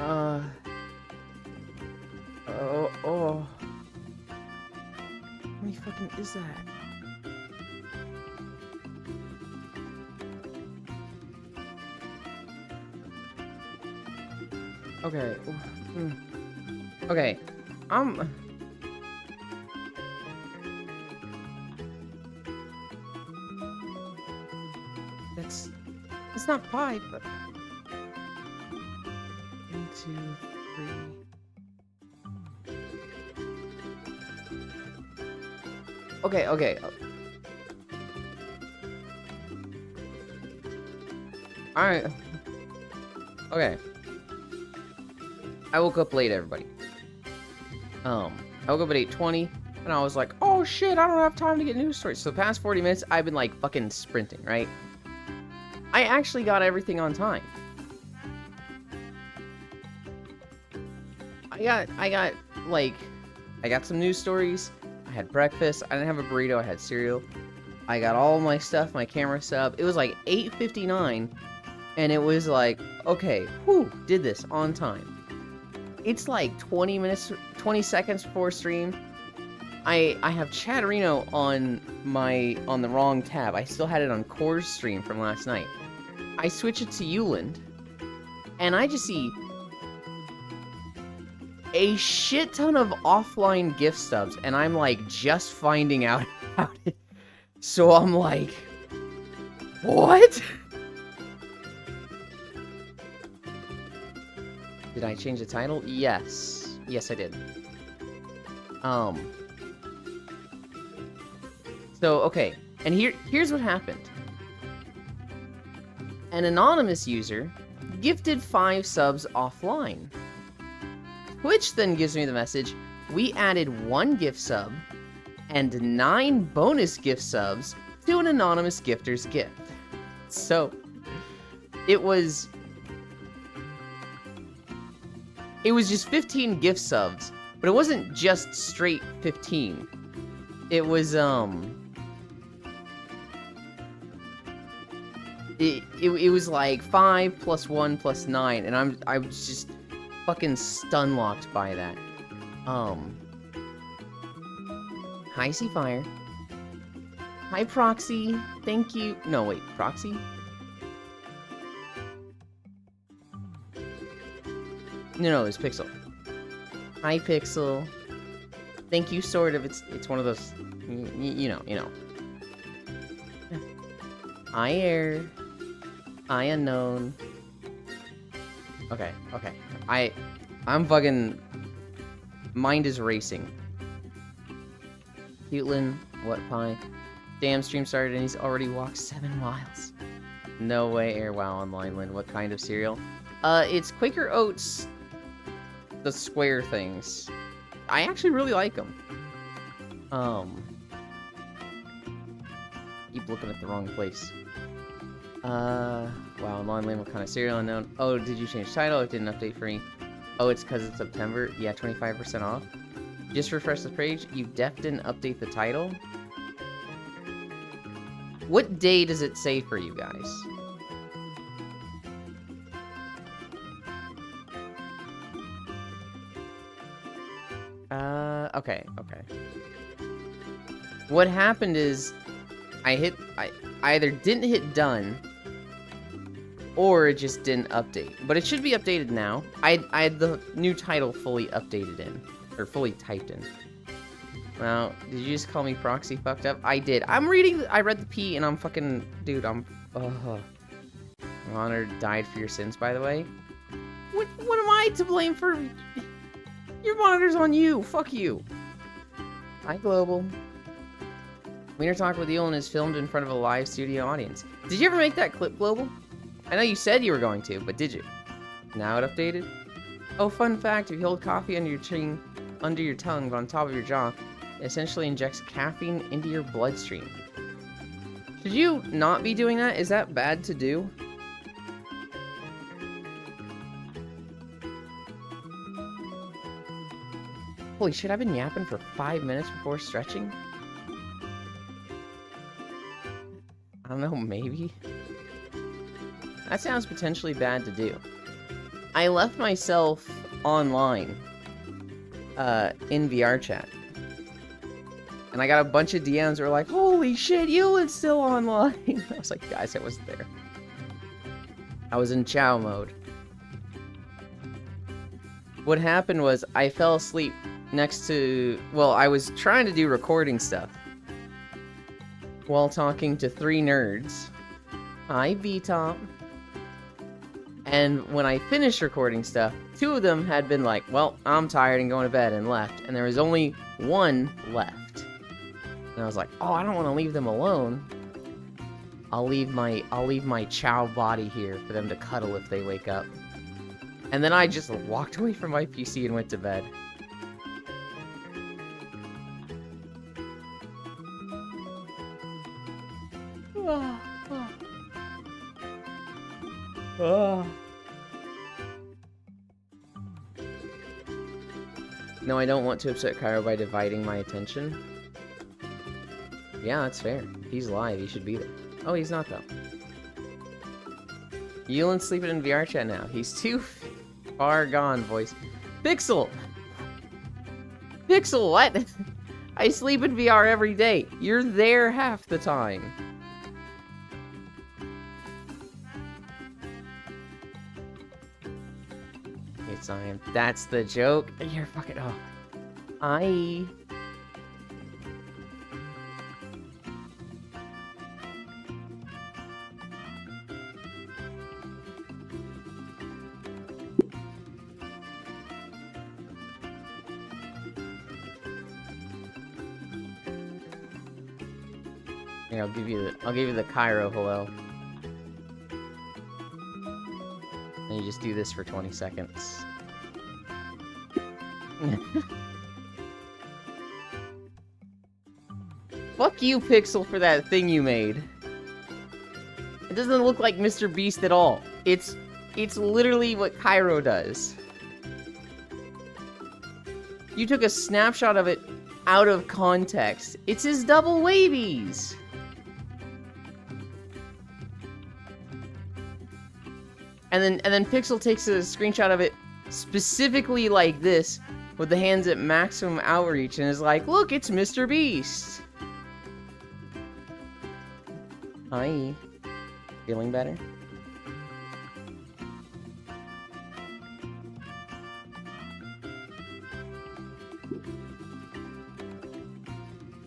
Uh. Oh. How many fucking is that? Okay. Okay. It's not 5, but 1, 2, 3. Okay. Alright. Okay. I woke up late, everybody. I woke up at 8:20, and I was like, oh shit, I don't have time to get news stories. So the past 40 minutes, I've been like fucking sprinting, right? I actually got everything on time. I got some news stories. I had breakfast. I didn't have a burrito. I had cereal. I got all my stuff, my camera set up. It was like 8:59, and it was like, okay, whew, did this on time. It's like 20 seconds before stream. I have Chatterino on the wrong tab. I still had it on Core's stream from last night. I switch it to Uland, and I just see a shit ton of offline gift stubs, and I'm like just finding out about it. So I'm like, what? Did I change the title? Yes. Yes, I did. So, okay. And here's what happened. An anonymous user gifted 5 subs offline. Twitch then gives me the message, we added 1 gift sub and 9 bonus gift subs to an anonymous gifter's gift. So, it was just 15 gift subs, but it wasn't just straight 15. It was, it was like 5 plus 1 plus 9, and I was just fucking stun-locked by that. Hi, Seafire. Hi, Proxy. Thank you. No, wait, Proxy? No, it's Pixel. Hi, Pixel. Thank you, sort of. It's one of those, you know. Hi, Air. Hi, Unknown. Okay. I'm fucking... Mind is racing. Cutelin, what pie? Damn, stream started and he's already walked 7 miles. No way, Air. Wow, online, Lynn. What kind of cereal? It's Quaker Oats. The square things. I actually really like them. Keep looking at the wrong place. Wow, online lane, what kind of cereal unknown? Oh, did you change title? It didn't update for me. Oh, it's because it's September? Yeah, 25% off. Just refresh the page. You didn't update the title? What day does it say for you guys? Okay. What happened is, I either didn't hit done, or it just didn't update. But it should be updated now. I had the new title fully updated in, or fully typed in. Well, did you just call me Proxy fucked up? I did. I read the P, and I'm fucking, dude, Honor died for your sins, by the way. What am I to blame for? Your monitor's on you. Fuck you. Hi, Global. Wiener Talk with Elon is filmed in front of a live studio audience. Did you ever make that clip, Global? I know you said you were going to, but did you? Now it updated? Oh, fun fact, if you hold coffee under your tongue, but on top of your jaw, it essentially injects caffeine into your bloodstream. Should you not be doing that? Is that bad to do? Holy shit, I've been yapping for 5 minutes before stretching? I don't know, maybe? That sounds potentially bad to do. I left myself online in VR chat. And I got a bunch of DMs that were like, holy shit, Yulin's still online. I was like, guys, I wasn't there. I was in chow mode. What happened was I fell asleep next to... Well, I was trying to do recording stuff while talking to 3 nerds. Hi, B-Top. And when I finished recording stuff, 2 of them had been like, well, I'm tired and going to bed, and left. And there was only 1 left. And I was like, oh, I don't want to leave them alone. I'll leave my chow body here for them to cuddle if they wake up. And then I just walked away from my PC and went to bed. No, I don't want to upset Cairo by dividing my attention. Yeah, that's fair. He's live, he should be there. Oh, he's not, though. Yulin's sleeping in VR chat now. He's too far gone, voice. Pixel! Pixel, what? I sleep in VR every day. You're there half the time. It's that's the joke. You're fucking... Oh. I... Here, I'll give you the Cairo hello. And you just do this for 20 seconds. Fuck you, Pixel, for that thing you made. It doesn't look like Mr. Beast at all. It's literally what Cairo does. You took a snapshot of it out of context. It's his double wavies. And then Pixel takes a screenshot of it specifically like this, with the hands at maximum outreach, and is like, look, it's Mr. Beast. Hi. Feeling better?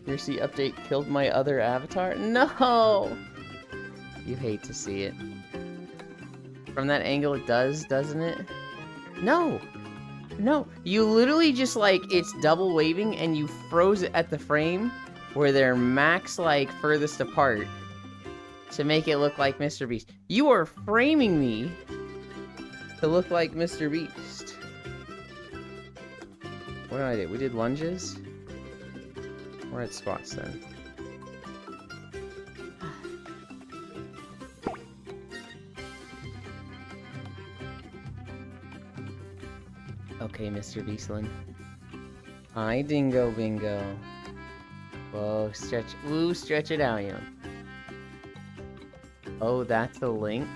Your C update killed my other avatar? No! You hate to see it. From that angle it does, doesn't it? No! No, you literally just, like, it's double waving and you froze it at the frame where they're max, like, furthest apart to make it look like Mr. Beast. You are framing me to look like Mr. Beast. What did I do? We did lunges? We're at squats then. Okay, Mr. Beastland. Hi, Dingo Bingo. Whoa, stretch. Ooh, stretch it out, you. Oh, that's the link?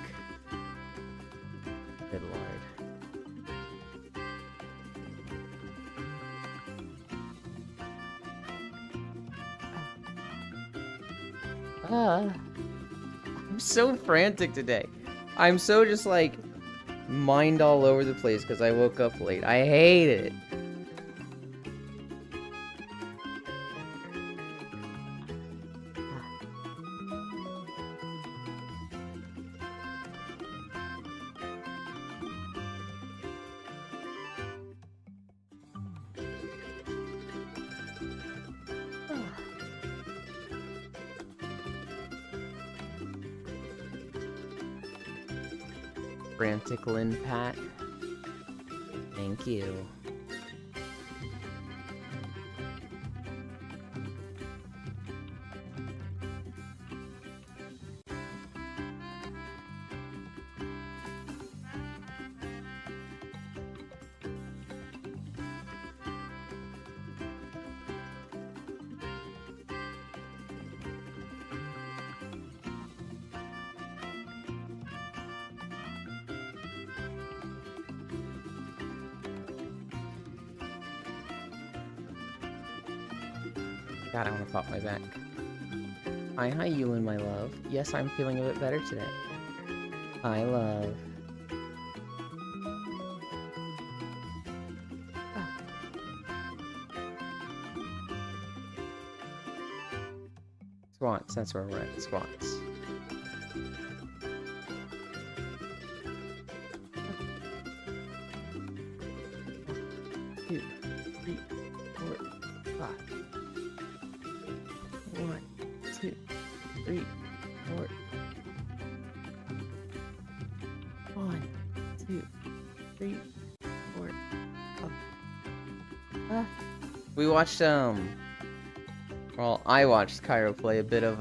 Good lord. I'm so frantic today. I'm so just like mind all over the place because I woke up late. I hate it. Frantic Lynn Pat. Thank you. God, I want to pop my back. Hi, Yulin, my love. Yes, I'm feeling a bit better today. Hi, love. Squats, that's where we're at. Squats. Two, three, four, five. 1, 2, 3, 4. 1, 2, 3, 4. We watched, well, I watched Cairo play a bit of,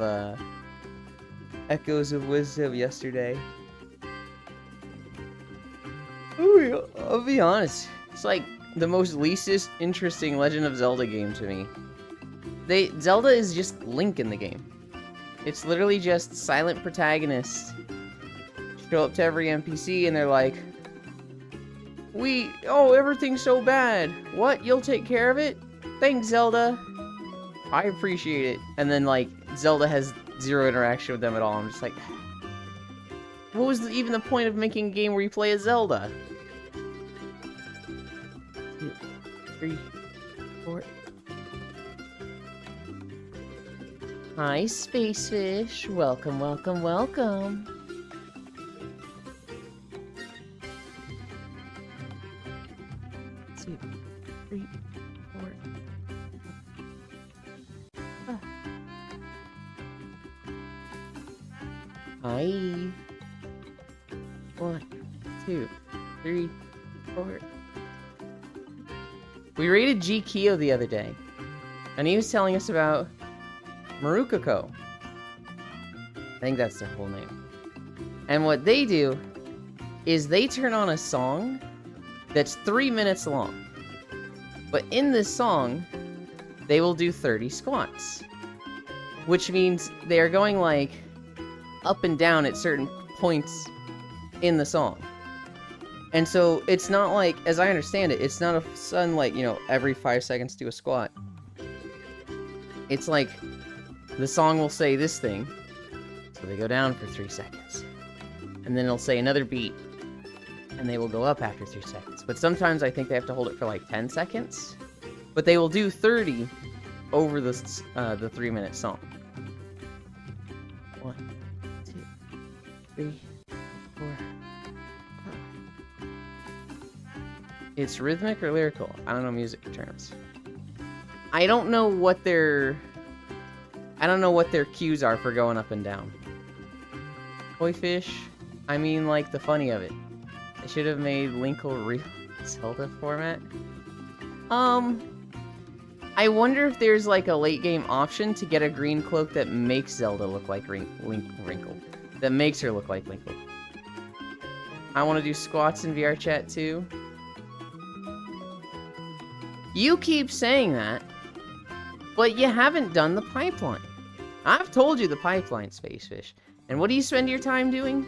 Echoes of Wisdom yesterday. Ooh, I'll be honest, it's like the most least interesting Legend of Zelda game to me. Zelda is just Link in the game. It's literally just silent protagonists show up to every NPC and they're like, everything's so bad. What? You'll take care of it? Thanks, Zelda. I appreciate it. And then, like, Zelda has zero interaction with them at all. I'm just like, what was even the point of making a game where you play as Zelda? 2, 3, 4. Hi, Space Fish. Welcome, welcome, welcome. Two, 3, 4. Hi. 1, 2, 3, 4. We raided G Kyo the other day, and he was telling us about Marukako. I think that's their whole name. And what they do is they turn on a song that's 3 minutes long. But in this song, they will do 30 squats. Which means they are going like up and down at certain points in the song. And so it's not like, as I understand it, it's not a sudden like, every 5 seconds do a squat. It's like the song will say this thing, so they go down for 3 seconds. And then it'll say another beat, and they will go up after 3 seconds. But sometimes I think they have to hold it for like 10 seconds. But they will do 30 over the 3-minute song. 1, 2, 3, 4, 5. It's rhythmic or lyrical? I don't know music terms. I don't know what their cues are for going up and down. Koi fish? I mean, like, the funny of it. I should have made Linkle real Zelda format. I wonder if there's, like, a late game option to get a green cloak that makes Zelda look like Wrinkle. That makes her look like Linkle. I want to do squats in VR chat, too. You keep saying that, but you haven't done the pipeline. I've told you the pipeline, Space Fish. And what do you spend your time doing?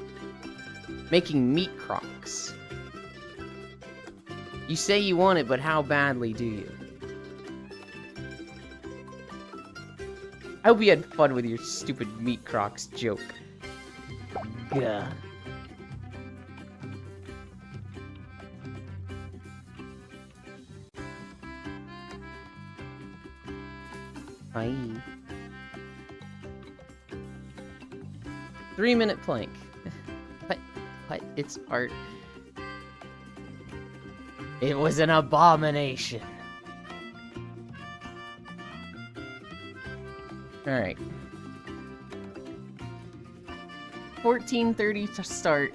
Making meat crocs. You say you want it, but how badly do you? I hope you had fun with your stupid meat crocs joke. Gah. Aye. 3-minute plank. What? It's art. It was an abomination. Alright. 14:30 to start.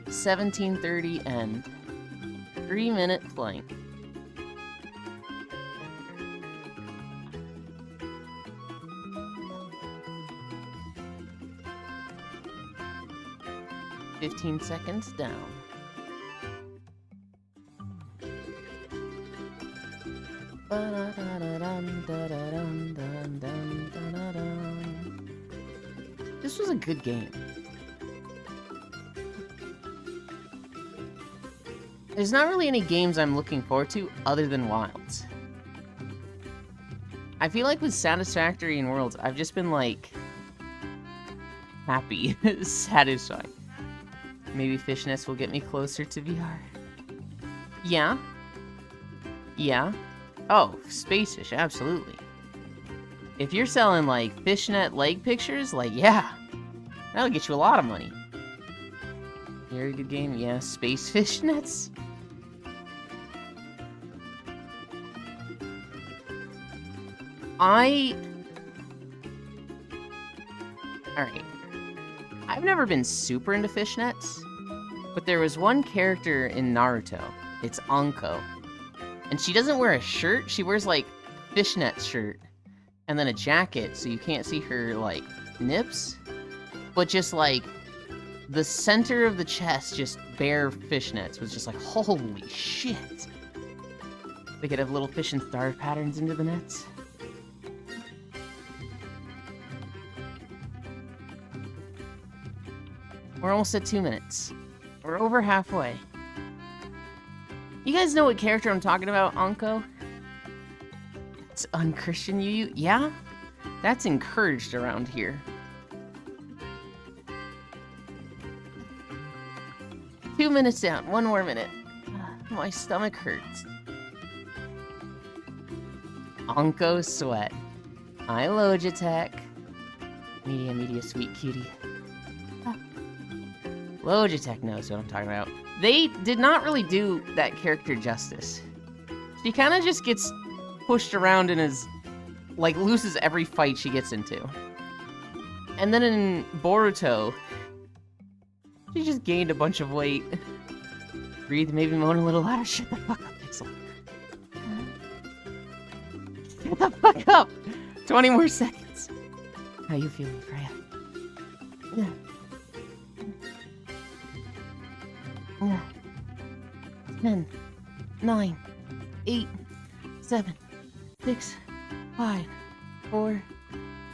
17:30 end. 3-minute plank. $15 seconds down. This was a good game. There's not really any games I'm looking forward to other than Wilds. I feel like with Satisfactory and Worlds, I've just been like happy, satisfied. Maybe fishnets will get me closer to VR. Yeah. Yeah. Oh, Spacefish, absolutely. If you're selling like fishnet leg pictures, like yeah, that'll get you a lot of money. Very good game, yeah. Space fishnets. Alright. I've never been super into fishnets, but there was one character in Naruto. It's Anko. And she doesn't wear a shirt, she wears like fishnet shirt and then a jacket so you can't see her like nips, but just like the center of the chest, just bare fishnets, was just like, holy shit. They could have little fish and star patterns into the nets. We're almost at 2 minutes. We're over halfway. You guys know what character I'm talking about, Anko? It's unchristian Yu. Yeah? That's encouraged around here. 2 minutes down. 1 more minute. My stomach hurts. Anko Sweat. I Logitech. Media, sweet cutie. Logitech knows what I'm talking about. They did not really do that character justice. She kind of just gets pushed around and is, like, loses every fight she gets into. And then in Boruto, she just gained a bunch of weight. Breathe, maybe moan a little louder. Shut the fuck up, Pixel. Shut the fuck up! 20 more seconds. How you feeling, Freya? Yeah. 10, 9, 8, 7, 6, 5, 4,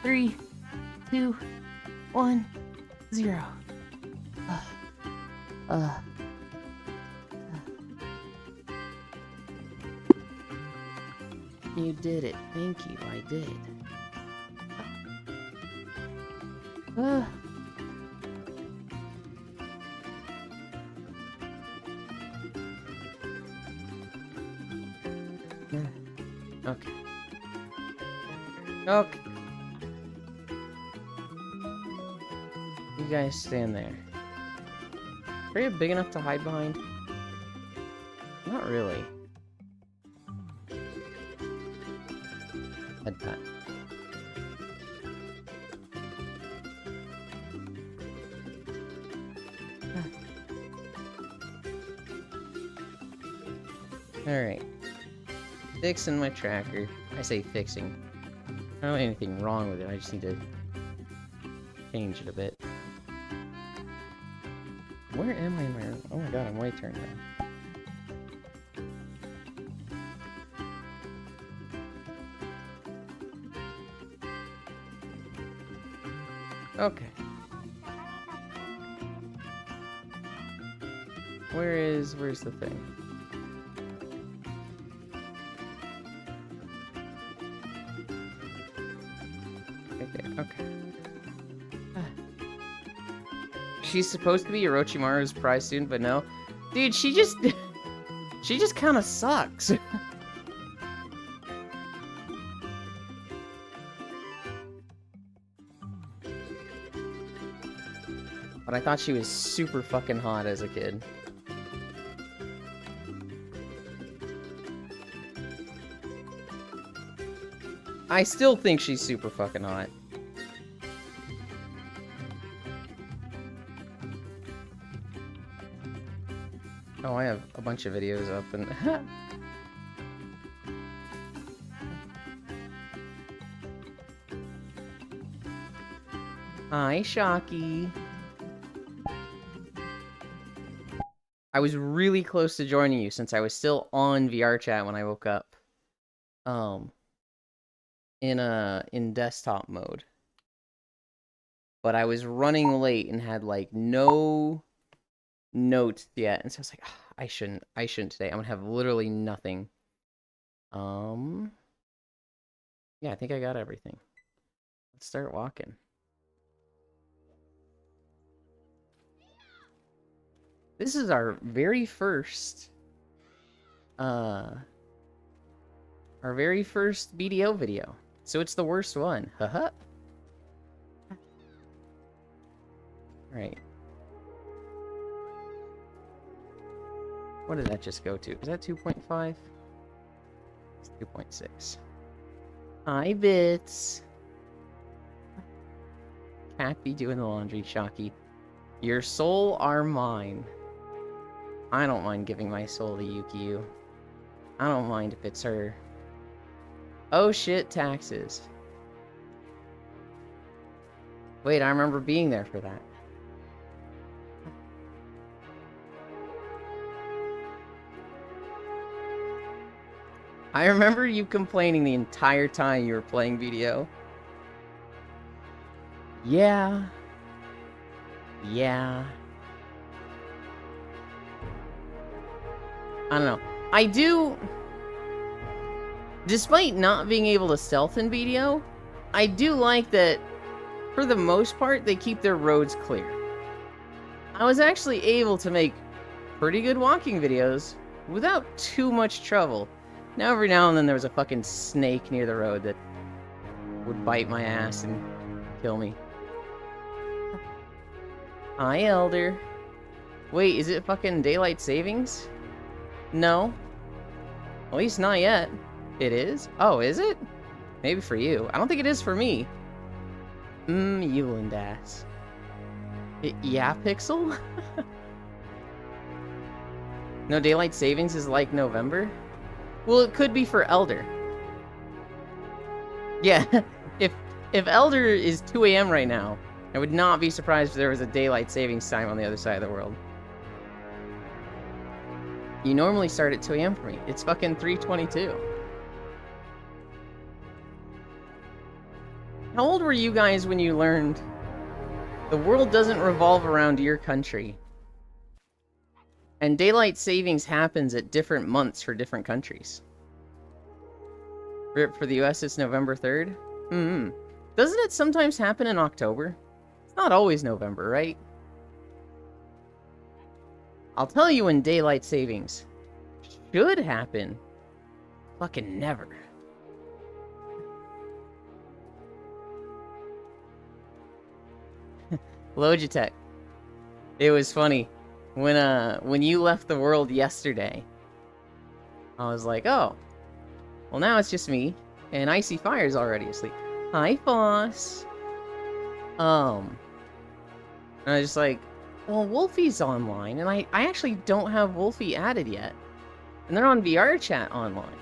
3, 2, 1, 0. You did it. Thank you. I did. Okay. Okay. You guys stand there. Are you big enough to hide behind? Not really. Head pat. Alright. Fixing my tracker. I say fixing. I don't have anything wrong with it, I just need to change it a bit. Where am I in my room? Oh my god, I'm way turned around. Okay. Where's the thing? Okay. She's supposed to be Orochimaru's prize student, but no. Dude, she just kind of sucks. But I thought she was super fucking hot as a kid. I still think she's super fucking hot. Oh, I have a bunch of videos up and... Hi, Shocky. I was really close to joining you since I was still on VR chat when I woke up. In desktop mode. But I was running late and had like no notes yet, and so I was like, I shouldn't today. I'm gonna have literally nothing. Yeah, I think I got everything. Let's start walking. This is our very first BDO video. So it's the worst one. Haha. Right. What did that just go to? Is that 2.5? It's 2.6. Hi, Bits. Cat be doing the laundry, Shocky. Your soul are mine. I don't mind giving my soul to Yukio. I don't mind if it's her. Oh shit, taxes. Wait, I remember being there for that. I remember you complaining the entire time you were playing BDO. Yeah. Yeah. I don't know. I do... Despite not being able to stealth in BDO, I do like that, for the most part, they keep their roads clear. I was actually able to make pretty good walking videos without too much trouble. Now, every now and then there was a fucking snake near the road that would bite my ass and kill me. Hi, Elder. Wait, is it fucking daylight savings? No. At least not yet. It is? Oh, is it? Maybe for you. I don't think it is for me. Euland ass. Yeah, Pixel? No daylight savings is like November? Well, it could be for Elder. Yeah, if Elder is 2 AM right now, I would not be surprised if there was a daylight savings time on the other side of the world. You normally start at 2 AM for me. It's fucking 3:22. How old were you guys when you learned the world doesn't revolve around your country? And daylight savings happens at different months for different countries. For the US, it's November 3rd? Doesn't it sometimes happen in October? It's not always November, right? I'll tell you when daylight savings should happen. Fucking never. Logitech. It was funny. When you left the world yesterday, I was like, oh, well now it's just me, and Icy Fire's already asleep. Hi, Foss. And I was just like, well, Wolfie's online, and I actually don't have Wolfie added yet. And they're on VR chat online.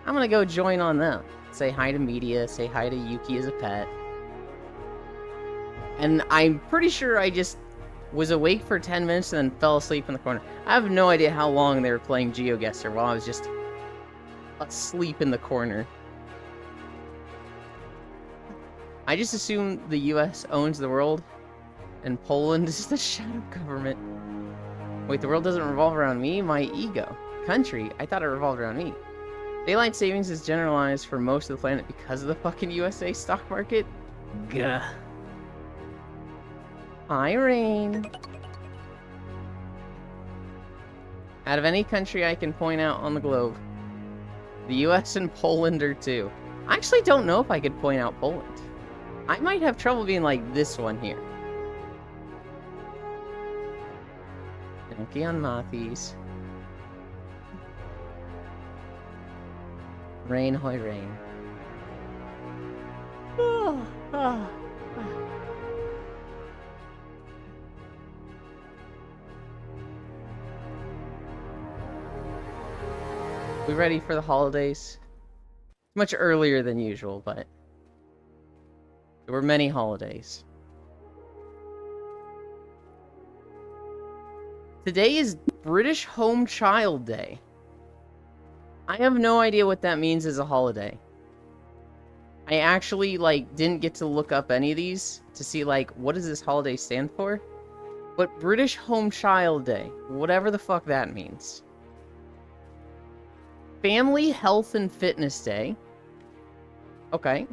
I'm gonna go join on them. Say hi to Media, say hi to Yuki as a pet. And I'm pretty sure I just was awake for 10 minutes and then fell asleep in the corner. I have no idea how long they were playing GeoGuessr while I was just asleep in the corner. I just assume the US owns the world and Poland is the shadow government. Wait, the world doesn't revolve around me? My ego. Country? I thought it revolved around me. Daylight savings is generalized for most of the planet because of the fucking USA stock market? Gah. Hi, Rain. Out of any country I can point out on the globe, the US and Poland are two. I actually don't know if I could point out Poland. I might have trouble being like this one here. Donkey on Mathies. Rain, hoy, rain. We ready for the holidays? Much earlier than usual, but there were many holidays. Today is British Home Child Day. I have no idea what that means as a holiday. I actually, didn't get to look up any of these to see, what does this holiday stand for? But British Home Child Day, whatever the fuck that means. Family Health and Fitness Day. Okay.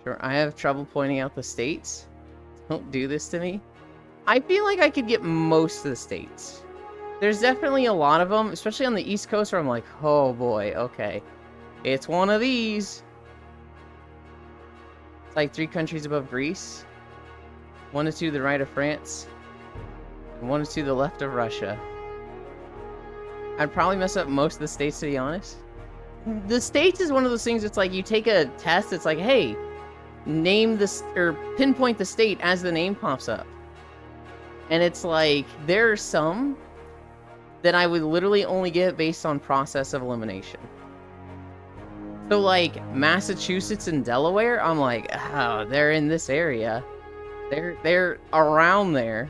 Sure, I have trouble pointing out the states. Don't do this to me. I feel like I could get most of the states. There's definitely a lot of them, especially on the East Coast, where I'm like, oh boy, okay. It's one of these. It's like 3 countries above Greece. 1 to 2 to the right of France. And 1 to 2 to the left of Russia. I'd probably mess up most of the states, to be honest. The states is one of those things, it's like you take a test, it's like, hey, name this, or pinpoint the state as the name pops up. And it's like, there are some that I would literally only get based on process of elimination. So like, Massachusetts and Delaware, I'm like, oh, they're in this area. They're around there.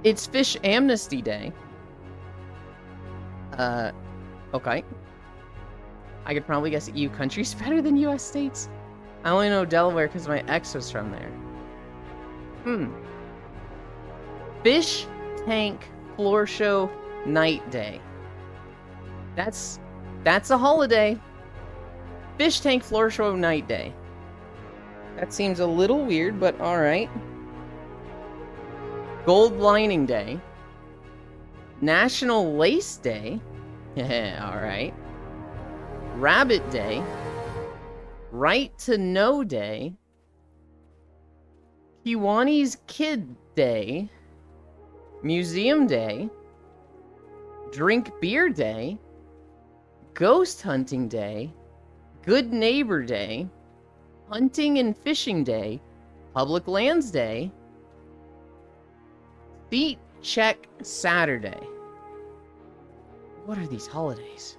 It's Fish Amnesty Day. Okay. I could probably guess EU countries better than US states. I only know Delaware because my ex was from there. Fish Tank Floor Show Night Day. That's a holiday. Fish Tank Floor Show Night Day. That seems a little weird, but alright. Gold Lining Day. National Lace Day. Alright. Rabbit Day. Right to Know Day. Kiwani's Kid Day. Museum Day. Drink Beer Day. Ghost Hunting Day. Good Neighbor Day. Hunting and Fishing Day. Public Lands Day. Seat Check Saturday. What are these holidays?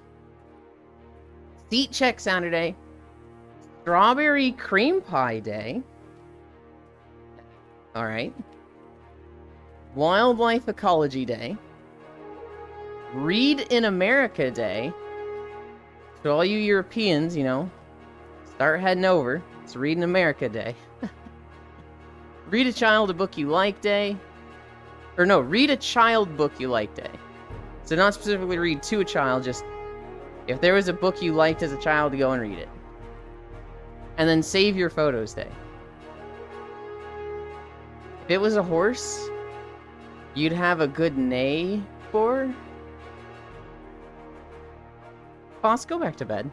Seat Check Saturday. Strawberry Cream Pie Day. Alright. Wildlife Ecology Day. Read in America Day. So all you Europeans, you know, start heading over. It's Read in America Day. Read a child a book you like day. Or no, read a child book you like day. So not specifically read to a child, just if there was a book you liked as a child, go and read it. And then save your photos day. If it was a horse, you'd have a good neigh for. Boss, go back to bed.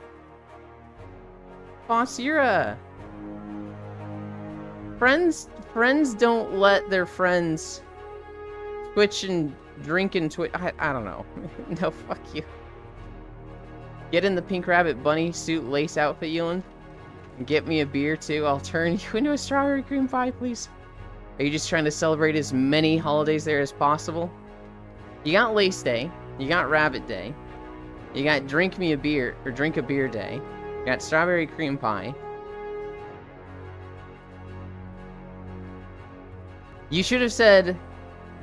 Boss, you're a... Friends don't let their friends twitch and drink and twitch. I don't know. No, fuck you. Get in the Pink Rabbit bunny suit lace outfit, Ewan. And get me a beer, too. I'll turn you into a strawberry cream pie, please. Are you just trying to celebrate as many holidays there as possible? You got Lace Day. You got Rabbit Day. You got Drink Me a Beer, or Drink a Beer Day. You got Strawberry Cream Pie. You should have said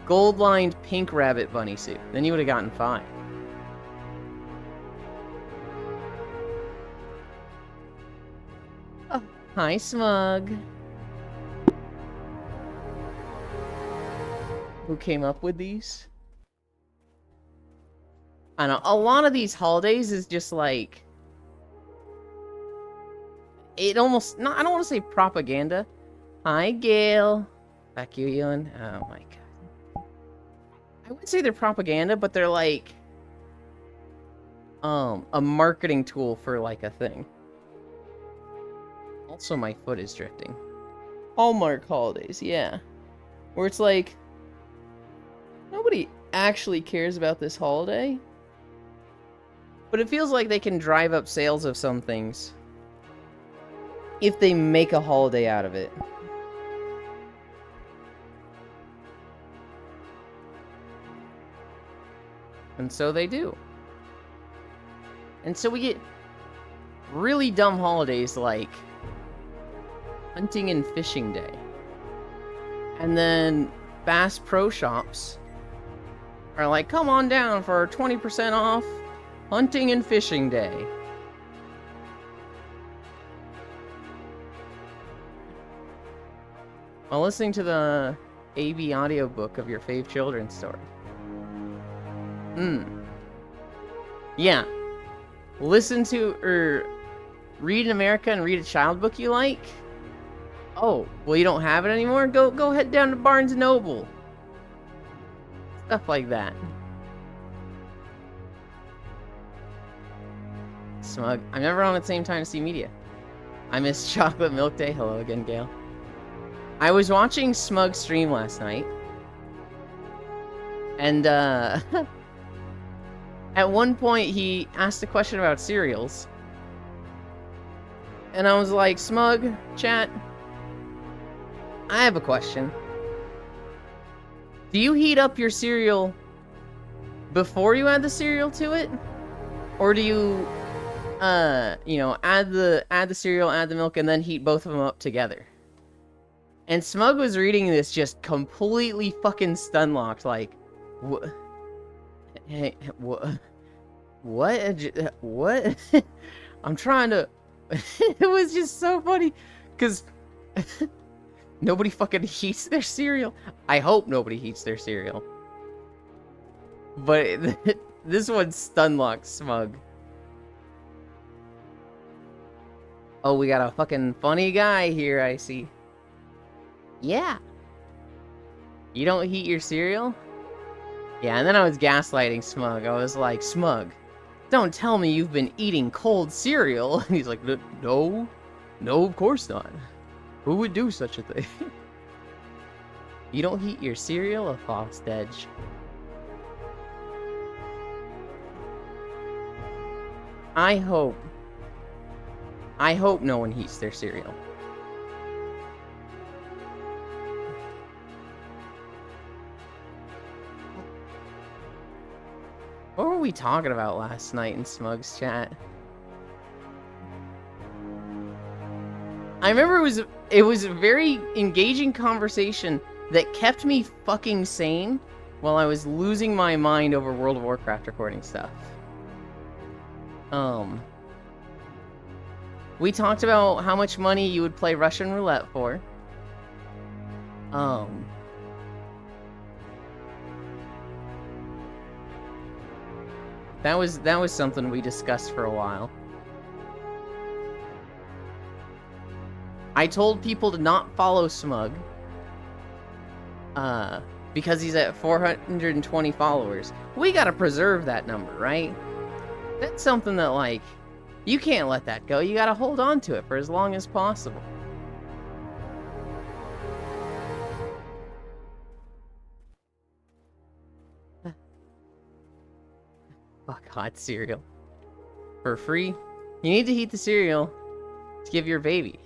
gold-lined pink rabbit bunny suit. Then you would have gotten 5. Oh, hi, Smug. Who came up with these? I know, a lot of these holidays is just like... It almost... I don't want to say propaganda. Hi, Gail. Back you, Ewan. Oh my god. I wouldn't say they're propaganda, but they're like... a marketing tool for like a thing. Also, my foot is drifting. Hallmark holidays, yeah. Where it's like... Nobody actually cares about this holiday. But it feels like they can drive up sales of some things if they make a holiday out of it. And so they do. And so we get really dumb holidays like Hunting and Fishing Day. And then Bass Pro Shops are like, come on down for 20% off Hunting and Fishing Day. While listening to the AB audiobook of your fave children's story. Yeah. Listen to, or read in America and read a child book you like. Oh, well, you don't have it anymore? Go head down to Barnes & Noble. Stuff like that. Smug. I'm never on at the same time to see media. I miss Chocolate Milk Day. Hello again, Gail. I was watching Smug stream last night. And, at one point, he asked a question about cereals. And I was like, Smug, chat, I have a question. Do you heat up your cereal before you add the cereal to it? Or do you, you know, add the cereal, add the milk, and then heat both of them up together? And Smug was reading this just completely fucking stun-locked, like, what? Hey, what? What? I'm trying to... It was just so funny, because nobody fucking heats their cereal. I hope nobody heats their cereal. But this one's stun-locked Smug. Oh, we got a fucking funny guy here, I see. Yeah. You don't heat your cereal? Yeah, and then I was gaslighting Smug. I was like, Smug, don't tell me you've been eating cold cereal. And he's like, no, of course not. Who would do such a thing? You don't heat your cereal? A Fox Edge. I hope no one heats their cereal. What were we talking about last night in Smug's chat? I remember it was a very engaging conversation that kept me fucking sane while I was losing my mind over World of Warcraft recording stuff. We talked about how much money you would play Russian roulette for. That was something we discussed for a while. I told people to not follow Smug. Because he's at 420 followers. We gotta preserve that number, right? That's something that, like, you can't let that go. You gotta hold on to it for as long as possible. Fuck hot cereal. For free? You need to heat the cereal to give your baby.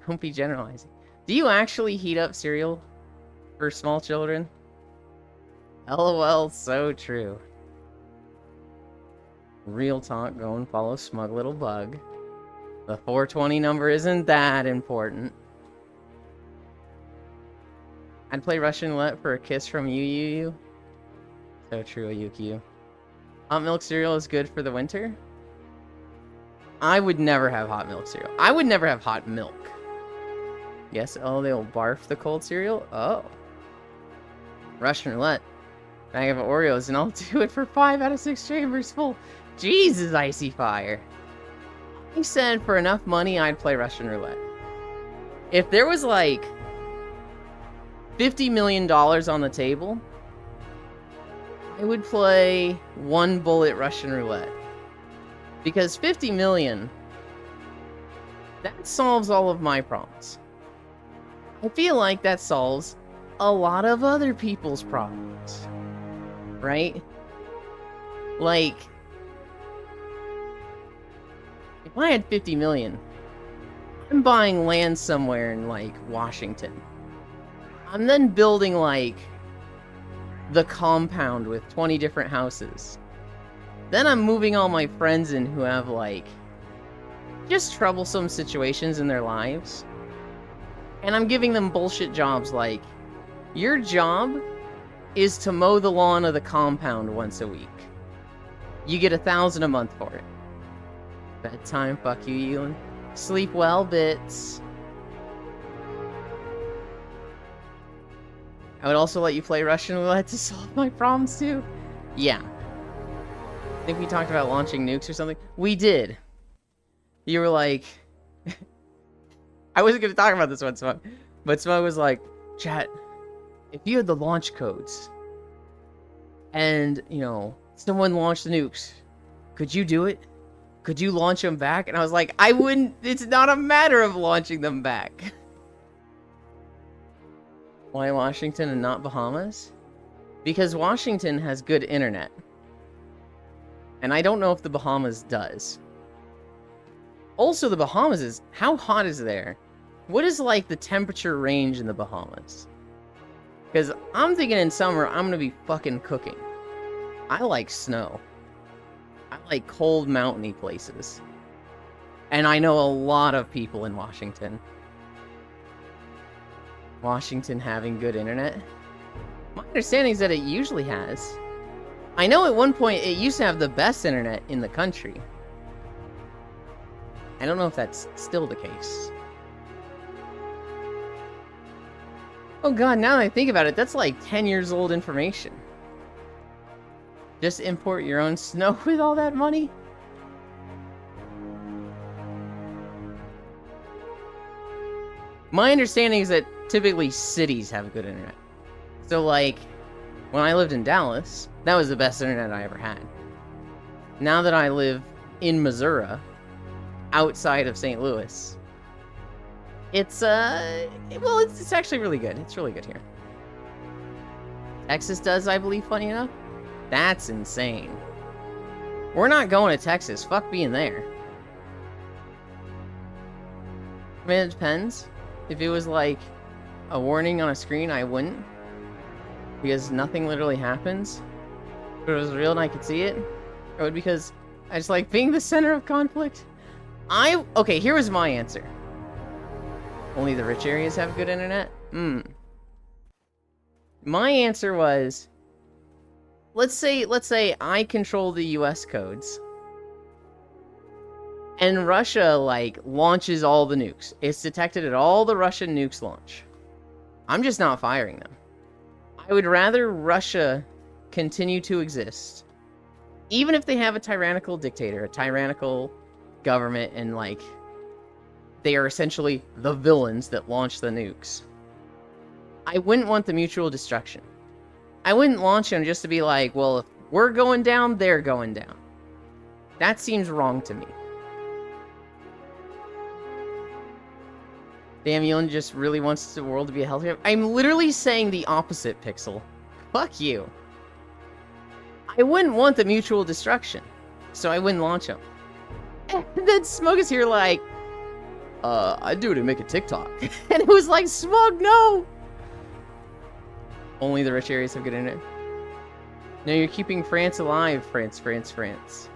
Don't be generalizing. Do you actually heat up cereal for small children? LOL, so true. Real talk, go and follow Smug Little Bug. The 420 number isn't that important. I'd play Russian roulette for a kiss from you. So true, Yuki. Hot milk cereal is good for the winter? I would never have hot milk cereal. I would never have hot milk. Yes, oh, they'll barf the cold cereal? Oh. Russian roulette. Bag of Oreos, and I'll do it for 5 out of 6 chambers full. Jesus, Icy Fire. He said for enough money, I'd play Russian roulette. If there was, like, $50 million on the table, I would play one bullet Russian roulette. Because 50 million, that solves all of my problems. I feel like that solves a lot of other people's problems. Right? Like, if I had 50 million, I'm buying land somewhere in, like, Washington. I'm then building, like, the compound with 20 different houses. Then I'm moving all my friends in who have, like, just troublesome situations in their lives. And I'm giving them bullshit jobs like, your job is to mow the lawn of the compound once a week. You get $1,000 a month for it. Bedtime, fuck you, Ewan. Sleep well, bits. I would also let you play Russian roulette to solve my problems too. Yeah. I think we talked about launching nukes or something. We did. You were like... I wasn't going to talk about this one, Smug. But Smug was like, chat, if you had the launch codes and, you know, someone launched the nukes, could you do it? Could you launch them back? And I was like, I wouldn't. It's not a matter of launching them back. Why Washington and not Bahamas? Because Washington has good internet. And I don't know if the Bahamas does. Also, the Bahamas is... How hot is there? What is, like, the temperature range in the Bahamas? Because I'm thinking in summer, I'm going to be fucking cooking. I like snow. I like cold, mountainy places. And I know a lot of people in Washington. Washington having good internet? My understanding is that it usually has. I know at one point it used to have the best internet in the country. I don't know if that's still the case. Oh god, now that I think about it, that's like 10 years old information. Just import your own snow with all that money? My understanding is that typically cities have good internet. So like, when I lived in Dallas, that was the best internet I ever had. Now that I live in Missouri, outside of St. Louis, it's actually really good. It's really good here. Texas does, I believe, funny enough. That's insane. We're not going to Texas. Fuck being there. I mean, it depends. If it was like a warning on a screen, I wouldn't. Because nothing literally happens. If it was real and I could see it, I would, because I just like being the center of conflict. Okay, here was my answer. Only the rich areas have good internet? My answer was, let's say I control the US codes. And Russia, like, launches all the nukes. It's detected at all the Russian nukes launch. I'm just not firing them. I would rather Russia continue to exist. Even if they have a tyrannical dictator, a tyrannical government, and, like, they are essentially the villains that launch the nukes. I wouldn't want the mutual destruction. I wouldn't launch them just to be like, well, if we're going down, they're going down. That seems wrong to me. Damn, Elon just really wants the world to be healthier. I'm literally saying the opposite, Pixel. Fuck you. I wouldn't want the mutual destruction, so I wouldn't launch them. And then Smug is here like, I'd do it to make a TikTok. And it was like, Smug, no! Only the rich areas have good internet. No, you're keeping France alive, France.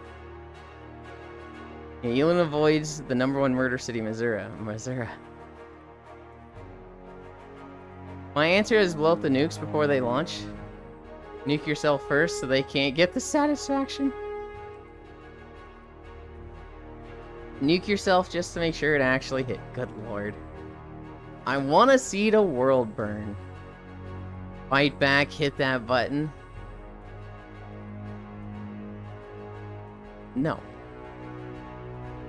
Yeah, Elon avoids the #1 murder city, Missouri. My answer is blow up the nukes before they launch. Nuke yourself first so they can't get the satisfaction. Nuke yourself just to make sure it actually hit. Good lord. I want to see the world burn. Fight back, hit that button. No.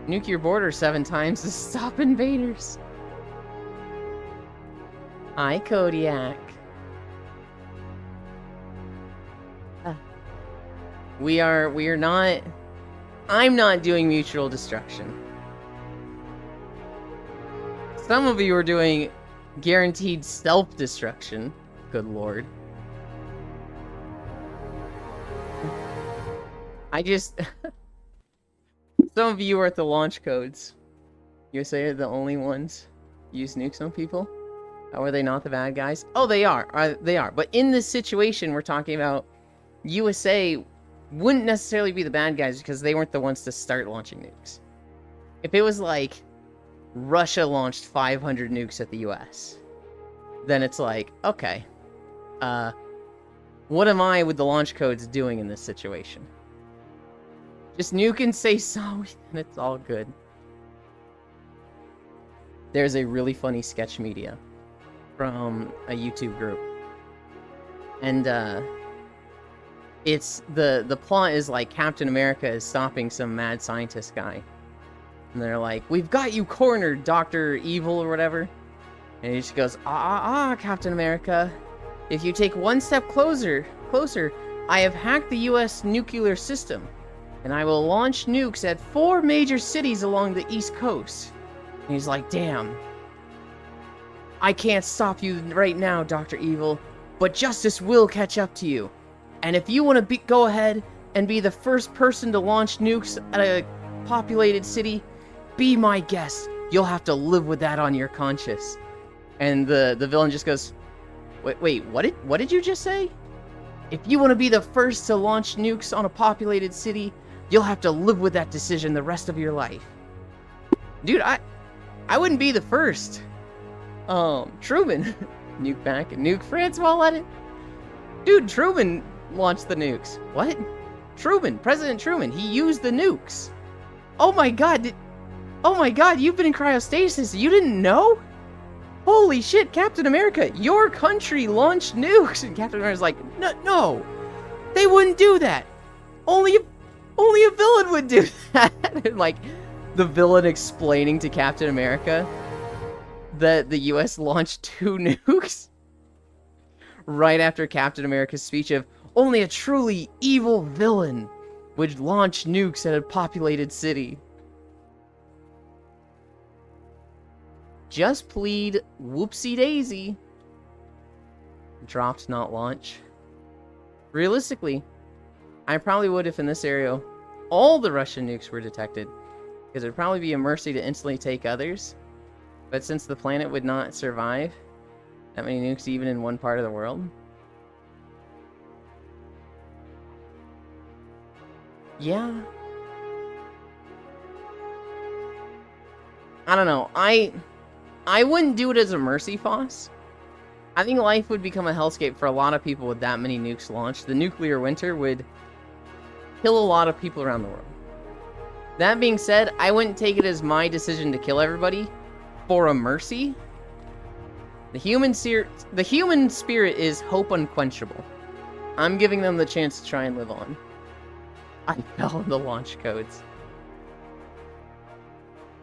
Nuke your border 7 times to stop invaders. Hi, Kodiak. We are not... I'm not doing mutual destruction. Some of you are doing guaranteed self-destruction. Good lord. I just... Some of you are at the launch codes. USA are the only ones use nukes on people. How are they not the bad guys? Oh, they are. They are. But in this situation, we're talking about USA wouldn't necessarily be the bad guys because they weren't the ones to start launching nukes. If it was like Russia launched 500 nukes at the US, then it's like, okay, what am I with the launch codes doing in this situation? Just nuke and say sorry, and it's all good. There's a really funny sketch media from a YouTube group. And, it's the plot is like Captain America is stopping some mad scientist guy. And they're like, "We've got you cornered, Dr. Evil," or whatever. And he just goes, Captain America. If you take one step closer, I have hacked the US nuclear system. And I will launch nukes at 4 major cities along the East Coast. And he's like, damn. I can't stop you right now, Dr. Evil. But justice will catch up to you. And if you want to go ahead and be the first person to launch nukes at a populated city, be my guest. You'll have to live with that on your conscience. And the villain just goes, wait, what did you just say? If you want to be the first to launch nukes on a populated city, you'll have to live with that decision the rest of your life. Dude, I wouldn't be the first. Truman. Nuke back. Nuke Francois let it. Dude, Truman launched the nukes. What? Truman. President Truman. He used the nukes. Oh my god. Oh my god, you've been in cryostasis. You didn't know? Holy shit, Captain America. Your country launched nukes. And Captain America's like, no. They wouldn't do that. Only a villain would do that. And like, the villain explaining to Captain America that the US launched 2 nukes right after Captain America's speech of only a truly evil villain would launch nukes at a populated city. Just plead whoopsie daisy. Dropped, not launch. Realistically, I probably would if in this area all the Russian nukes were detected, because it would probably be a mercy to instantly take others. But since the planet would not survive that many nukes even in one part of the world. Yeah. I don't know. I wouldn't do it as a mercy, Foss. I think life would become a hellscape for a lot of people with that many nukes launched. The nuclear winter would kill a lot of people around the world. That being said, I wouldn't take it as my decision to kill everybody for a mercy. The human spirit is hope unquenchable. I'm giving them the chance to try and live on. I fell in the launch codes.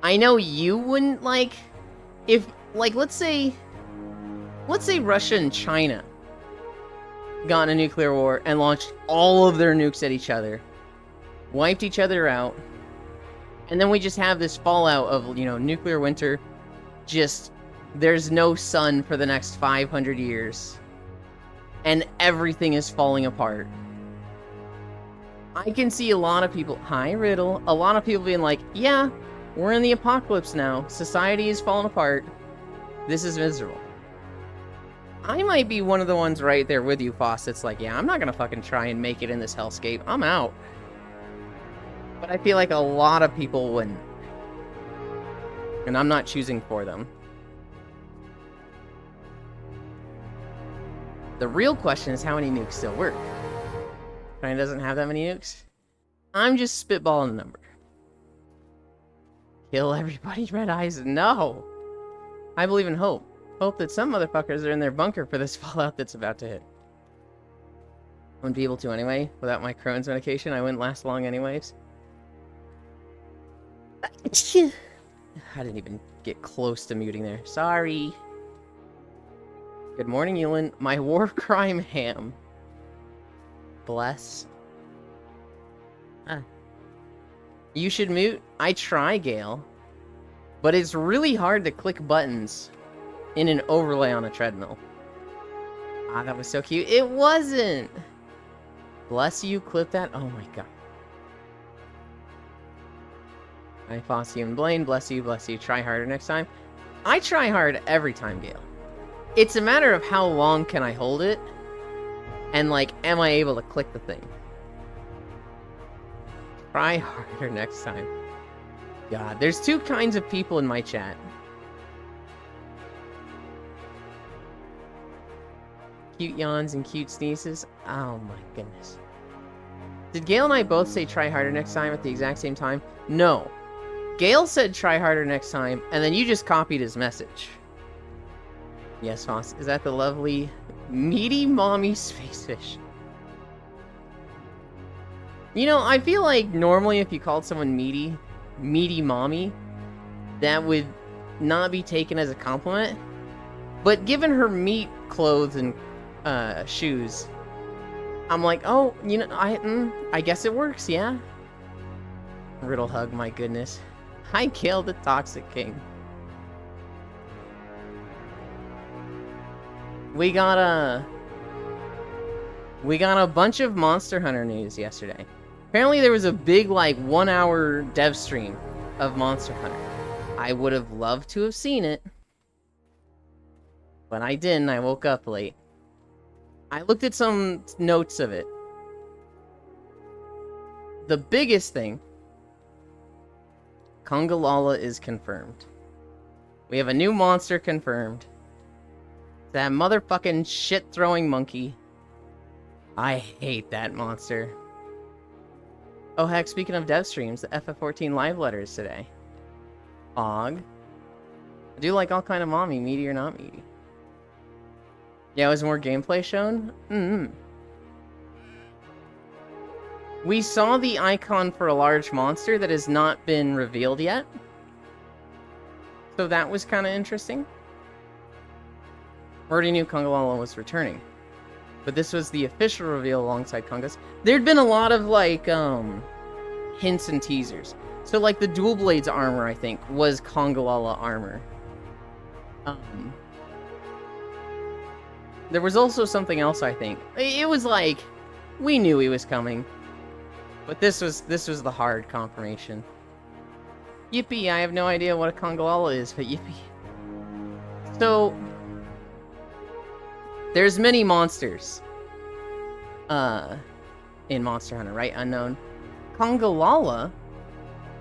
I know you wouldn't like... If, like, let's say Russia and China got in a nuclear war and launched all of their nukes at each other, wiped each other out, and then we just have this fallout of, you know, nuclear winter, just, there's no sun for the next 500 years, and everything is falling apart. I can see a lot of people, hi Riddle, a lot of people being like, yeah, we're in the apocalypse now. Society is falling apart. This is miserable. I might be one of the ones right there with you, Foss. It's like, yeah, I'm not gonna fucking try and make it in this hellscape. I'm out. But I feel like a lot of people wouldn't. And I'm not choosing for them. The real question is how many nukes still work. China doesn't have that many nukes. I'm just spitballing the number. Kill everybody, Red Eyes? No! I believe in hope. Hope that some motherfuckers are in their bunker for this fallout that's about to hit. I wouldn't be able to anyway. Without my Crohn's medication, I wouldn't last long anyways. I didn't even get close to muting there. Sorry. Good morning, Ewan. My war crime ham. Bless. You should mute. I try, Gale. But it's really hard to click buttons in an overlay on a treadmill. Ah, that was so cute. It wasn't! Bless you, clip that. Oh my god. I Fossy and Blaine, bless you, try harder next time. I try hard every time, Gale. It's a matter of how long can I hold it, and like, am I able to click the thing? Try harder next time. God, there's 2 kinds of people in my chat. Cute yawns and cute sneezes. Oh my goodness. Did Gale and I both say try harder next time at the exact same time? No. Gale said try harder next time, and then you just copied his message. Yes, Foss. Is that the lovely, meaty mommy space fish? You know, I feel like normally if you called someone meaty mommy, that would not be taken as a compliment. But given her meat clothes and shoes, I'm like, oh, you know, I guess it works, yeah. Riddle hug, my goodness. I killed the Toxic King. We got a bunch of Monster Hunter news yesterday. Apparently there was a big, like, 1-hour dev stream of Monster Hunter. I would have loved to have seen it, but I didn't. I woke up late. I looked at some notes of it. The biggest thing, Congalala is confirmed. We have a new monster confirmed. That motherfucking shit-throwing monkey. I hate that monster. Oh heck, speaking of dev streams, the FF14 live letters today. Og. I do like all kind of mommy, meaty or not meaty. Yeah, was more gameplay shown? We saw the icon for a large monster that has not been revealed yet. So that was kind of interesting. Already knew Congalala was returning. But this was the official reveal alongside Congas. There'd been a lot of, like, hints and teasers. So, like, the Dual Blades armor, I think, was Congalala armor. There was also something else, I think. It was like, we knew he was coming. But this was the hard confirmation. Yippee, I have no idea what a Congalala is, but yippee. So, there's many monsters in Monster Hunter, right? Unknown. Congalala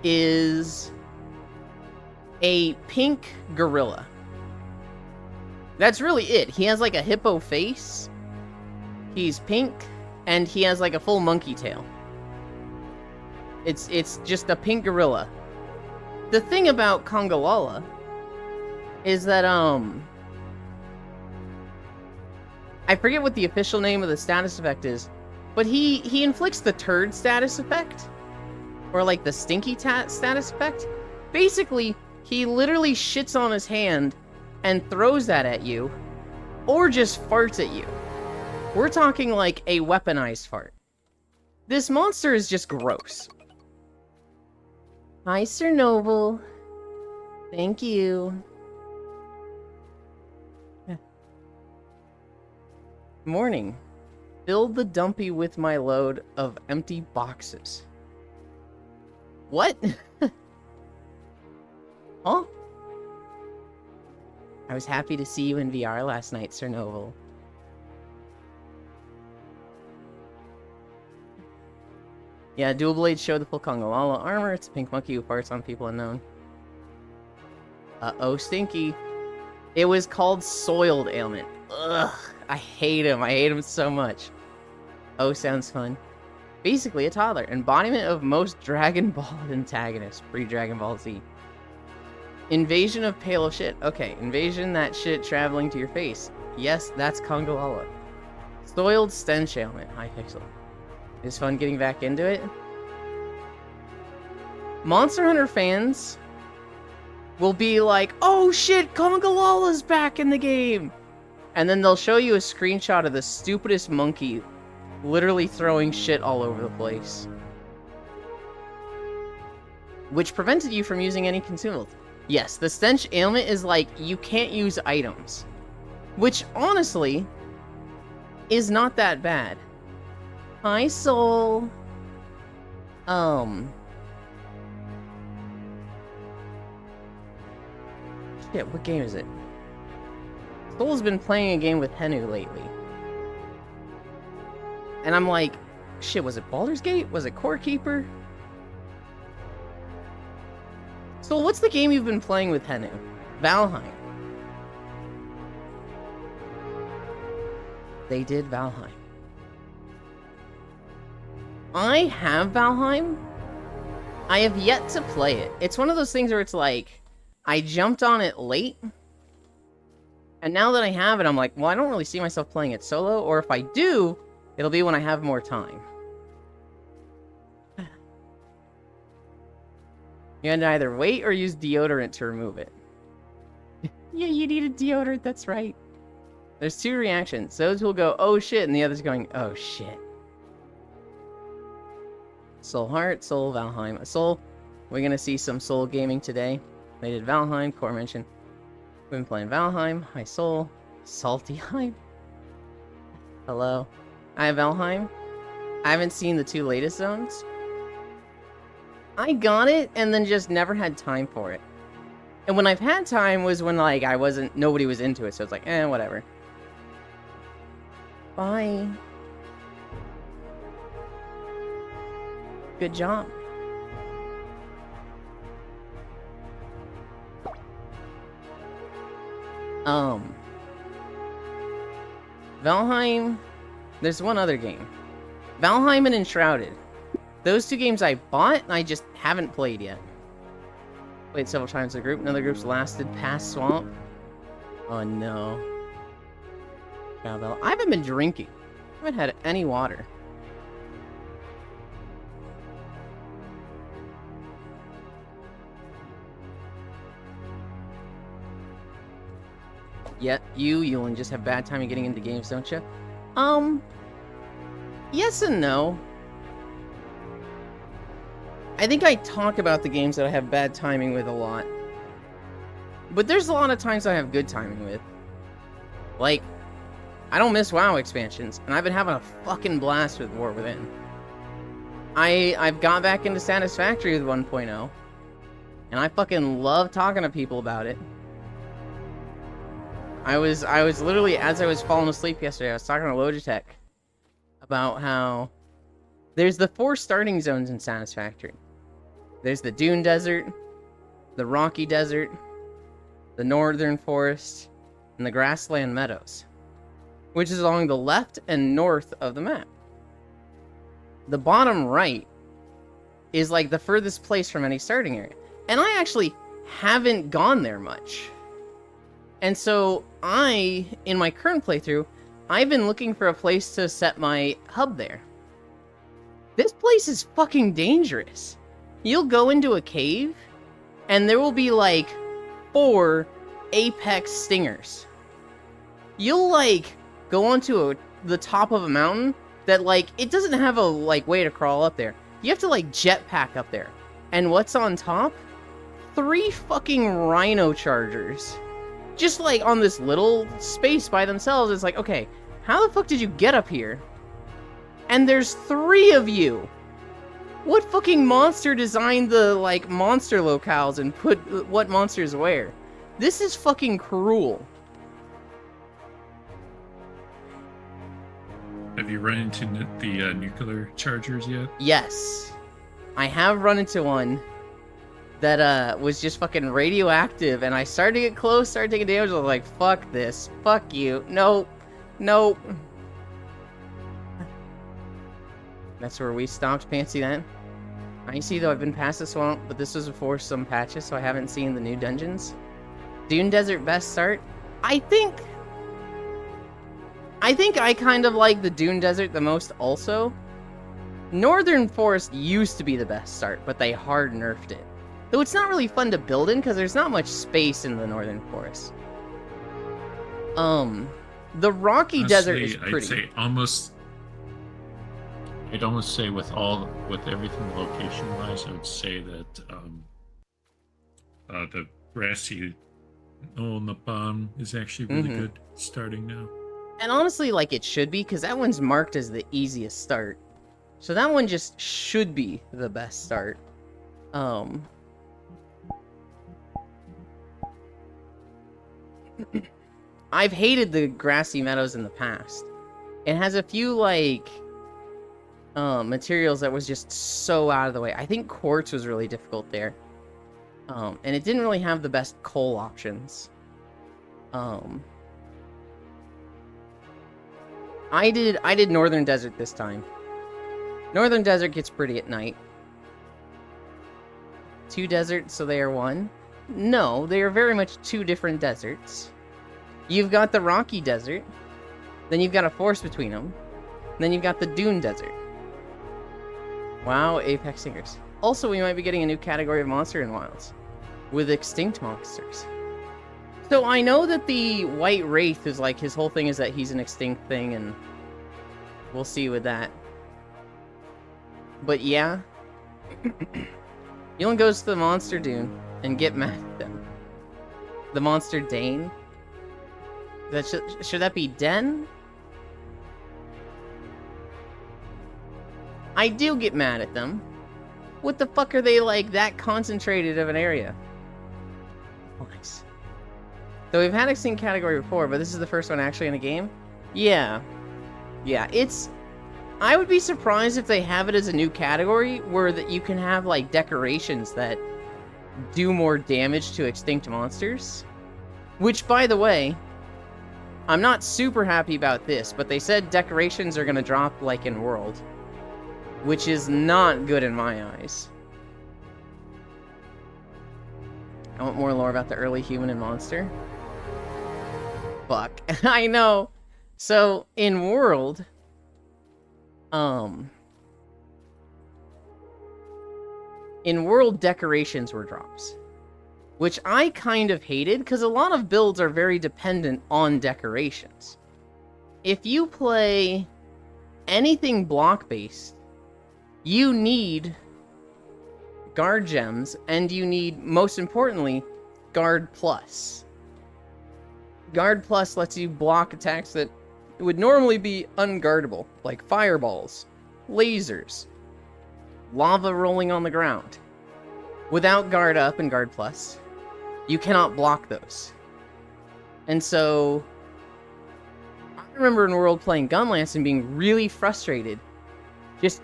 is a pink gorilla. That's really it. He has like a hippo face. He's pink, and he has like a full monkey tail. It's just a pink gorilla. The thing about Congalala is that I forget what the official name of the status effect is, but he inflicts the turd status effect, or like the stinky status effect. Basically, he literally shits on his hand and throws that at you, or just farts at you. We're talking like a weaponized fart. This monster is just gross. Hi, Sir Noble. Thank you. Morning. Filled the dumpy with my load of empty boxes. What? Huh? I was happy to see you in VR last night, Sir Noble. Yeah, Dual Blades showed the full Congalala armor. It's a pink monkey who farts on people unknown. Uh-oh, stinky. It was called Soiled Ailment. Ugh, I hate him. I hate him so much. Oh, sounds fun. Basically a toddler. Embodiment of most Dragon Ball antagonists. Pre-Dragon Ball Z. Invasion of pale shit. Okay, invasion that shit traveling to your face. Yes, that's Congalala. Soiled stench ailment. Hypixel. It's fun getting back into it. Monster Hunter fans will be like, oh shit, Congalala's back in the game! And then they'll show you a screenshot of the stupidest monkey literally throwing shit all over the place. Which prevented you from using any consumables. Yes, the stench ailment is like, you can't use items. Which, honestly, is not that bad. Hi, Soul. Shit, what game is it? Soul's been playing a game with Henu lately. And I'm like, shit, was it Baldur's Gate? Was it Core Keeper? Soul, what's the game you've been playing with Henu? Valheim. They did Valheim. I have Valheim. I have yet to play it. It's one of those things where it's like, I jumped on it late. And now that I have it, I'm like, well, I don't really see myself playing it solo. Or if I do, it'll be when I have more time. You had to either wait or use deodorant to remove it. Yeah, you need a deodorant, that's right. There's two reactions. Those will go, oh shit, and the other's going, oh shit. Soul Heart, Soul Valheim. Soul, we're gonna see some Soul gaming today. They did Valheim, Core mentioned. We've been playing Valheim, High Soul, Salty Heim. Hello. I have Valheim. I haven't seen the two latest zones. I got it and then just never had time for it. And when I've had time was when, like, nobody was into it, so it's like, whatever. Bye. Good job. Valheim, there's one other game. Valheim and Enshrouded. Those two games I bought, and I just haven't played yet. Played several times in the group. Another group's lasted past Swamp. Oh no. Cowbell. I haven't been drinking. I haven't had any water. Yet you just have bad timing getting into games, don't you? Yes and no. I think I talk about the games that I have bad timing with a lot. But there's a lot of times I have good timing with. Like, I don't miss WoW expansions, and I've been having a fucking blast with War Within. I've got back into Satisfactory with 1.0, and I fucking love talking to people about it. I was literally, as I was falling asleep yesterday, I was talking to Logitech about how there's the 4 starting zones in Satisfactory. There's the Dune Desert, the Rocky Desert, the Northern Forest, and the Grassland Meadows, which is along the left and north of the map. The bottom right is like the furthest place from any starting area. And I actually haven't gone there much. And so in my current playthrough, I've been looking for a place to set my hub there. This place is fucking dangerous. You'll go into a cave, and there will be like 4 apex stingers. You'll like go onto the top of a mountain that like it doesn't have a like way to crawl up there. You have to like jetpack up there. And what's on top? 3 fucking rhino chargers. Just like on this little space by themselves. It's like, okay, how the fuck did you get up here? And there's 3 of you. What fucking monster designed the, like, monster locales and put what monsters where? This is fucking cruel. Have you run into the nuclear chargers yet? Yes. I have run into one that was just fucking radioactive, and I started to get close, started taking damage. I was like, fuck this. Fuck you. Nope. Nope. That's where we stopped. Fancy that. I see, though, I've been past the swamp, but this was before some patches, so I haven't seen the new dungeons. Dune Desert best start? I think I kind of like the Dune Desert the most also. Northern Forest used to be the best start, but they hard nerfed it. Though it's not really fun to build in, because there's not much space in the Northern Forest. The Rocky Honestly, Desert is pretty. I'd almost say with everything location-wise, I would say that the grassy Napalm is actually really good starting now. And honestly, like, it should be, because that one's marked as the easiest start. So that one just should be the best start. I've hated the grassy meadows in the past. It has a few, like, materials that was just so out of the way. I think quartz was really difficult there. And it didn't really have the best coal options. I did Northern Desert this time. Northern Desert gets pretty at night. 2 deserts, so they are one? No, they are very much 2 different deserts. You've got the Rocky Desert, then you've got a forest between them, then you've got the Dune Desert. Wow, Apex Singers. Also, we might be getting a new category of monster in Wilds with extinct monsters. So I know that the White Wraith is like, his whole thing is that he's an extinct thing, and we'll see with that. But yeah. Yulin goes to the Monster Dune and get mad at them. The Monster Dane? That should that be Den? I do get mad at them. What the fuck are they like that concentrated of an area? Nice. So we've had extinct category before, but this is the first one actually in a game? Yeah. Yeah, it's... I would be surprised if they have it as a new category where that you can have like decorations that do more damage to extinct monsters. Which, by the way, I'm not super happy about this, but they said decorations are going to drop like in World. Which is not good in my eyes. I want more lore about the early human and monster. Fuck. I know. So, in World... in World, decorations were drops. Which I kind of hated, because a lot of builds are very dependent on decorations. If you play anything block-based, you need guard gems, and you need, most importantly, guard plus. Guard plus lets you block attacks that would normally be unguardable, like fireballs, lasers, lava rolling on the ground. Without guard up and guard plus, you cannot block those. And so, I remember in World playing Gunlance and being really frustrated, just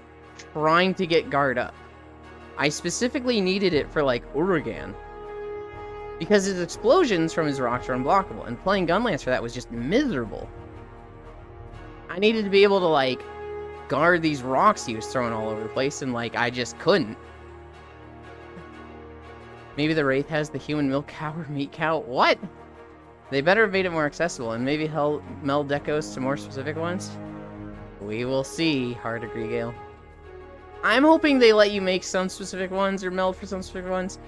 trying to get guard up. I specifically needed it for, like, Uragan, because his explosions from his rocks are unblockable, and playing Gunlance for that was just miserable. I needed to be able to, like, guard these rocks he was throwing all over the place, and, like, I just couldn't. Maybe the Wraith has the human milk cow or meat cow? What? They better have made it more accessible, and maybe meld decos to more specific ones? We will see, Hard Agree Gale. I'm hoping they let you make some specific ones, or meld for some specific ones,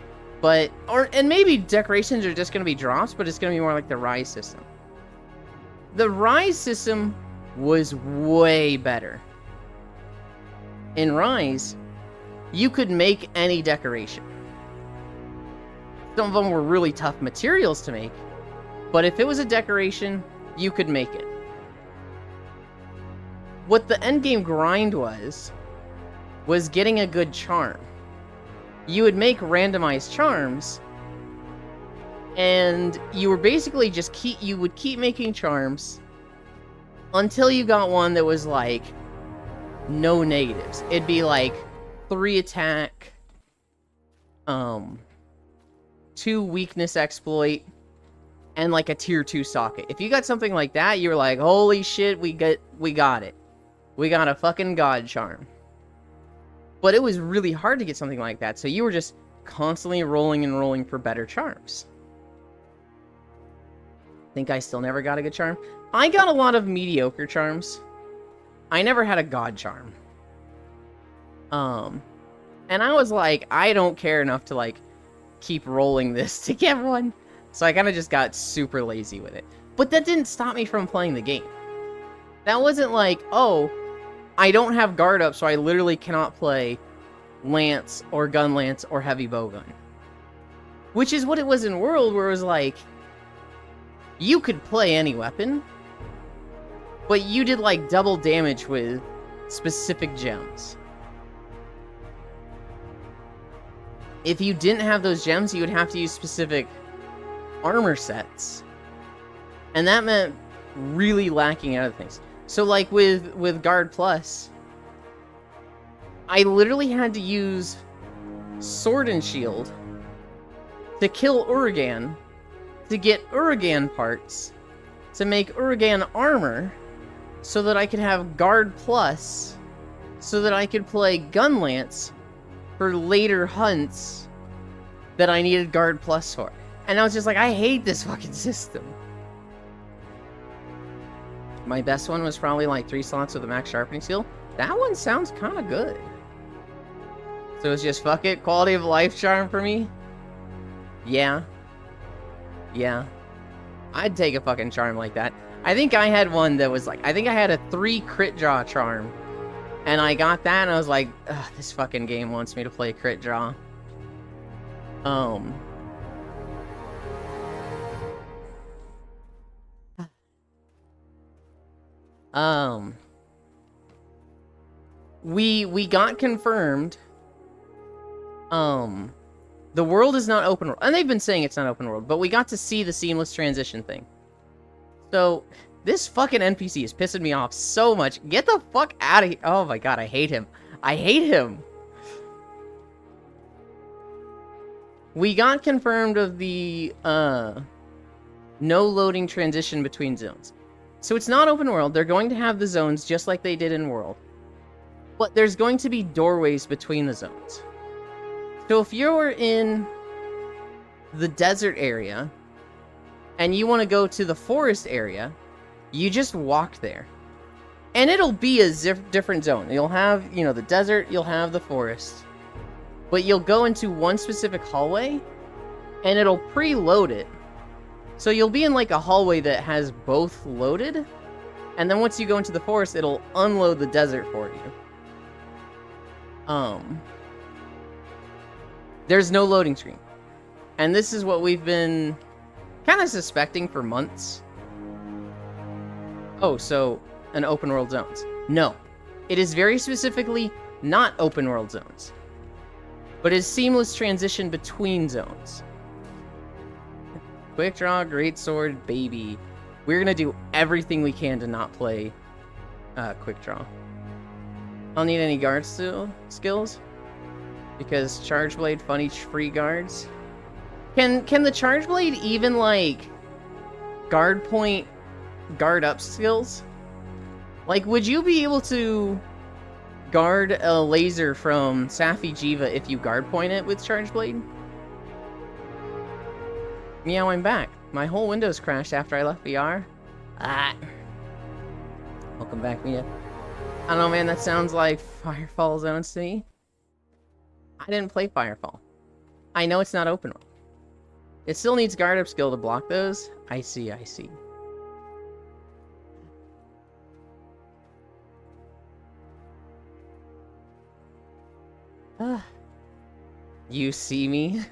but, and maybe decorations are just going to be drops, but it's going to be more like the Rise system. The Rise system was way better. In Rise, you could make any decoration. Some of them were really tough materials to make, but if it was a decoration, you could make it. What the endgame grind was getting a good charm. You would make randomized charms, and you were basically just you would keep making charms until you got one that was like no negatives. It'd be like 3 attack, 2 weakness exploit, and like a tier 2 socket. If you got something like that, you were like, holy shit, we got it. We got a fucking god charm. But it was really hard to get something like that, so you were just constantly rolling and rolling for better charms. Think I still never got a good charm? I got a lot of mediocre charms. I never had a god charm. And I was like, I don't care enough to like keep rolling this to get one. So I kind of just got super lazy with it. But that didn't stop me from playing the game. That wasn't like, oh, I don't have guard up, so I literally cannot play Lance or Gun Lance or Heavy Bowgun. Which is what it was in World, where it was like, you could play any weapon, but you did like double damage with specific gems. If you didn't have those gems, you would have to use specific armor sets. And that meant really lacking other things. So like with Guard Plus, I literally had to use Sword and Shield to kill Uragan, to get Uragan parts, to make Uragan armor, so that I could have Guard Plus, so that I could play Gun Lance for later hunts that I needed Guard Plus for. And I was just like, I hate this fucking system. My best one was probably like 3 slots with a max sharpening skill. That one sounds kind of good. So it's just fuck it, quality of life charm for me? Yeah. Yeah. I'd take a fucking charm like that. I think I had one that was like, I think I had a 3 crit draw charm. And I got that and I was like, ugh, this fucking game wants me to play crit draw. We got confirmed. The world is not open world. And they've been saying it's not open world, but we got to see the seamless transition thing. So, this fucking NPC is pissing me off so much. Get the fuck out of here. Oh my god, I hate him. I hate him. We got confirmed of the, no loading transition between zones. So it's not open world. They're going to have the zones just like they did in World. But there's going to be doorways between the zones. So if you're in the desert area and you want to go to the forest area, you just walk there. And it'll be a different zone. You'll have, you know, the desert, you'll have the forest. But you'll go into one specific hallway and it'll preload it. So you'll be in like a hallway that has both loaded. And then once you go into the forest, it'll unload the desert for you. There's no loading screen. And this is what we've been kind of suspecting for months. Oh, so an open world zones. No. It is very specifically not open world zones. But is seamless transition between zones. Quick draw, great sword, baby. We're gonna do everything we can to not play quick draw. I don't need any guard skills. Because Charge Blade, funny free guards. Can the Charge Blade even, like, guard point, guard up skills? Like, would you be able to guard a laser from Safi Jiva if you guard point it with Charge Blade? Meow, I'm back. My whole Windows crashed after I left VR. Ah. Welcome back, Mia. I don't know, man, that sounds like Firefall zones to me. I didn't play Firefall. I know it's not open world. It still needs guard up skill to block those. I see, I see. You see me?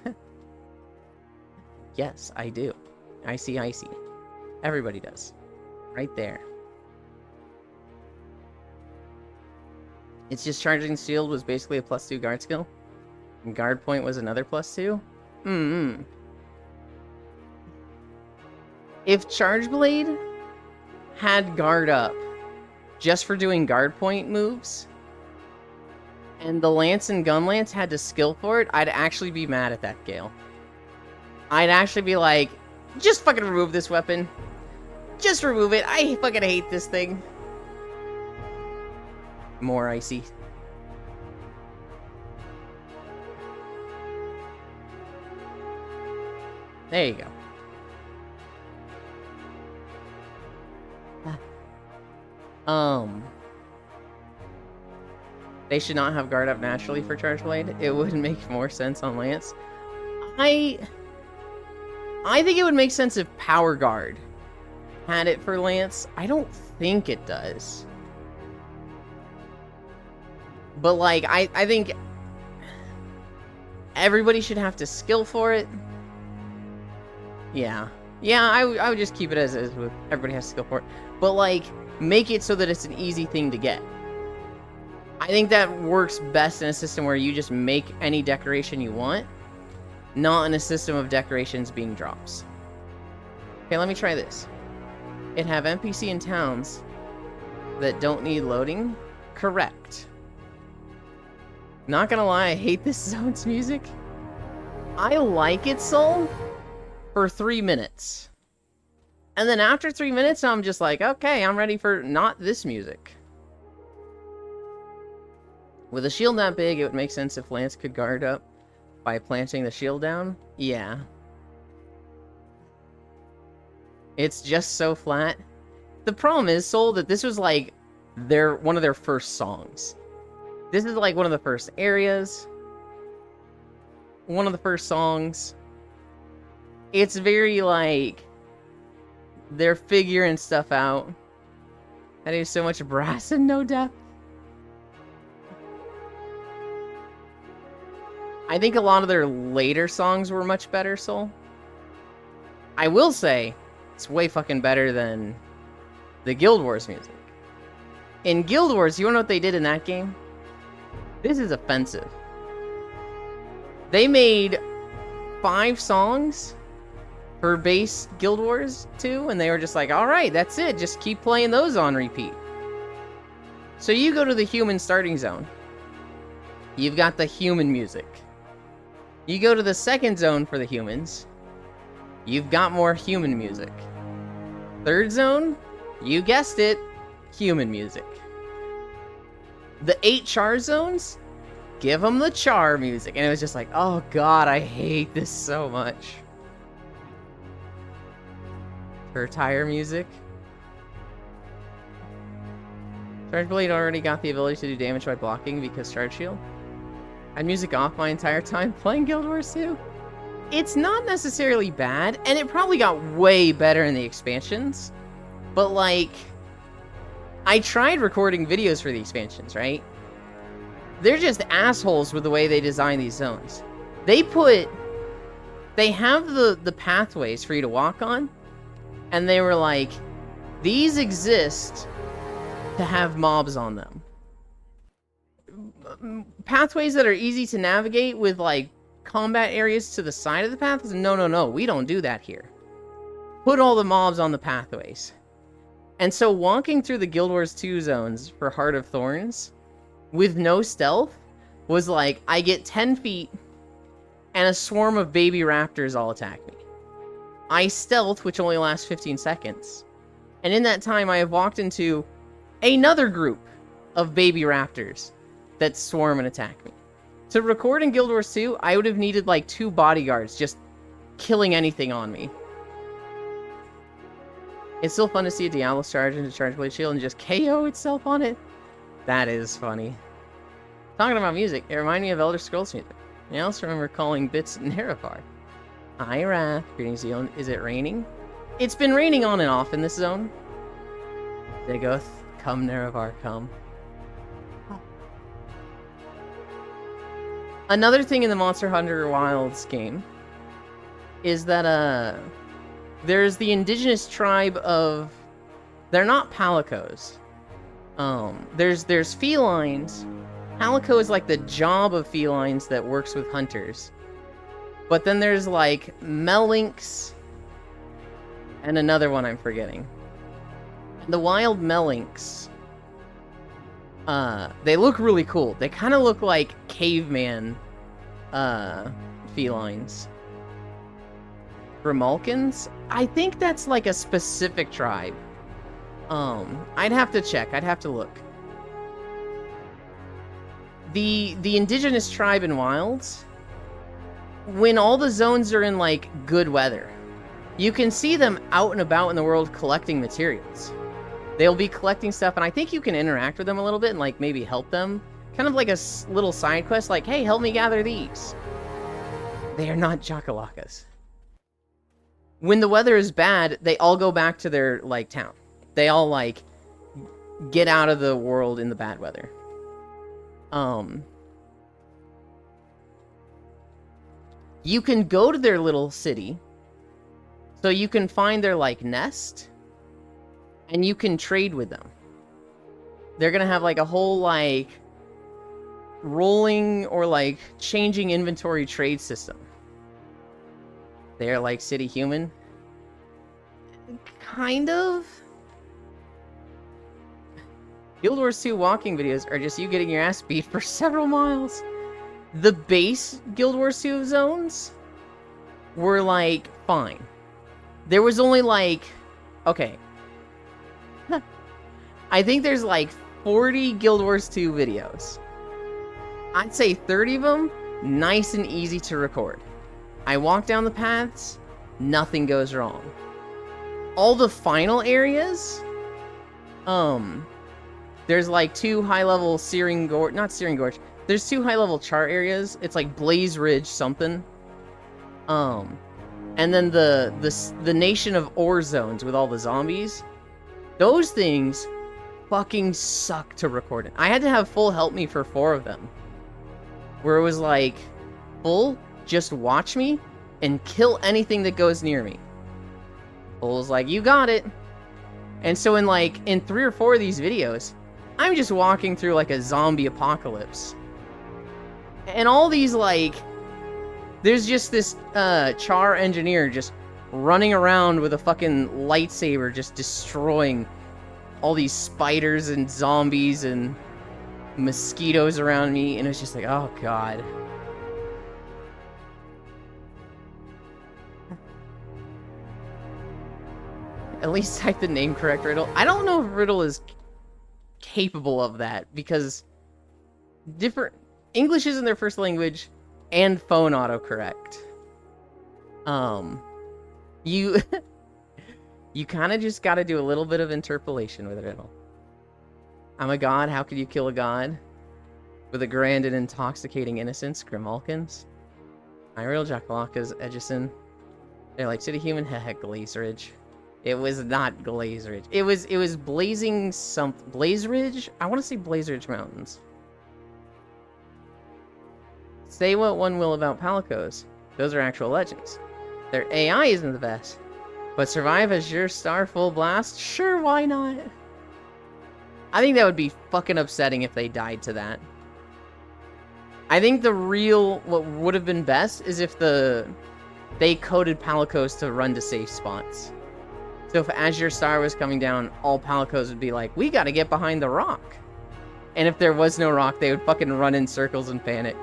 Yes, I do. I see, I see. Everybody does. Right there. It's just charging shield was basically a +2 guard skill. And guard point was another +2? If Charge Blade had guard up just for doing guard point moves, and the Lance and Gun Lance had to skill for it, I'd actually be mad at that, Gale. I'd actually be like, just fucking remove this weapon. Just remove it. I fucking hate this thing. More icy. There you go. They should not have guard up naturally for Charge Blade. It would make more sense on Lance. I think it would make sense if Power Guard had it for Lance. I don't think it does. But, like, I think everybody should have to skill for it. Yeah. Yeah, I would just keep it as is with everybody has to skill for it. But, like, make it so that it's an easy thing to get. I think that works best in a system where you just make any decoration you want, not in a system of decorations being drops. Okay, let me try this. It have NPC in towns that don't need loading? Correct. Not gonna lie, I hate this zone's music. I like it, Soul, for 3 minutes. And then after 3 minutes, I'm just like, okay, I'm ready for not this music. With a shield that big, it would make sense if Lance could guard up by planting the shield down. Yeah. It's just so flat. The problem is, Soul, that this was like one of their first songs. This is like one of the first areas. one of the first songs. It's very like they're figuring stuff out. And there's so much brass and no depth. I think a lot of their later songs were much better, Soul. I will say, it's way fucking better than the Guild Wars music. In Guild Wars, you wanna know what they did in that game? This is offensive. They made 5 songs for base Guild Wars 2, and they were just like, alright, that's it, just keep playing those on repeat. So you go to the human starting zone. You've got the human music. You go to the second zone for the humans. You've got more human music. Third zone, you guessed it, human music. The 8 char zones, give them the char music. And it was just like, oh god, I hate this so much. Tire music. Charge Blade already got the ability to do damage by blocking because Charge Shield. I had music off my entire time playing Guild Wars 2. It's not necessarily bad, and it probably got way better in the expansions. But like, I tried recording videos for the expansions, right? They're just assholes with the way they design these zones. They have the pathways for you to walk on, and they were like, these exist to have mobs on them. Pathways that are easy to navigate with like combat areas to the side of the paths. No, we don't do that here. Put all the mobs on the pathways. And so walking through the Guild Wars 2 zones for Heart of Thorns with no stealth was like, I get 10 feet and a swarm of baby raptors all attack me. I stealth, which only lasts 15 seconds. And in that time, I have walked into another group of baby raptors that swarm and attack me. To record in Guild Wars 2, I would have needed like 2 bodyguards just killing anything on me. It's still fun to see a Diablo charge into Charge Blade Shield and just KO itself on it. That is funny. Talking about music, it reminded me of Elder Scrolls music. I also remember calling bits Nerevar. Hi, Wrath. Greetings, Zealand. Is it raining? It's been raining on and off in this zone. Dagoth, come, Nerevar, come. Another thing in the Monster Hunter Wilds game is that, there's the indigenous tribe of... They're not palicos. There's felines. Palico is like the job of felines that works with hunters. But then there's like Melinks and another one I'm forgetting. The wild Melinks, they look really cool. They kind of look like caveman felines. Grimalkins? I think that's like a specific tribe. I'd have to check. I'd have to look. The indigenous tribe in Wilds, when all the zones are in like good weather, you can see them out and about in the world collecting materials. They'll be collecting stuff, and I think you can interact with them a little bit and like maybe help them. Kind of like a little side quest, like, hey, help me gather these. They are not Jakalakas. When the weather is bad, they all go back to their like town. They all like get out of the world in the bad weather. You can go to their little city, so you can find their like nest, and you can trade with them. They're gonna have like a whole like rolling or like changing inventory trade system. They're like city human. Kind of. Guild Wars 2 walking videos are just you getting your ass beat for several miles. The base Guild Wars 2 zones were like fine. There was only like, okay. I think there's like 40 Guild Wars 2 videos. I'd say 30 of them, nice and easy to record. I walk down the paths, nothing goes wrong. All the final areas, there's like 2 high-level Searing Gorge, not Searing Gorge, there's 2 high-level char areas. It's like Blaze Ridge something. And then the Nation of Ore zones with all the zombies. Those things fucking suck to record in. I had to have Full help me for 4 of them. Where it was like, Full, just watch me and kill anything that goes near me. Full was like, you got it. And so in 3 or 4 of these videos, I'm just walking through like a zombie apocalypse. And all these like, there's just this char engineer just running around with a fucking lightsaber just destroying all these spiders and zombies and mosquitoes around me, and it's just like, oh god. At least type the name correct, Riddle. I don't know if Riddle is capable of that, because English isn't their first language, and phone autocorrect. You you kind of just got to do a little bit of interpolation with Riddle. I'm a god, how could you kill a god? With a grand and intoxicating innocence, Grimalkins. Real Jackalaka's Edgison. They're like, City Human, heck, Glaze Ridge. It was not Glaze Ridge. It was Blazing something. Blaze Ridge? I want to say Blaze Ridge Mountains. Say what one will about Palicos. Those are actual legends. Their AI isn't the best. But survive as your star full blast? Sure, why not? I think that would be fucking upsetting if they died to that. I think what would have been best is if they coded Palicos to run to safe spots. So if as your star was coming down, all Palicos would be like, we gotta get behind the rock. And if there was no rock, they would fucking run in circles and panic.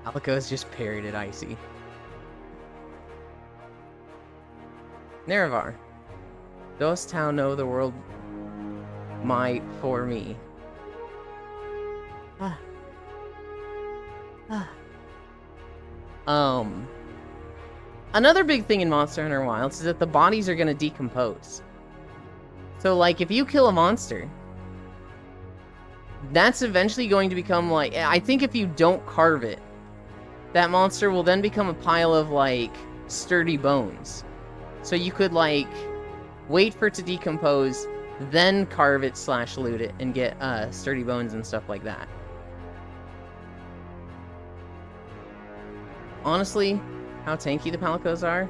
Palicos just parried it, Icy. Nerevar. Dost thou know the world might for me? Another big thing in Monster Hunter Wilds is that the bodies are gonna decompose. So, like, if you kill a monster, that's eventually going to become, like, I think if you don't carve it, that monster will then become a pile of, like, sturdy bones. So you could, like, wait for it to decompose, then carve it / loot it, and get, sturdy bones and stuff like that. Honestly, how tanky the Palicos are,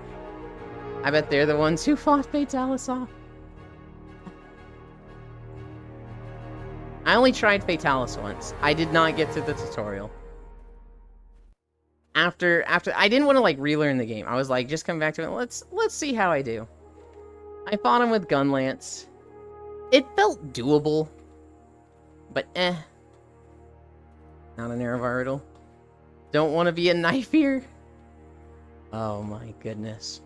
I bet they're the ones who fought Fatalis off. I only tried Fatalis once. I did not get through the tutorial. After I didn't want to like relearn the game. I was like, just come back to it. Let's see how I do. I fought him with Gunlance. It felt doable, but not an Nerevar riddle. Don't want to be a knife here. Oh my goodness.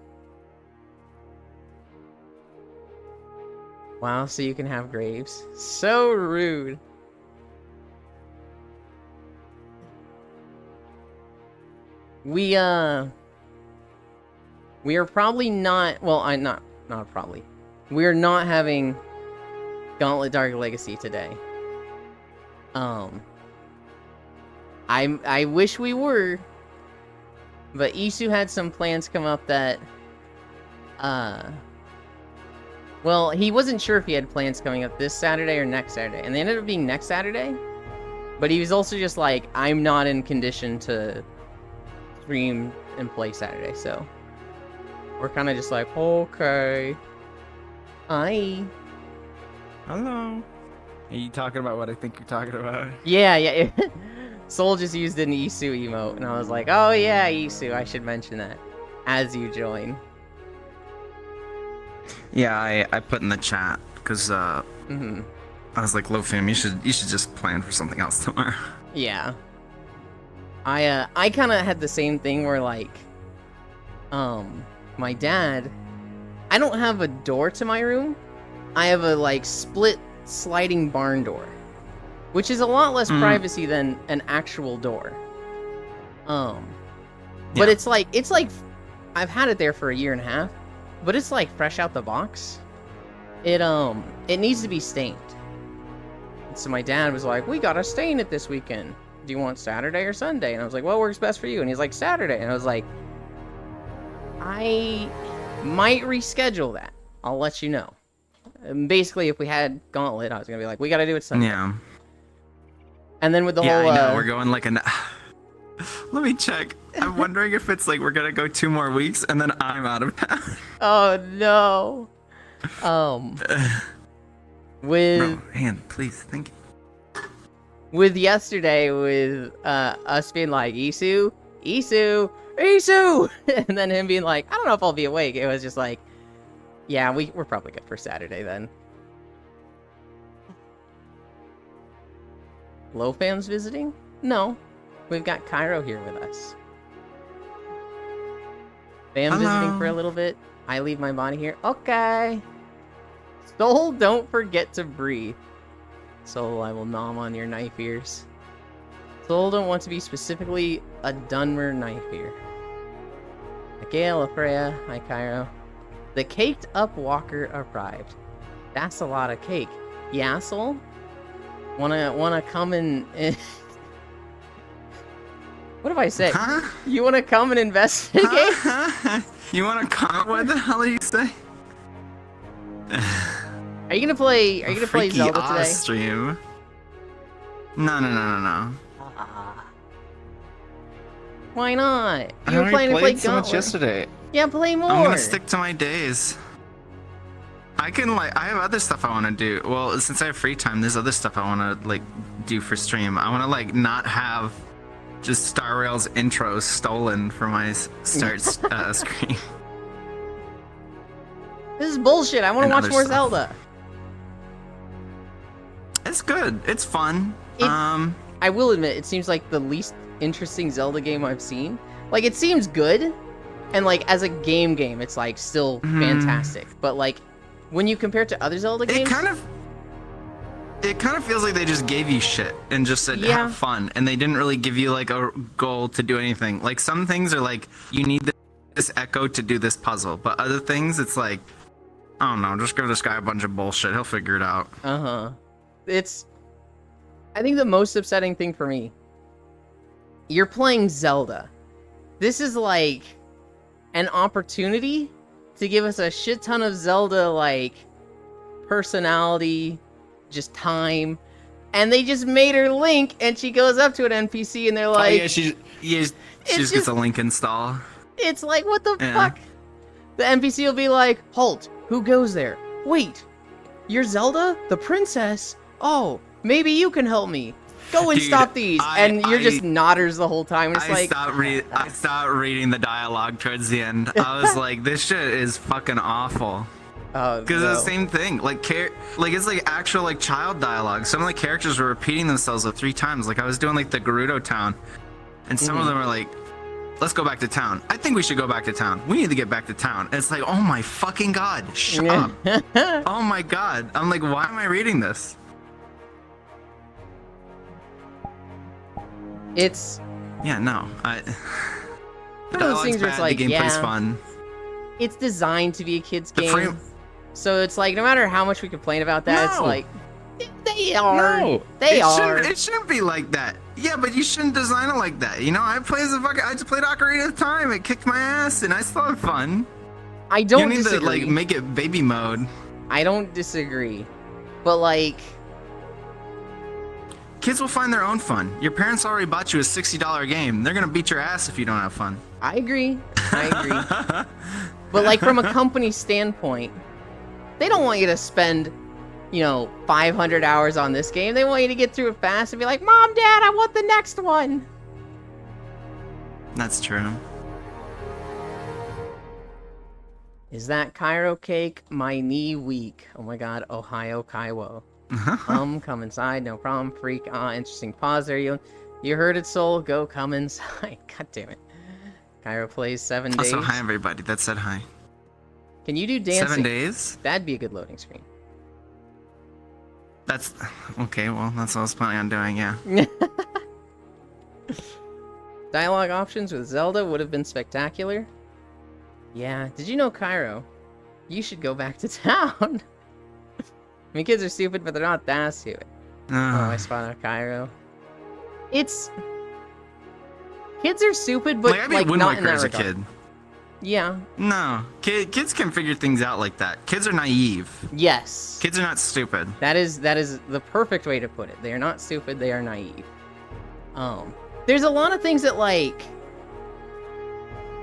Wow, so you can have graves. So rude. We are probably not, well, not probably. We're not having Gauntlet Dark Legacy today. I wish we were, but Isu had some plans come up that, well, he wasn't sure if he had plans coming up this Saturday or next Saturday, and they ended up being next Saturday, but he was also just like, I'm not in condition to stream and play Saturday, so we're kind of just like, okay. Hi. Hello. Are you talking about what I think you're talking about? Yeah. Soul just used an Isu emote, and I was like, oh yeah, Isu, I should mention that as you join. Yeah, I put in the chat because I was like, Lofim, you should just plan for something else tomorrow. Yeah. I kind of had the same thing where like, my dad, I don't have a door to my room. I have a like split sliding barn door, which is a lot less privacy than an actual door. But it's like I've had it there for 1.5 years, but it's like fresh out the box. It needs to be stained. So my dad was like, we gotta stay in it this weekend. Do you want Saturday or Sunday? And I was like, what works best for you? And he's like, Saturday. And I was like, I might reschedule that. I'll let you know. And basically, if we had Gauntlet, I was gonna be like, we gotta do it Sunday. Yeah. And then with the Yeah, whole, I know. We're going like an. Let me check. I'm wondering if it's like we're gonna go 2 more weeks and then I'm out of town. oh no. With Bro, hand, please, thank you. with yesterday with us being like Isu, and then him being like, I don't know if I'll be awake. It was just like, yeah, we're probably good for Saturday then. Low fans visiting? No, we've got Cairo here with us. Fam visiting for a little bit. I leave my body here. Okay. Soul, don't forget to breathe. Soul, I will nom on your knife ears. Soul, don't want to be specifically a Dunmer knife ear. Miguel, Afreya, hi Cairo. The caked up walker arrived. That's a lot of cake. Yeah, Soul? Wanna come and... What have I said? Huh? You wanna come and investigate? Huh? You wanna come? What the hell did you say? Are you gonna play? Are you gonna play Freaky Zelda Oz today? stream. No. Why not? I You were already planning to play played so much Gauntlet. yesterday. Yeah, play more. I'm gonna stick to my days. I have other stuff I want to do. Well, since I have free time, there's other stuff I want to like do for stream. I want to like not have just Star Rail's intros stolen for my start screen. This is bullshit. I want And to watch other more stuff. Zelda. It's good. It's fun. I will admit, it seems like the least interesting Zelda game I've seen. Like, it seems good, and like as a game, it's like still fantastic. But like, when you compare it to other Zelda games, It kind of feels like they just gave you shit and just said Yeah. have fun, and they didn't really give you like a goal to do anything. Like some things are like you need this echo to do this puzzle, but other things it's like I don't know, just give this guy a bunch of bullshit. He'll figure it out. it's. I think the most upsetting thing for me. You're playing Zelda. This is like an opportunity to give us a shit ton of Zelda like personality, just time, and they just made her Link, and she goes up to an NPC, and they're like, Yeah, she just just- gets a link install. it's like, what the Yeah. fuck? The NPC will be like, halt, who goes there? Wait, you're Zelda? The princess? Oh, maybe you can help me. Go and Dude, stop these. And you're just nodders the whole time. It's I like, stopped reading the dialogue towards the end. I was like, this shit is fucking awful. oh, Because no. it's the same thing. Like, it's like actual like child dialogue. Some of the characters were repeating themselves like 3 times. Like I was doing like the Gerudo town, and some of them were like, "Let's go back to town. I think we should go back to town. We need to get back to town." And it's like, oh my fucking god, shut up. Oh my god. I'm like, why am I reading this? It's Yeah, no. one of those Dialogue's things where it's bad, like, the gameplay's yeah, fun. it's designed to be a kid's The game. frame- So it's like, no matter how much we complain about that, it's No. like, they are. No. They are. It shouldn't be like that. Yeah, but you shouldn't design it like that. You know, I just played Ocarina of Time. It kicked my ass, and I still had fun. I don't You need disagree. to like make it baby mode. I don't disagree. But like, Kids will find their own fun. Your parents already bought you a $60 game. They're gonna beat your ass if you don't have fun. I agree. But like, from a company standpoint, they don't want you to spend, 500 hours on this game. They want you to get through it fast and be like, Mom, Dad, I want the next one. That's true. Is that Cairo cake? My knee weak. Oh my god, Ohio Kaiwo. Come inside, no problem, freak. Interesting pause there. You heard it, Soul. Go come inside. God damn it. Cairo plays 7 days. Also, hi everybody that said hi. Can you do dancing? 7 days? That'd be a good loading screen. That's okay. Well, that's what I was planning on doing. Yeah. Dialogue options with Zelda would have been spectacular. Yeah. Did you know, Cairo? You should go back to town. I mean, kids are stupid, but they're not that stupid. Oh, I spotted a Cairo. It's... Kids are stupid, but like I beat like Wind not in Waker that as a regard. kid. Yeah. No, kids can figure things out like that. Kids are naive. Yes. Kids are not stupid. That is the perfect way to put it. They are not stupid, they are naive. There's a lot of things that like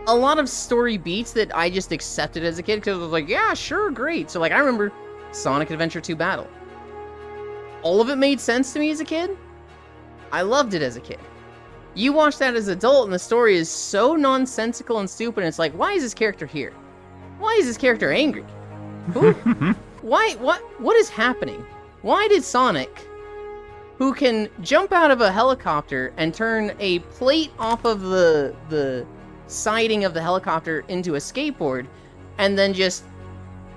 a lot of story beats that I just accepted as a kid because I was like, yeah, sure, great. So like I remember Sonic Adventure 2 Battle. All of it made sense to me as a kid. I loved it as a kid. You watch that as an adult and the story is so nonsensical and stupid and it's like, why is this character here? Why is this character angry? Who? Why? What is happening? Why did Sonic, who can jump out of a helicopter and turn a plate off of the siding of the helicopter into a skateboard and then just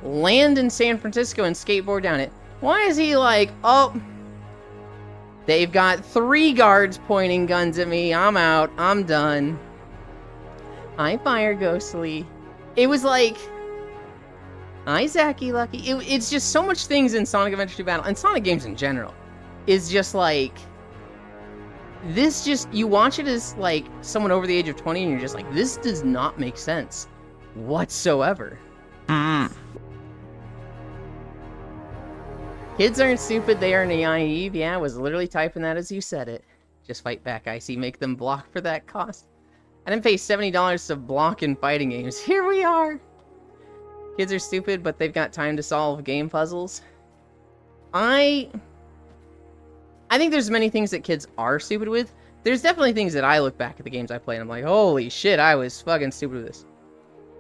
land in San Francisco and skateboard down it, why is he like, oh, they've got 3 guards pointing guns at me, I'm out, I'm done. I fire Ghostly. It was like, hi, Zacky Lucky. It's just so much things in Sonic Adventure 2 Battle, and Sonic games in general, is just like, this just, you watch it as like someone over the age of 20 and you're just like, this does not make sense whatsoever. Kids aren't stupid, they are naive. Yeah, I was literally typing that as you said it. Just fight back, Icy. Make them block for that cost. I didn't pay $70 to block in fighting games. Here we are! Kids are stupid, but they've got time to solve game puzzles. I think there's many things that kids are stupid with. There's definitely things that I look back at the games I played and I'm like, holy shit, I was fucking stupid with this.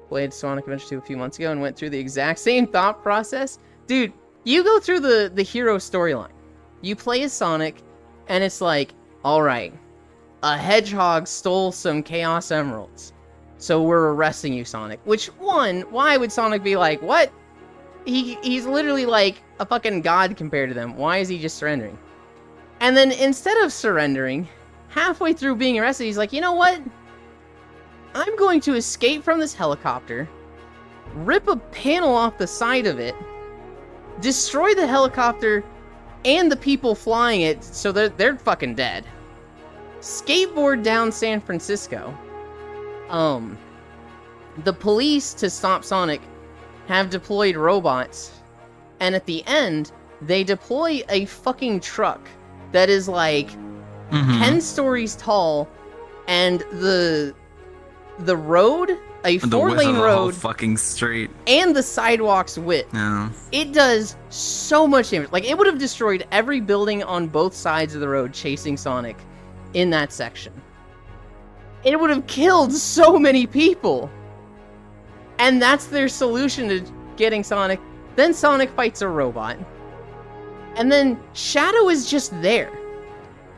Played Sonic Adventure 2 a few months ago and went through the exact same thought process. Dude, you go through the hero storyline. You play as Sonic, and it's like, alright, a hedgehog stole some Chaos Emeralds. So we're arresting you, Sonic. Which, one, why would Sonic be like, what? He's literally like a fucking god compared to them. Why is he just surrendering? And then instead of surrendering, halfway through being arrested, he's like, you know what? I'm going to escape from this helicopter, rip a panel off the side of it, destroy the helicopter and the people flying it so they're fucking dead. Skateboard down San Francisco. The police, to stop Sonic, have deployed robots, and at the end, they deploy a fucking truck that is like 10 stories tall, and the road, a 4-lane road, fucking street, and the sidewalk's width. Yeah. It does so much damage. Like, it would have destroyed every building on both sides of the road chasing Sonic in that section. It would have killed so many people. And that's their solution to getting Sonic. Then Sonic fights a robot. And then Shadow is just there.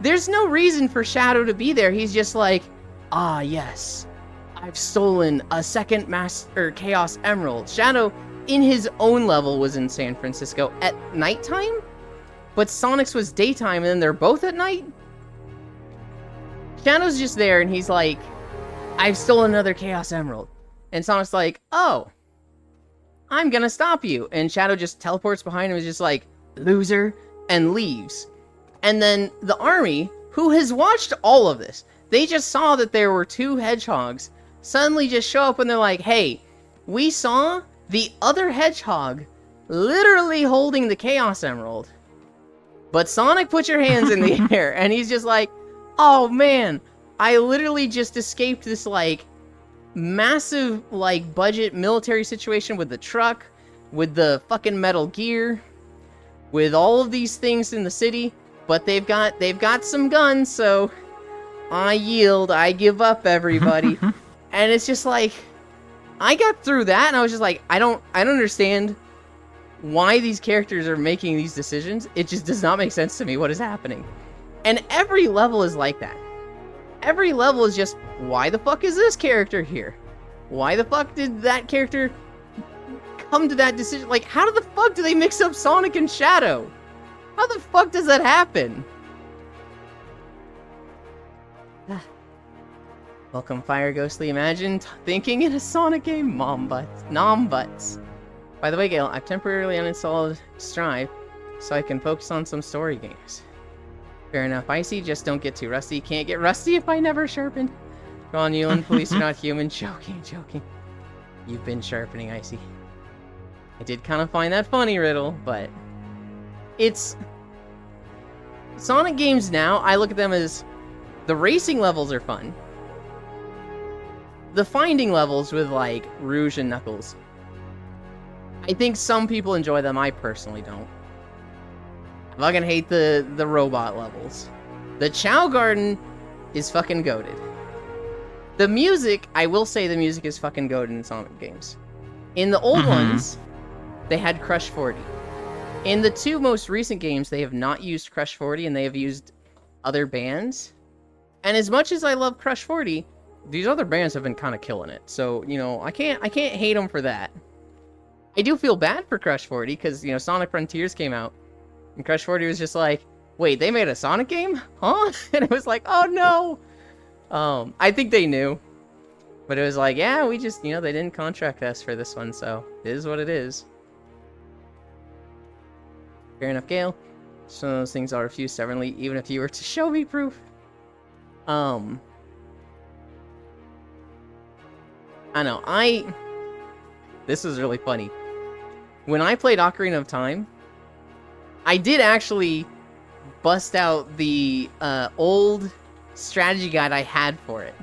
There's no reason for Shadow to be there. He's just like, ah, yes, I've stolen a second Chaos Emerald. Shadow, in his own level, was in San Francisco at nighttime, but Sonic's was daytime, and then they're both at night. Shadow's just there, and he's like, I've stolen another Chaos Emerald. And Sonic's like, oh, I'm gonna stop you. And Shadow just teleports behind him and is just like, loser, and leaves. And then the army, who has watched all of this, they just saw that there were 2 hedgehogs, suddenly just show up and they're like, hey, we saw the other hedgehog literally holding the Chaos Emerald. But Sonic, put your hands in the air. And he's just like, oh man, I literally just escaped this like massive like budget military situation with the truck, with the fucking Metal Gear, with all of these things in the city, but they've got some guns, so I yield, I give up, everybody. And it's just like, I got through that and I was just like, I don't understand why these characters are making these decisions. It just does not make sense to me what is happening. And every level is like that. Every level is just, why the fuck is this character here? Why the fuck did that character come to that decision? Like, how the fuck do they mix up Sonic and Shadow? How the fuck does that happen? Welcome, Fire Ghostly. Imagine thinking in a Sonic game. Nom butts. By the way, Gale, I've temporarily uninstalled Strive so I can focus on some story games. Fair enough. Icy, just don't get too rusty. Can't get rusty if I never sharpened. Come on, Yulin. Police are not human. Joking. You've been sharpening, Icy. I did kind of find that funny, Riddle, but it's... Sonic games now, I look at them as the racing levels are fun. The finding levels with, like, Rouge and Knuckles. I think some people enjoy them. I personally don't. I fucking hate the robot levels. The Chow Garden is fucking goated. The music, I will say the music is fucking goated in Sonic games. In the old ones, they had Crush 40. In the two most recent games, they have not used Crush 40, and they have used other bands. And as much as I love Crush 40, these other bands have been kind of killing it. So, you know, I can't hate them for that. I do feel bad for Crush 40, because, you know, Sonic Frontiers came out, and Crush 40 was just like, wait, they made a Sonic game? Huh? And it was like, oh no! I think they knew. But it was like, yeah, we just, you know, they didn't contract us for this one, so it is what it is. Fair enough, Gale. Some of those things I'll refuse stubbornly, even if you were to show me proof. I know, this was really funny. When I played Ocarina of Time, I did actually bust out the old strategy guide I had for it.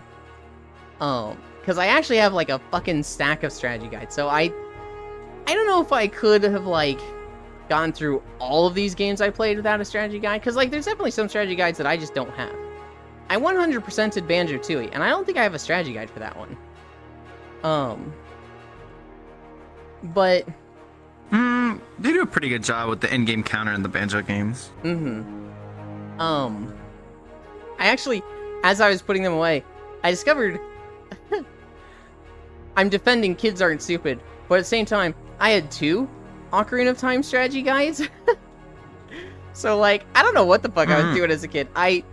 Because I actually have like a fucking stack of strategy guides. So I don't know if I could have like gone through all of these games I played without a strategy guide. Because like there's definitely some strategy guides that I just don't have. I 100%ed Banjo-Tooie, and I don't think I have a strategy guide for that one. But They do a pretty good job with the in-game counter in the Banjo games. I actually, as I was putting them away, I discovered I'm defending Kids Aren't Stupid, but at the same time, I had 2 Ocarina of Time strategy guides. So like, I don't know what the fuck I was doing as a kid. I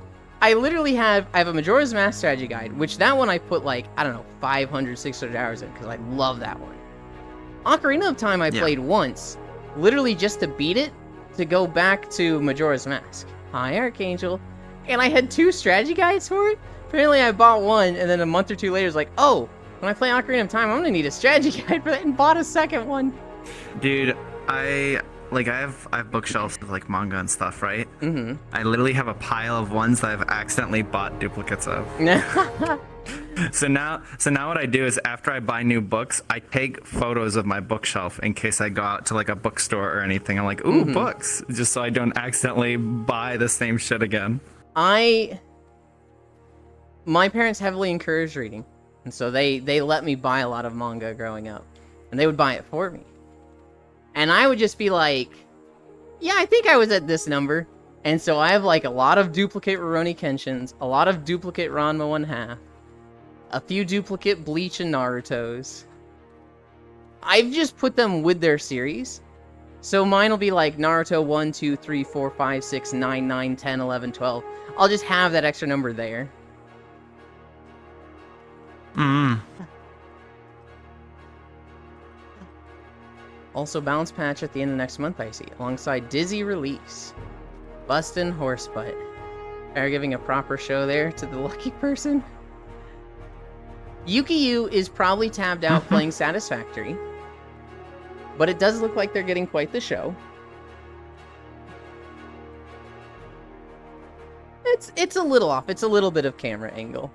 literally have a Majora's Mask strategy guide, which that one I put like, I don't know, 500, 600 hours in, because I love that one. Ocarina of Time I played once, literally just to beat it, to go back to Majora's Mask. Hi, Archangel. And I had 2 strategy guides for it. Apparently I bought one, and then a month or 2 later, it was like, oh, when I play Ocarina of Time, I'm gonna need a strategy guide for that, and bought a second one. Dude, I have bookshelves with like manga and stuff, right? I literally have a pile of ones that I've accidentally bought duplicates of. So now what I do is after I buy new books, I take photos of my bookshelf in case I go out to like a bookstore or anything. I'm like, ooh, books, just so I don't accidentally buy the same shit again. My parents heavily encouraged reading, and so they let me buy a lot of manga growing up, and they would buy it for me. And I would just be like, yeah, I think I was at this number. And so I have like a lot of duplicate Rurouni Kenshins, a lot of duplicate Ranma 1/2, a few duplicate Bleach and Narutos. I've just put them with their series. So mine will be like Naruto 1, 2, 3, 4, 5, 6, 9, 9, 10, 11, 12. I'll just have that extra number there. Also, Balance Patch at the end of next month, I see, alongside Dizzy Release. Bustin' Horsebutt. Are giving a proper show there to the lucky person? Yuki-Yu is probably tabbed out playing Satisfactory, but it does look like they're getting quite the show. It's a little off. It's a little bit of camera angle.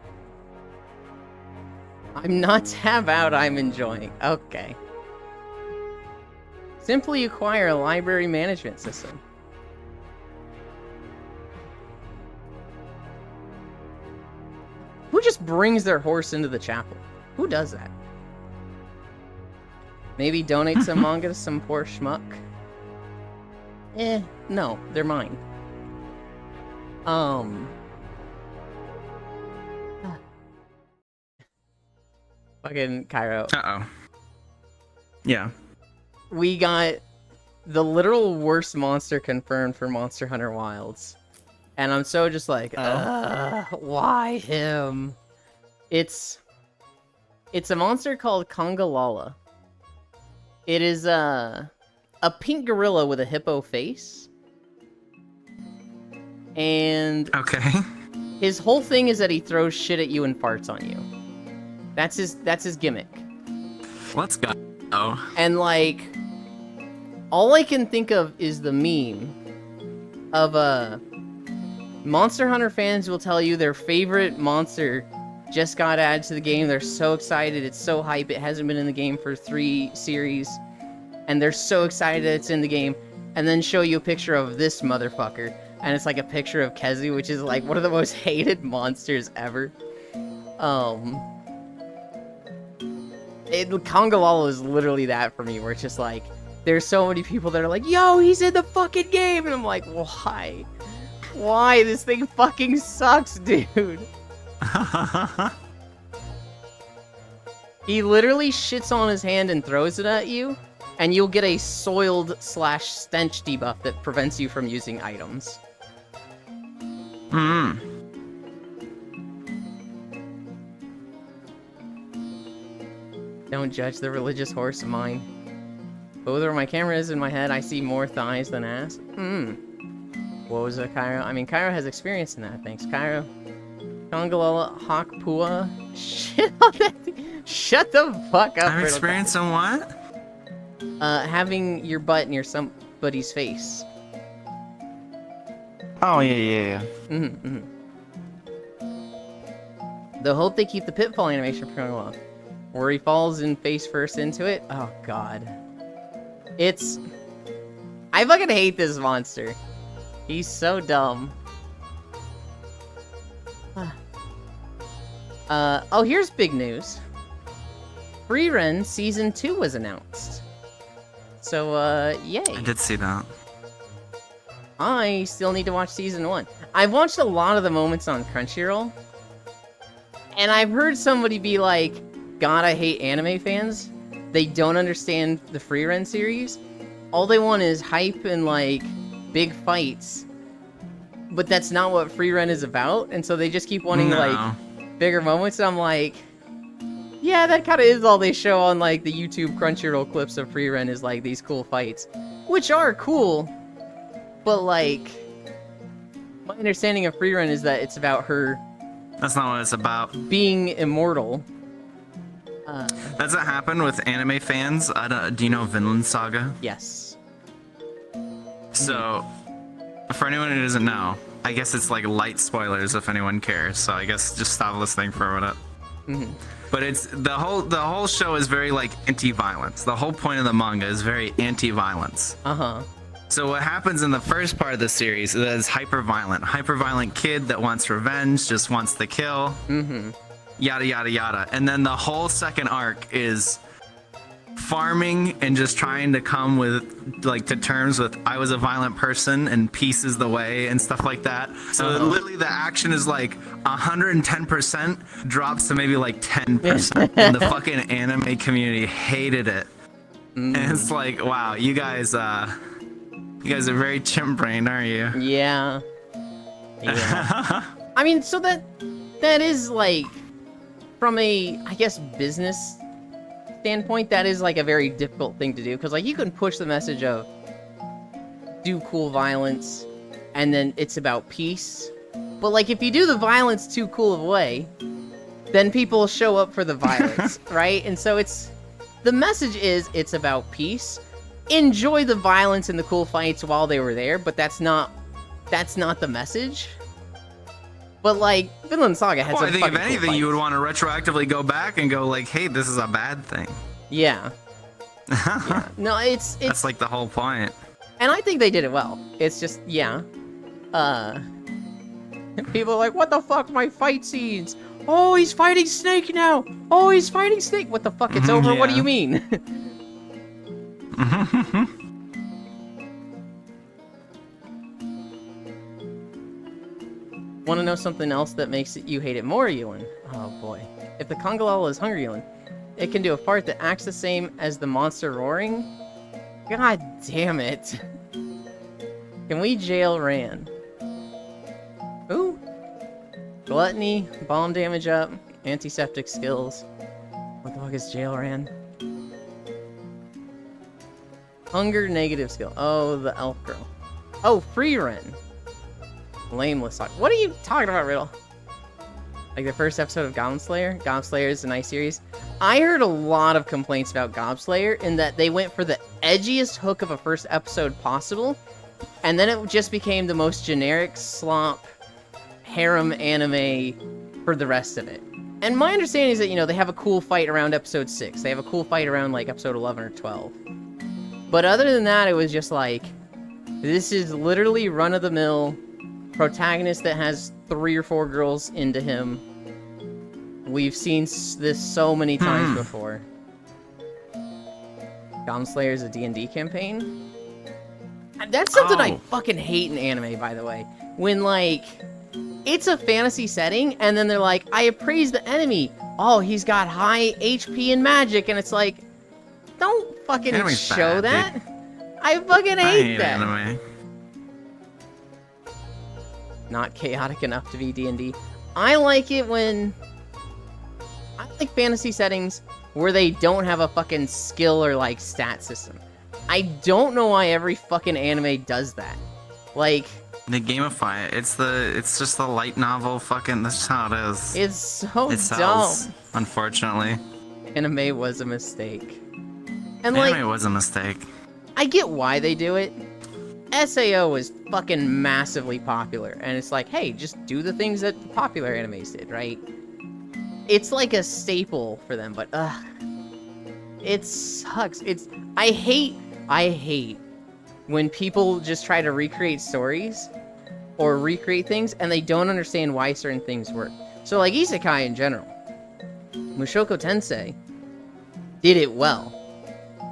I'm not tab out, I'm enjoying. Okay. Simply acquire a library management system. Who just brings their horse into the chapel? Who does that? Maybe donate some manga to some poor schmuck? No, they're mine. Fucking Cairo. Uh-oh. Yeah. We got the literal worst monster confirmed for Monster Hunter Wilds. And I'm so just like, why him? It's a monster called Congalala. It is a pink gorilla with a hippo face. And Okay. his whole thing is that he throws shit at you and farts on you. That's his gimmick. Let's go. Oh. And like, all I can think of is the meme of Monster Hunter fans will tell you their favorite monster just got added to the game. They're so excited. It's so hype. It hasn't been in the game for 3 series. And they're so excited that it's in the game. And then show you a picture of this motherfucker. And it's like a picture of Kezi, which is like one of the most hated monsters ever. Congalala is literally that for me, where it's just like, there's so many people that are like, yo, he's in the fucking game! And I'm like, why? Why? This thing fucking sucks, dude. He literally shits on his hand and throws it at you, and you'll get a soiled/stench debuff that prevents you from using items. Hmm. Don't judge the religious horse of mine. Both where my camera is in my head, I see more thighs than ass. What was it, Cairo? I mean, Cairo has experience in that. Thanks, Cairo. Congalala, Hawkpua. Shit on that thing. Shut the fuck up. I've experienced in what? Having your butt near somebody's face. Oh, yeah. Though hope they keep the pitfall animation for Congalala, where he falls in face first into it. Oh god. I fucking hate this monster. He's so dumb. Oh, here's big news. Frieren Season 2 was announced. So, yay. I did see that. I still need to watch Season 1. I've watched a lot of the moments on Crunchyroll, and I've heard somebody be like, God, I hate anime fans. They don't understand the Frieren series. All they want is hype and, like, big fights. But that's not what Frieren is about, and so they just keep wanting, like, bigger moments, and I'm like, yeah, that kind of is all they show on, like, the YouTube Crunchyroll clips of Frieren is, like, these cool fights. Which are cool, but, like, my understanding of Frieren is that it's about her... That's not what it's about. ...being immortal. Does it happen with anime fans? Do you know Vinland Saga? Yes. So, for anyone who doesn't know, I guess it's like light spoilers if anyone cares. So I guess just stop listening for a minute. But it's the whole show is very like anti-violence. The whole point of the manga is very anti-violence. So what happens in the first part of the series is that it's hyper-violent kid that wants revenge, just wants to kill. Yada yada yada. And then the whole second arc is farming and just trying to come with like to terms with I was a violent person and peace is the way and stuff like that. So literally the action is like 110% drops to maybe like 10%. And the fucking anime community hated it. And it's like, wow, you guys are very chimp-brained, aren't you? Yeah. I mean, so that is like, from a, I guess, business standpoint, that is like a very difficult thing to do, because like you can push the message of do cool violence and then it's about peace, but like if you do the violence too cool of a way, then people show up for the violence. Right? And so the message is it's about peace, enjoy the violence and the cool fights while they were there, but that's not the message. But, like, Vinland Saga has I think if anything, you would want to retroactively go back and go, like, hey, this is a bad thing. Yeah. Yeah. No, it's... That's, like, the whole point. And I think they did it well. It's just, yeah. People are like, what the fuck, my fight scenes? Oh, he's fighting Snake now! Oh, he's fighting Snake! What the fuck, it's over? Yeah. What do you mean? Want to know something else that makes you hate it more, Ewan? Oh boy. If the Congalala is hungry, Ewan, it can do a fart that acts the same as the monster roaring? God damn it. Can we jail Ran? Ooh. Gluttony, bomb damage up, antiseptic skills. What the fuck is jail Ran? Hunger negative skill. Oh, the elf girl. Oh, Frieren. Blameless. What are you talking about, Riddle? Like the first episode of Goblin Slayer? Goblin Slayer is a nice series. I heard a lot of complaints about Goblin Slayer in that they went for the edgiest hook of a first episode possible, and then it just became the most generic slop harem anime for the rest of it. And my understanding is that, you know, they have a cool fight around episode 6. They have a cool fight around, like, episode 11 or 12. But other than that, it was just like, this is literally run-of-the-mill protagonist that has 3 or 4 girls into him. We've seen this so many times before. Goblin Slayer is a D&D campaign? That's something I fucking hate in anime, by the way. When, like, it's a fantasy setting, and then they're like, I appraise the enemy. Oh, he's got high HP and magic, and it's like, don't fucking Anime's show bad, that. dude. I fucking I hate hate that. anime. Not chaotic enough to be D&D. I like it when... I like fantasy settings where they don't have a fucking skill or, like, stat system. I don't know why every fucking anime does that. Like... They gamify it. It's just the light novel fucking, that's how it is. It's so It sells, dumb. unfortunately. Anime was a mistake. And, Anime like, was a mistake. I get why they do it. SAO is fucking massively popular, and it's like, hey, just do the things that the popular animes did, right? It's like a staple for them, but it sucks. I hate when people just try to recreate stories or recreate things and they don't understand why certain things work. So like isekai in general, Mushoku Tensei did it well.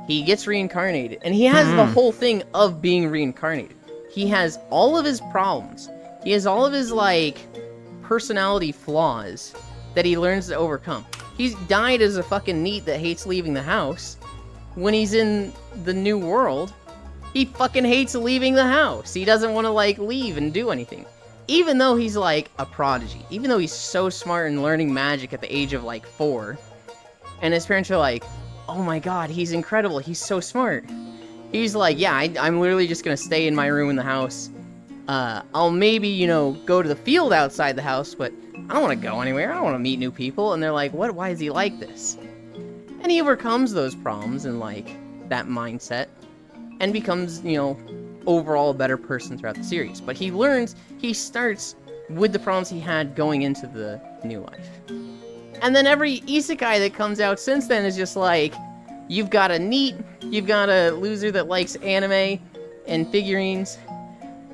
He gets reincarnated, and he has the whole thing of being reincarnated. He has all of his problems. He has all of his, like, personality flaws that he learns to overcome. He's died as a fucking NEET that hates leaving the house. When he's in the new world, he fucking hates leaving the house. He doesn't want to, like, leave and do anything. Even though he's, like, a prodigy. Even though he's so smart and learning magic at the age of, like, 4. And his parents are like, oh my god, he's incredible, he's so smart. He's like, yeah, I'm literally just gonna stay in my room in the house. I'll maybe, you know, go to the field outside the house, but I don't want to go anywhere, I don't want to meet new people. And they're like, what, why is he like this? And he overcomes those problems and, like, that mindset, and becomes, you know, overall a better person throughout the series. But he starts with the problems he had going into the new life. And then every isekai that comes out since then is just like, you've got a NEET, you've got a loser that likes anime and figurines,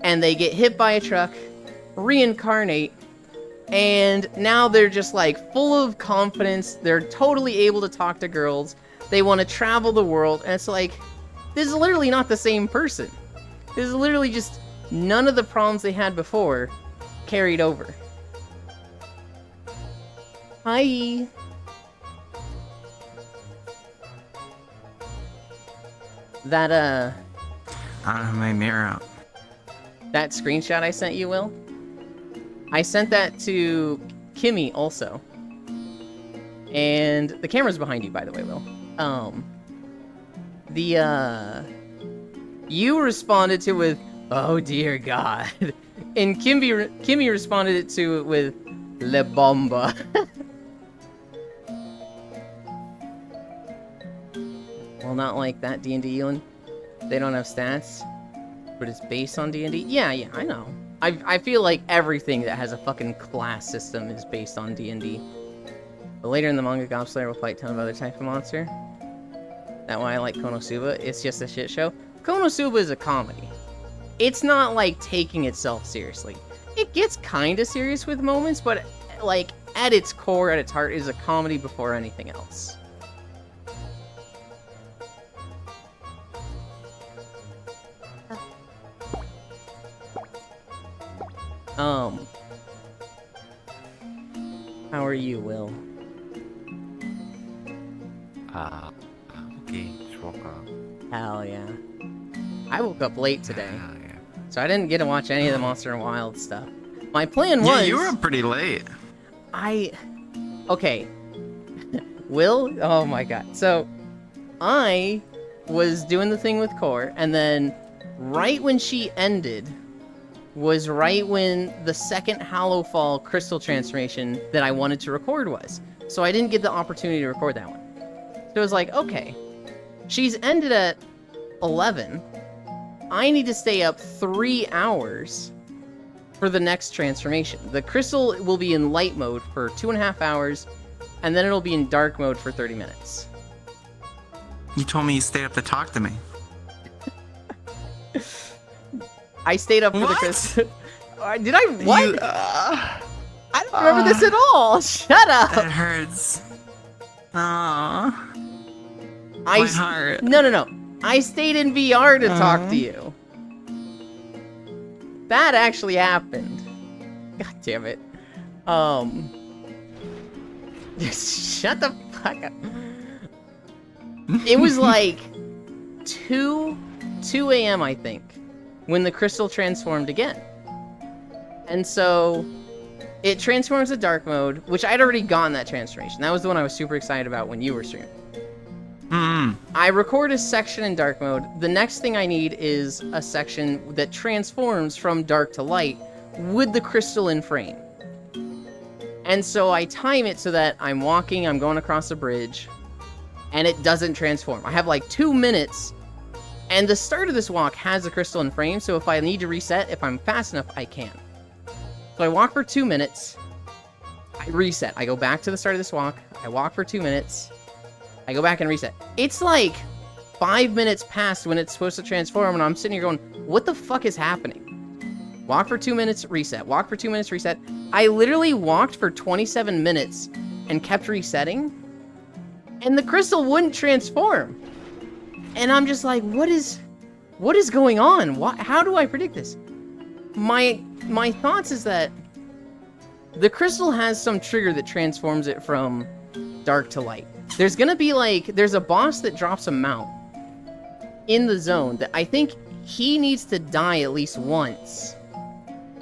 and they get hit by a truck, reincarnate, and now they're just like full of confidence, they're totally able to talk to girls, they want to travel the world, and it's like, this is literally not the same person. This is literally just none of the problems they had before carried over. Hi. That, My mirror out. that screenshot I sent you, Will? I sent that to Kimmy also. And the camera's behind you, by the way, Will. You responded to it with, oh dear God. And Kimmy responded to it with, Le Bomba. Well, not like that, D&D, Elon. They don't have stats, but it's based on D&D. Yeah, I know. I feel like everything that has a fucking class system is based on D&D. But later in the manga, Goblin Slayer will fight a ton of other type of monster. That's why I like Konosuba. It's just a shit show. Konosuba is a comedy. It's not like taking itself seriously. It gets kind of serious with moments, but like at its core, at its heart, is a comedy before anything else. How are you, Will? Okay, just woke up. Hell yeah. I woke up late today, Yeah. so I didn't get to watch any of the Monster and Wild stuff. My plan was... Yeah, you were up pretty late. Okay. Will? Oh my god. So, I was doing the thing with Core, and then right when she ended, was right when the second Hallowfall crystal transformation that I wanted to record was. So I didn't get the opportunity to record that one. So it was like, okay, she's ended at 11. I need to stay up 3 hours for the next transformation. The crystal will be in light mode for 2.5 hours, and then it'll be in dark mode for 30 minutes. You told me you stayed up to talk to me. I stayed up for the What? crystal. Did I? What? You, I don't remember this at all. Shut up. It hurts. Aww. I My s- heart. No. I stayed in VR to talk to you. That actually happened. God damn it. Shut the fuck up. It was like 2 a.m. I think, when the crystal transformed again. And so it transforms to dark mode, which I'd already gotten that transformation. That was the one I was super excited about when you were streaming. I record a section in dark mode. The next thing I need is a section that transforms from dark to light with the crystal in frame. And so I time it so that I'm walking, I'm going across a bridge, and it doesn't transform. I have like 2 minutes, and the start of this walk has the crystal in frame, so if I need to reset, if I'm fast enough, I can. So I walk for 2 minutes, I reset. I go back to the start of this walk, I walk for 2 minutes, I go back and reset. It's like 5 minutes past when it's supposed to transform, and I'm sitting here going, what the fuck is happening? Walk for 2 minutes, reset. Walk for 2 minutes, reset. I literally walked for 27 minutes and kept resetting, and the crystal wouldn't transform. And I'm just like, what is going on? How do I predict this? My thoughts is that the crystal has some trigger that transforms it from dark to light. There's gonna be there's a boss that drops a mount in the zone that I think he needs to die at least once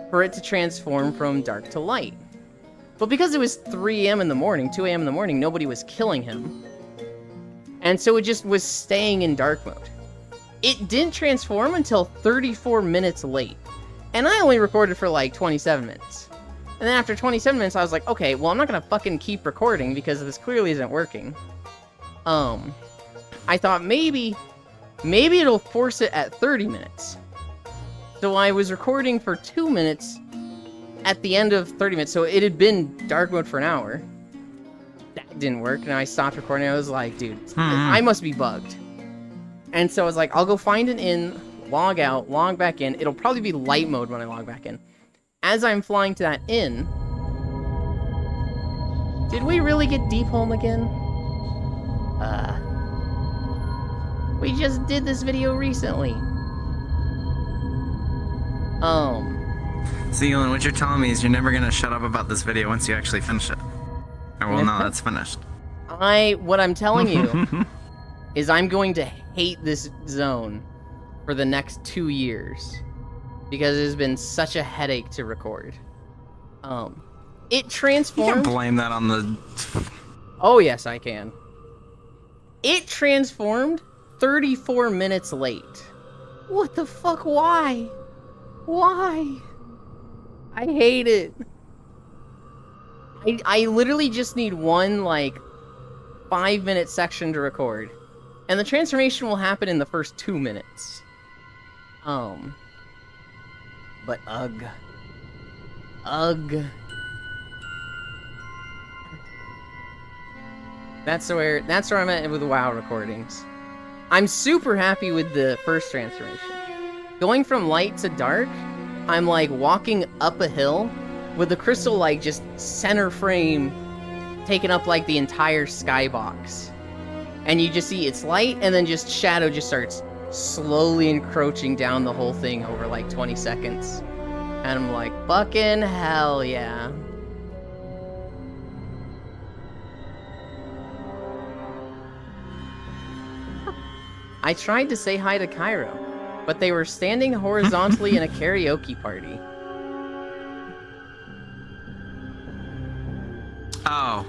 for it to transform from dark to light. But because it was 3 a.m. in the morning, 2 a.m. in the morning, nobody was killing him. And so it just was staying in dark mode. It didn't transform until 34 minutes late. And I only recorded for like 27 minutes. And then after 27 minutes, I was like, okay, well, I'm not gonna fucking keep recording because this clearly isn't working. I thought maybe it'll force it at 30 minutes. So I was recording for 2 minutes at the end of 30 minutes. So it had been dark mode for an hour. That didn't work, and I stopped recording. I was like, dude, I must be bugged. And so I was like, I'll go find an inn, log out, log back in. It'll probably be light mode when I log back in. As I'm flying to that inn... Did we really get Deep Home again? We just did this video recently. So, Ewan, what you're telling me is you're never gonna shut up about this video once you actually finish it. Or, well, no, that's finished. What I'm telling you is I'm going to hate this zone for the next 2 years because it has been such a headache to record. It You transformed. can blame that on the... Oh yes, I can. It transformed 34 minutes late. What the fuck? Why? Why? I hate it. I literally just need one 5-minute section to record. And the transformation will happen in the first 2 minutes. But ugh. That's where I'm at with the WoW recordings. I'm super happy with the first transformation. Going from light to dark, I'm walking up a hill with the crystal just center frame taking up the entire skybox. And you just see it's light and then just shadow just starts slowly encroaching down the whole thing over 20 seconds. And I'm like, fucking hell yeah. I tried to say hi to Cairo, but they were standing horizontally in a karaoke party. Oh.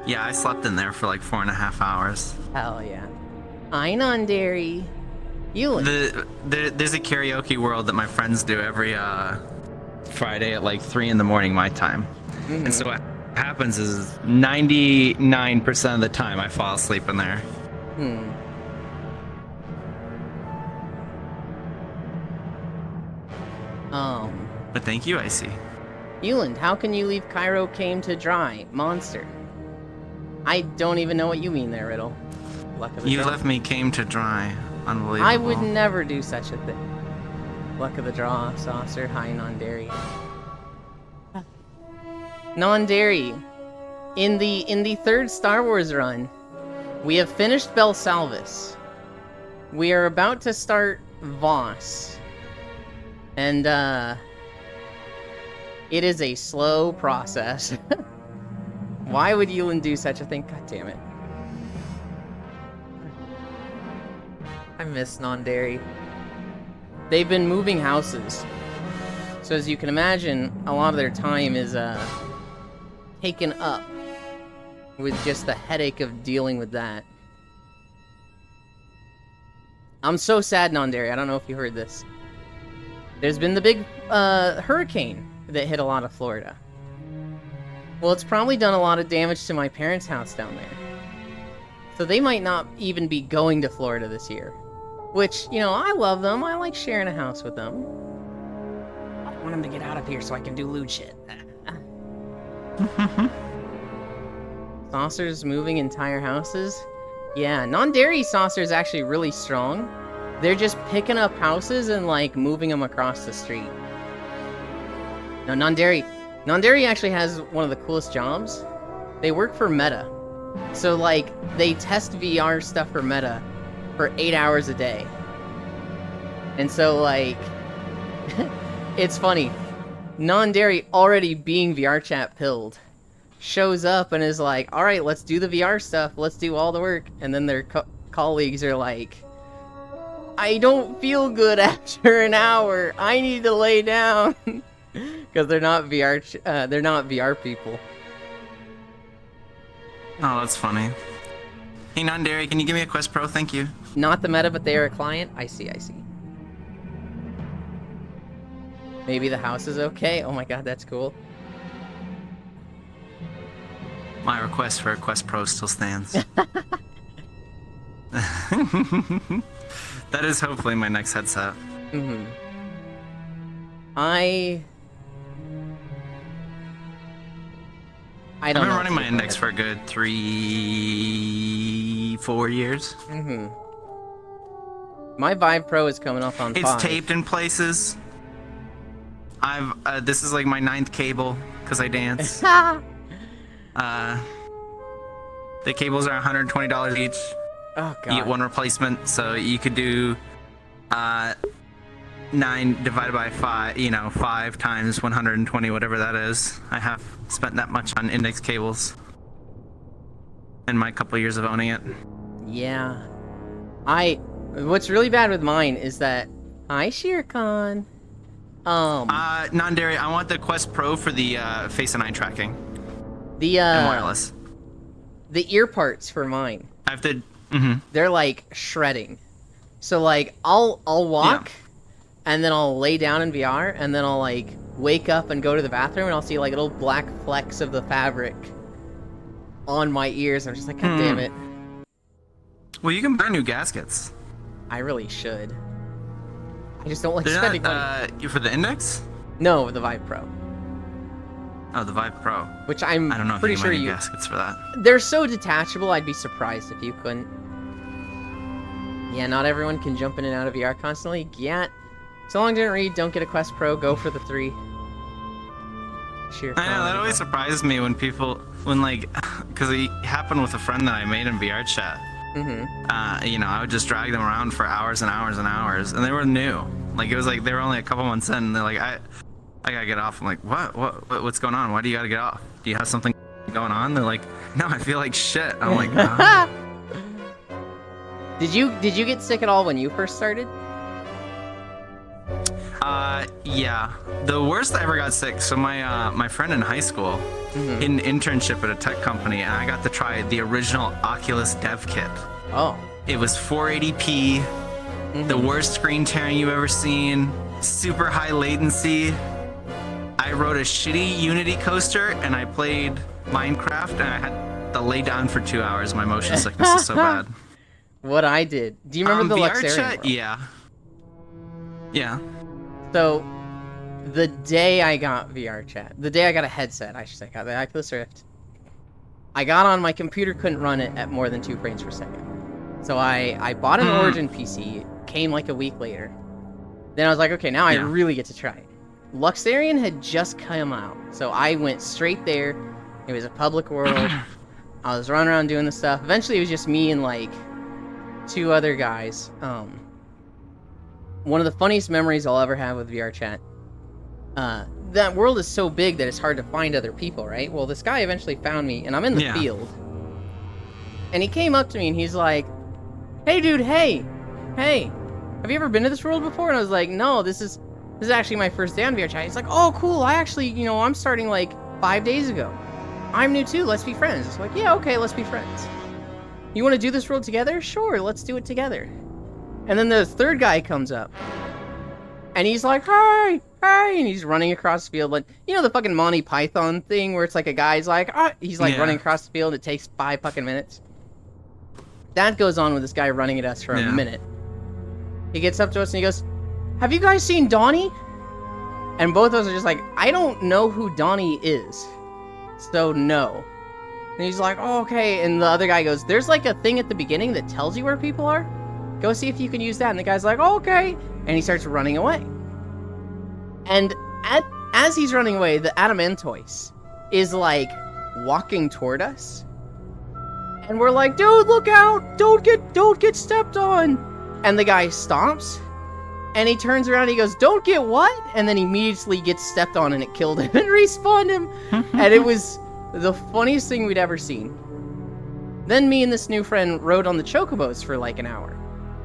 Yeah, I slept in there for 4.5 hours. Hell yeah. Einondary. There's a karaoke world that my friends do every Friday at like 3 in the morning my time. And so what happens is 99% of the time I fall asleep in there. But thank you, Icy. Euland, how can you leave Cairo came to dry? Monster. I don't even know what you mean there, Riddle. Luck of the You draw. left me came to dry. Unbelievable. I would never do such a thing. Luck of the draw, Saucer. Hi, non-dairy. Non-dairy. In the third Star Wars run, we have finished Belsalvis. We are about to start Voss. And, it is a slow process. Why would Euland do such a thing? God damn it. I miss non-dairy. They've been moving houses. So as you can imagine, a lot of their time is, taken up with just the headache of dealing with that. I'm so sad, non-dairy. I don't know if you heard this. There's been the big, hurricane that hit a lot of Florida. Well, it's probably done a lot of damage to my parents' house down there. So they might not even be going to Florida this year. Which, you know, I love them. I like sharing a house with them. I want them to get out of here so I can do lewd shit. Saucers moving entire houses? Yeah, non-dairy saucer is actually really strong. They're just picking up houses and, like, moving them across the street. No, non-dairy actually has one of the coolest jobs. They work for Meta. So, like, they test VR stuff for Meta for 8 hours a day. And so, like, it's funny. Non-dairy, already being VR chat pilled, shows up and is like, alright, let's do the VR stuff. Let's do all the work. And then their colleagues are like, I don't feel good after an hour. I need to lay down. Because they're not VR people. Oh, that's funny. Hey, non-dairy, can you give me a Quest Pro? Thank you. Not the Meta, but they are a client? I see. Maybe the house is okay? Oh my god, that's cool. My request for a Quest Pro still stands. That is hopefully my next headset. I I've don't been know running my if index for a good 3-4 years. My Vive Pro is coming up on 5. It's taped in places. This is like my 9th cable because I dance. The cables are $120 each. Oh god. You get one replacement, so you could do 9 divided by 5, 5 times 120, whatever that is. I have spent that much on index cables in my couple years of owning it. Yeah. What's really bad with mine is that hi Shircon. Non-dairy, I want the Quest Pro for the Face and Eye tracking. The and wireless. The ear parts for mine. I have to They're like shredding. So like I'll walk and then I'll lay down in VR and then I'll like wake up and go to the bathroom and I'll see like little black flecks of the fabric on my ears. I'm just like, god damn it. Well, you can buy new gaskets. I really should. I just don't like They're spending not, money. for the index? No, the Vive Pro. Oh, the Vive Pro. Which I don't know if pretty you can sure buy new gaskets for that. They're so detachable, I'd be surprised if you couldn't. Yeah, not everyone can jump in and out of VR constantly. Yeah. So long didn't read, don't get a Quest Pro, go for the 3. Sheer I know, that always surprises me when like, because it happened with a friend that I made in VR chat. I would just drag them around for hours and hours and hours, and they were new. Like, it was like they were only a couple months in, and they're like, I gotta get off. I'm like, what's going on? Why do you gotta get off? Do you have something going on? They're like, no, I feel like shit. I'm like, Did you get sick at all when you first started? Yeah. The worst I ever got sick. So my friend in high school, had an internship at a tech company, and I got to try the original Oculus Dev Kit. Oh. It was 480p, The worst screen tearing you've ever seen. Super high latency. I rode a shitty Unity coaster and I played Minecraft and I had to lay down for 2 hours. My motion sickness is so bad. What I did. Do you remember the VR Luxarian chat? World? Yeah. Yeah. So, the day I got VR chat, the day I got a headset, I should say, got the Oculus Rift, I got on, my computer couldn't run it at more than 2 frames per second. So I bought an Origin PC, came like a week later. Then I was like, okay, now I really get to try it. Luxarian had just come out, so I went straight there. It was a public world. I was running around doing the stuff. Eventually, it was just me and like 2 other guys. One of the funniest memories I'll ever have with VR chat. That world is so big that it's hard to find other people, right? Well, this guy eventually found me, and I'm in the field. And he came up to me, and he's like, "Hey, dude, hey, have you ever been to this world before?" And I was like, "No, this is actually my first day on VR chat." He's like, "Oh, cool. I actually, I'm starting like 5 days ago. I'm new too. Let's be friends." It's like, "Yeah, okay, let's be friends. You want to do this world together? Sure, let's do it together." And then the third guy comes up, and he's like, "Hi, hi," and he's running across the field, like, the fucking Monty Python thing where it's like a guy's like, he's like running across the field. It takes 5 fucking minutes. That goes on with this guy running at us for a minute. He gets up to us and he goes, "Have you guys seen Donnie?" And both of us are just like, "I don't know who Donnie is, so no." And he's like, "Oh, okay." And the other guy goes, "There's like a thing at the beginning that tells you where people are. Go see if you can use that." And the guy's like, "Oh, okay." And he starts running away. And as he's running away, the Adamantoise is like walking toward us. And we're like, "Dude, look out! Don't get stepped on!" And the guy stops. And he turns around and he goes, "Don't get what?" And then immediately gets stepped on and it killed him and respawned him. And it was the funniest thing we'd ever seen. Then me and this new friend rode on the chocobos for like an hour.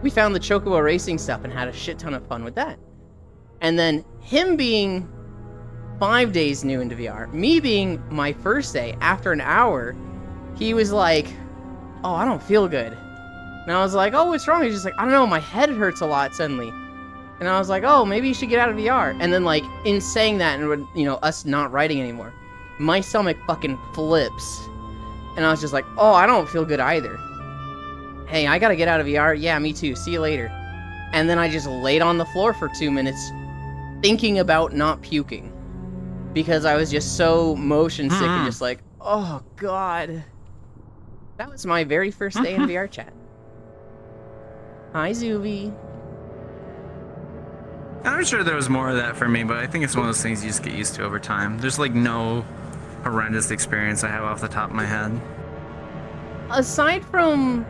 We found the chocobo racing stuff and had a shit ton of fun with that. And then him being 5 days new into VR, me being my first day, after an hour, he was like, "Oh, I don't feel good." And I was like, "Oh, what's wrong?" He's just like, "I don't know, my head hurts a lot suddenly." And I was like, "Oh, maybe you should get out of VR." And then, like, in saying that and, us not riding anymore, my stomach fucking flips. And I was just like, "Oh, I don't feel good either. Hey, I gotta get out of VR." "Yeah, me too. See you later." And then I just laid on the floor for 2 minutes thinking about not puking. Because I was just so motion sick and just like, oh, God. That was my very first day in VR chat. Hi, Zuby. I'm sure there was more of that for me, but I think it's one of those things you just get used to over time. There's like no horrendous experience I have off the top of my head. Aside from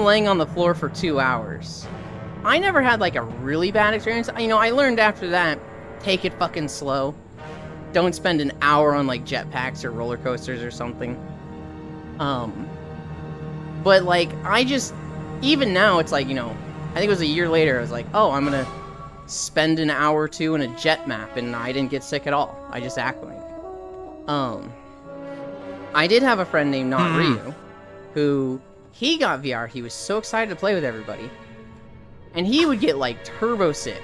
laying on the floor for 2 hours, I never had like a really bad experience. I learned after that, take it fucking slow. Don't spend an hour on like jetpacks or roller coasters or something. But like, even now it's like, I think it was a year later, I was like, oh, I'm gonna spend an hour or 2 in a jet map, and I didn't get sick at all. I just acclimated. I did have a friend named Not Ryu, who, he got VR, he was so excited to play with everybody, and he would get like turbo sick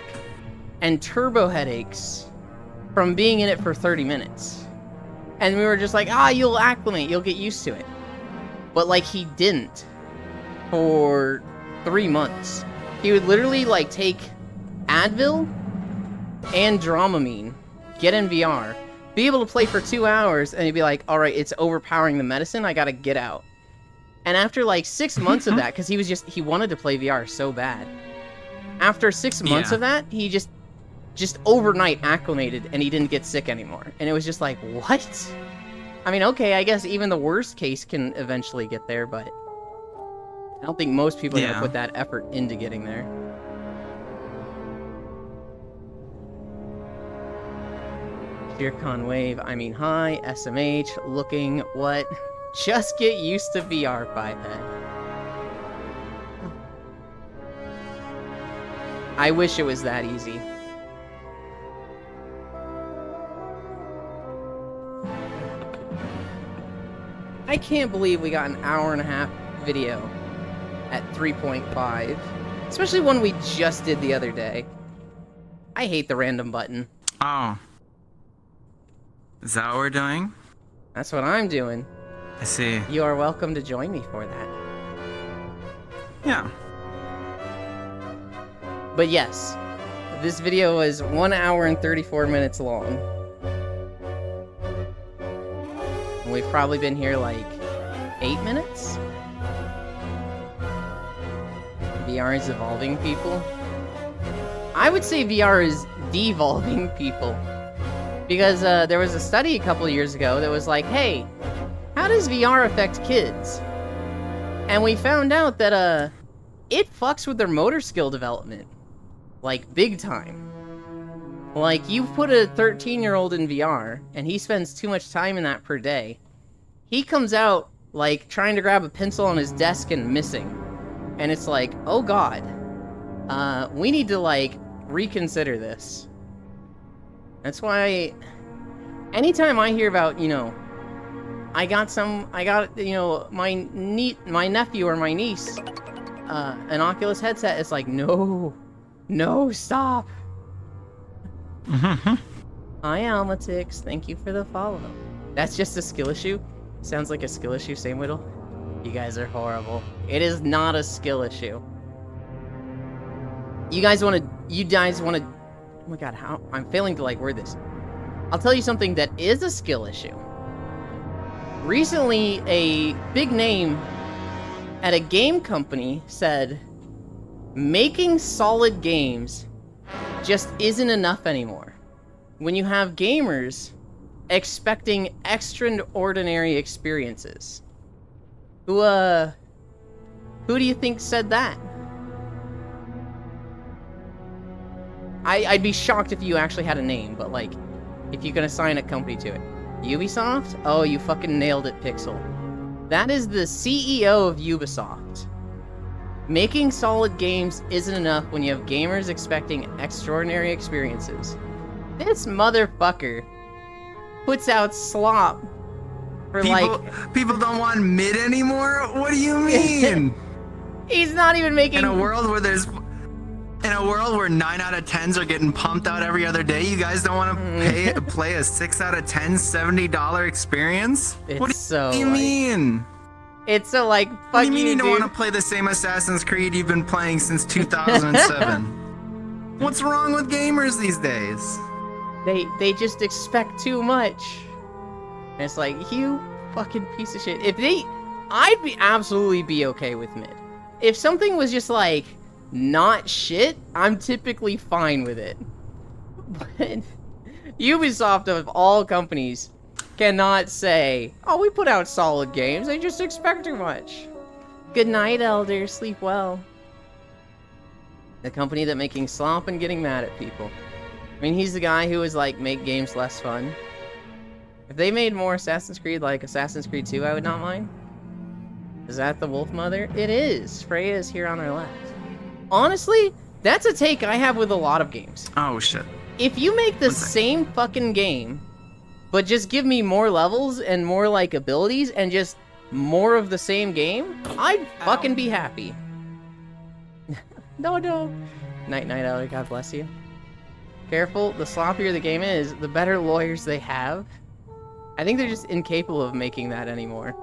and turbo headaches from being in it for 30 minutes. And we were just like, you'll acclimate, you'll get used to it. But like, he didn't for 3 months. He would literally like take Advil and Dramamine, get in VR, be able to play for 2 hours, and he'd be like, all right, it's overpowering the medicine, I gotta get out. And after like 6 months of that, because he wanted to play VR so bad. After 6 months of that, he just overnight acclimated and he didn't get sick anymore. And it was just like, what? I mean, okay, I guess even the worst case can eventually get there, but I don't think most people are gonna put that effort into getting there. Deercon Wave, hi, SMH, looking, what? Just get used to VR, Pipehead. I wish it was that easy. I can't believe we got an hour and a half video at 3.5. Especially one we just did the other day. I hate the random button. Oh. Is that what we're doing? That's what I'm doing. I see. You are welcome to join me for that. Yeah. But yes, this video was 1 hour and 34 minutes long. And we've probably been here like 8 minutes? VR is evolving people. I would say VR is devolving people. Because there was a study a couple of years ago that was like, hey, how does VR affect kids? And we found out that it fucks with their motor skill development. Like, big time. Like, you put a 13-year-old in VR, and he spends too much time in that per day. He comes out, like, trying to grab a pencil on his desk and missing. And it's like, oh god. We need to, like, reconsider this. That's why... anytime I hear about, you know... I got, you know, my nephew or my niece, an Oculus headset, it's like, no... No, stop! Hi, Almatix. Thank you for the follow. That's just a skill issue? Sounds like a skill issue, same Whittle. You guys are horrible. It is not a skill issue. You guys wanna... oh my god, how... I'm failing to, like, word this. I'll tell you something that is a skill issue. Recently, a big name at a game company said... making solid games just isn't enough anymore. When you have gamers expecting extraordinary experiences. Who do you think said that? I'd be shocked if you actually had a name, but like, if you can assign a company to it. Ubisoft? Oh, you fucking nailed it, Pixel. That is the CEO of Ubisoft. Making solid games isn't enough when you have gamers expecting extraordinary experiences. This motherfucker puts out slop for people don't want mid anymore? What do you mean? He's not even making... In a world where 9 out of 10s are getting pumped out every other day, you guys don't want to play a 6 out of 10 $70 experience? It's what so do you mean? It's so like, fuck what do you mean you don't dude. want to play the same Assassin's Creed you've been playing since 2007? What's wrong with gamers these days? They just expect too much. And it's like, you fucking piece of shit. I'd absolutely be okay with mid. If something was just like, not shit, I'm typically fine with it. But Ubisoft, of all companies, cannot say, oh, we put out solid games, they just expect too much. Good night, Elder, sleep well. The company that making slop and getting mad at people. I mean, he's the guy who was like, make games less fun. If they made more Assassin's Creed like Assassin's Creed 2, I would not mind. Is that the Wolf Mother? It is. Freya is here on our left. Honestly, that's a take I have with a lot of games. Oh, shit. If you make the same fucking game, but just give me more levels and more, like, abilities and just more of the same game, I'd fucking be happy. No. Night, Elder, God bless you. Careful, the sloppier the game is, the better lawyers they have. I think they're just incapable of making that anymore.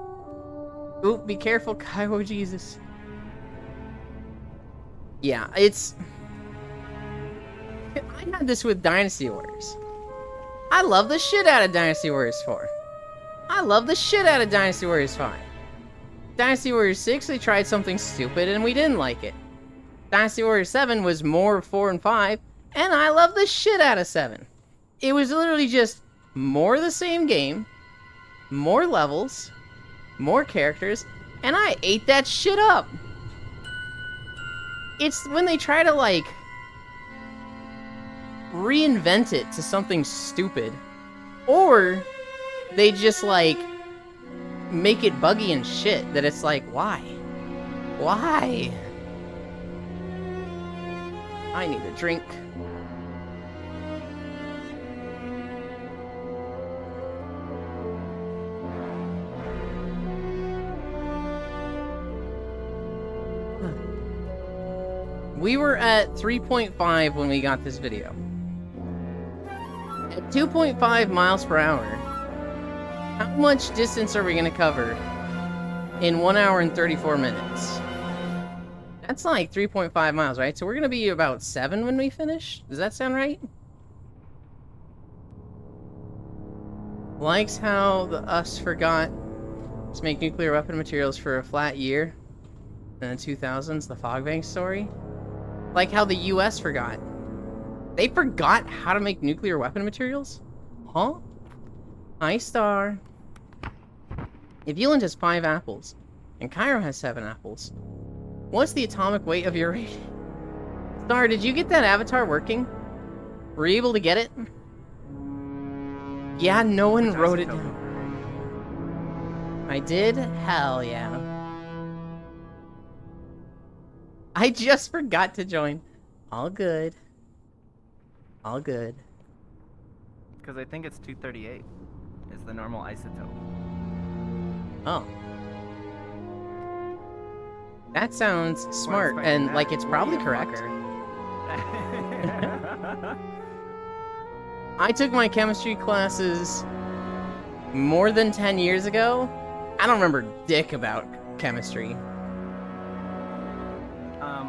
Ooh, be careful, Kaiwo Jesus. Yeah, it's... I had this with Dynasty Warriors. I love the shit out of Dynasty Warriors 4. I love the shit out of Dynasty Warriors 5. Dynasty Warriors 6, they tried something stupid and we didn't like it. Dynasty Warriors 7 was more 4 and 5, and I love the shit out of 7. It was literally just more of the same game, more levels, more characters, and I ate that shit up. It's when they try to, like, reinvent it to something stupid, or they just, like, make it buggy and shit, that it's like, why? Why? I need a drink. We were at 3.5 when we got this video. At 2.5 miles per hour, how much distance are we going to cover in 1 hour and 34 minutes? That's like 3.5 miles, right? So we're going to be about 7 when we finish? Does that sound right? Likes how the US forgot to make nuclear weapon materials for a flat year in the 2000s, the Fog Bank story. Like how the US forgot. They forgot how to make nuclear weapon materials? Huh? Hi, Star. If Yulin has 5 apples, and Cairo has 7 apples, what's the atomic weight of your rating? Star, did you get that avatar working? Were you able to get it? Yeah, no one wrote it down. I did? Hell yeah. I just forgot to join. All good. All good. Because I think it's 238 is the normal isotope. Oh. That sounds smart, and like it's probably correct. I took my chemistry classes more than 10 years ago. I don't remember dick about chemistry.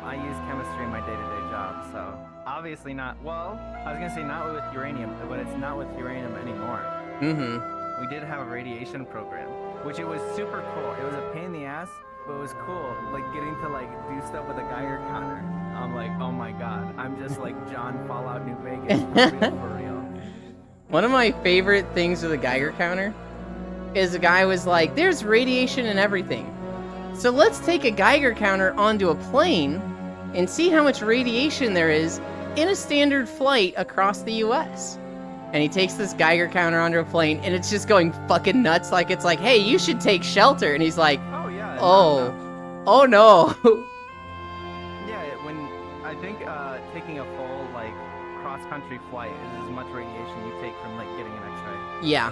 I use chemistry in my day-to-day job, so obviously not. Well, I was gonna say not with uranium, but it's not with uranium anymore. Mm-hmm. We did have a radiation program, which it was super cool. It was a pain in the ass, but it was cool, like getting to like do stuff with a Geiger counter. I'm like, oh my god, I'm just like John Fallout New Vegas for real. One of my favorite things with a Geiger counter is the guy was like, there's radiation in everything. So let's take a Geiger counter onto a plane and see how much radiation there is in a standard flight across the US. And he takes this Geiger counter onto a plane and it's just going fucking nuts. Like it's like, hey, you should take shelter. And he's like, oh yeah. Oh no. Yeah, when I think taking a full like cross-country flight is as much radiation you take from like getting an X-ray. Yeah.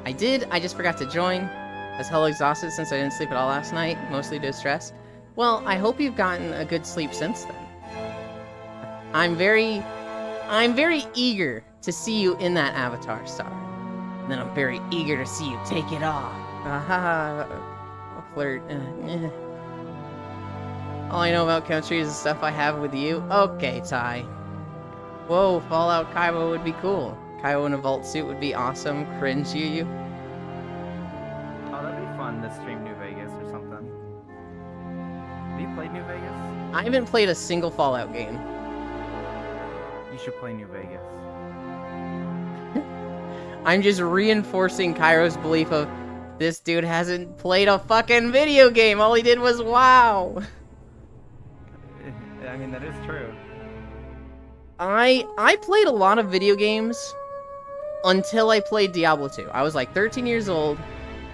I just forgot to join. I was hella exhausted since I didn't sleep at all last night, mostly due to stress. Well, I hope you've gotten a good sleep since then. I'm very eager to see you in that avatar, Star. And then I'm very eager to see you take it off. Haha, a flirt. All I know about chemistry is the stuff I have with you. Okay, Ty. Whoa, Fallout Kaiba would be cool. Kaiba in a vault suit would be awesome. Cringe you. Oh, that'd be fun to stream New Vegas or something. Have you played New Vegas? I haven't played a single Fallout game. You should play New Vegas. I'm just reinforcing Cairo's belief of this dude hasn't played a fucking video game. All he did was WoW. I mean, that is true. I played a lot of video games until I played Diablo 2. I was like 13 years old.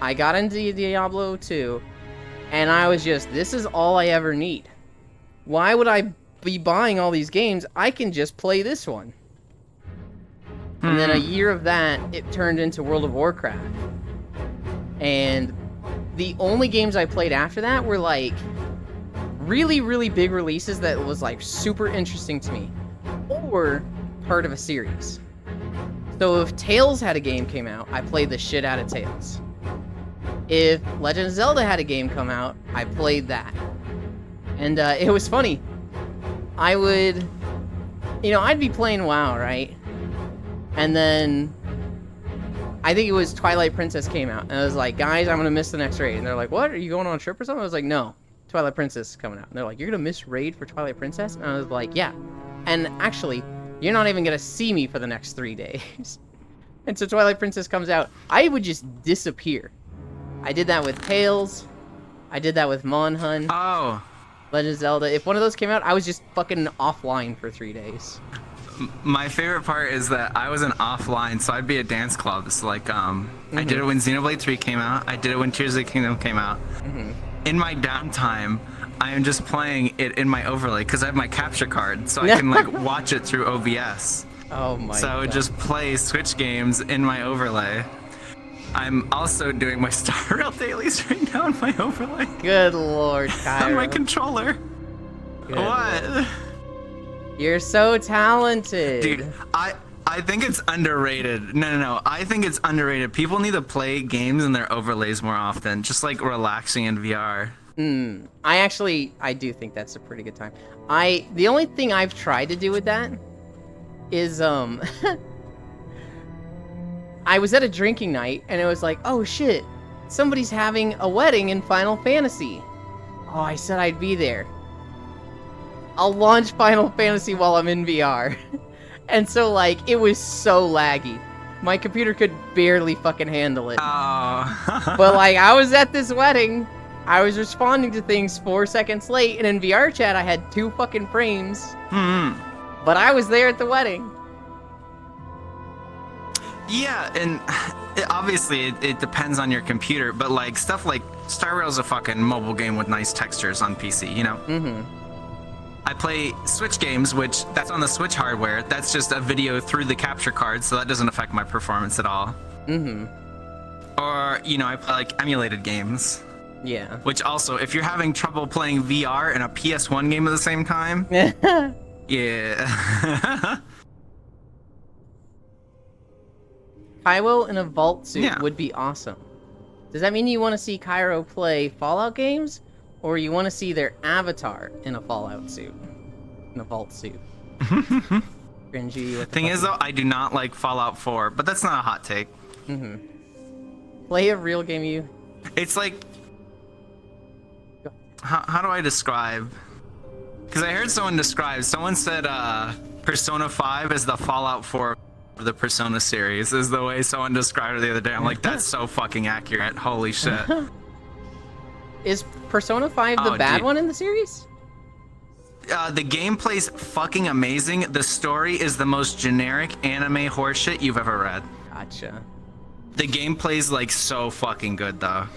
I got into Diablo 2, and I was just, this is all I ever need. Why would I be buying all these games? I can just play this one. And then a year of that, it turned into World of Warcraft. And the only games I played after that were like really, really big releases that was like super interesting to me, or part of a series. So if Tales had a game came out, I played the shit out of Tales. If Legend of Zelda had a game come out, I played that. And it was funny. I would, I'd be playing WoW, right? And then I think it was Twilight Princess came out, and I was like, guys, I'm gonna miss the next raid. And they're like, what? Are you going on a trip or something? I was like, no, Twilight Princess is coming out. And they're like, you're gonna miss raid for Twilight Princess? And I was like, yeah. And actually, you're not even gonna see me for the next 3 days. And so Twilight Princess comes out, I would just disappear. I did that with Tales. I did that with Monhun. Oh. Legend of Zelda. If one of those came out, I was just fucking offline for 3 days. My favorite part is that I wasn't offline, so I'd be at dance clubs. Like, I did it when Xenoblade 3 came out. I did it when Tears of the Kingdom came out. In my downtime, I am just playing it in my overlay because I have my capture card, so I can like watch it through OBS. Oh my god. So I would just play Switch games in my overlay. I'm also doing my Star Rail dailies right now in my overlay. Good lord, Cairo. On my controller. Good What? Lord. You're so talented. Dude, I think it's underrated. No. I think it's underrated. People need to play games and their overlays more often. Just like relaxing in VR. I do think that's a pretty good time. The only thing I've tried to do with that is I was at a drinking night and it was like, oh shit, somebody's having a wedding in Final Fantasy. Oh, I said I'd be there. I'll launch Final Fantasy while I'm in VR. And so, like, it was so laggy. My computer could barely fucking handle it. Oh. But, like, I was at this wedding. I was responding to things 4 seconds late, and in VR chat, I had 2 fucking frames. But I was there at the wedding. Yeah, and obviously it depends on your computer, but, like, stuff like Star Rail's a fucking mobile game with nice textures on PC, you know? I play Switch games, which that's on the Switch hardware. That's just a video through the capture card, so that doesn't affect my performance at all. Or, you know, I play like emulated games. Yeah. Which also, if you're having trouble playing VR and a PS1 game at the same time, yeah. Cairo in a vault suit Yeah. would be awesome. Does that mean you want to see Cairo play Fallout games? Or you want to see their avatar in a Fallout suit? In a vault suit? Cringy. What the Thing fuck is, though, I do not like Fallout 4, but that's not a hot take. Play a real game you... It's like... How do I describe? Because I heard someone said Persona 5 is the Fallout 4 of the Persona series, is the way someone described it the other day. I'm like, that's so fucking accurate. Holy shit. Is Persona 5 the bad one in the series? The gameplay's fucking amazing. The story is the most generic anime horseshit you've ever read. Gotcha. The gameplay's like so fucking good though.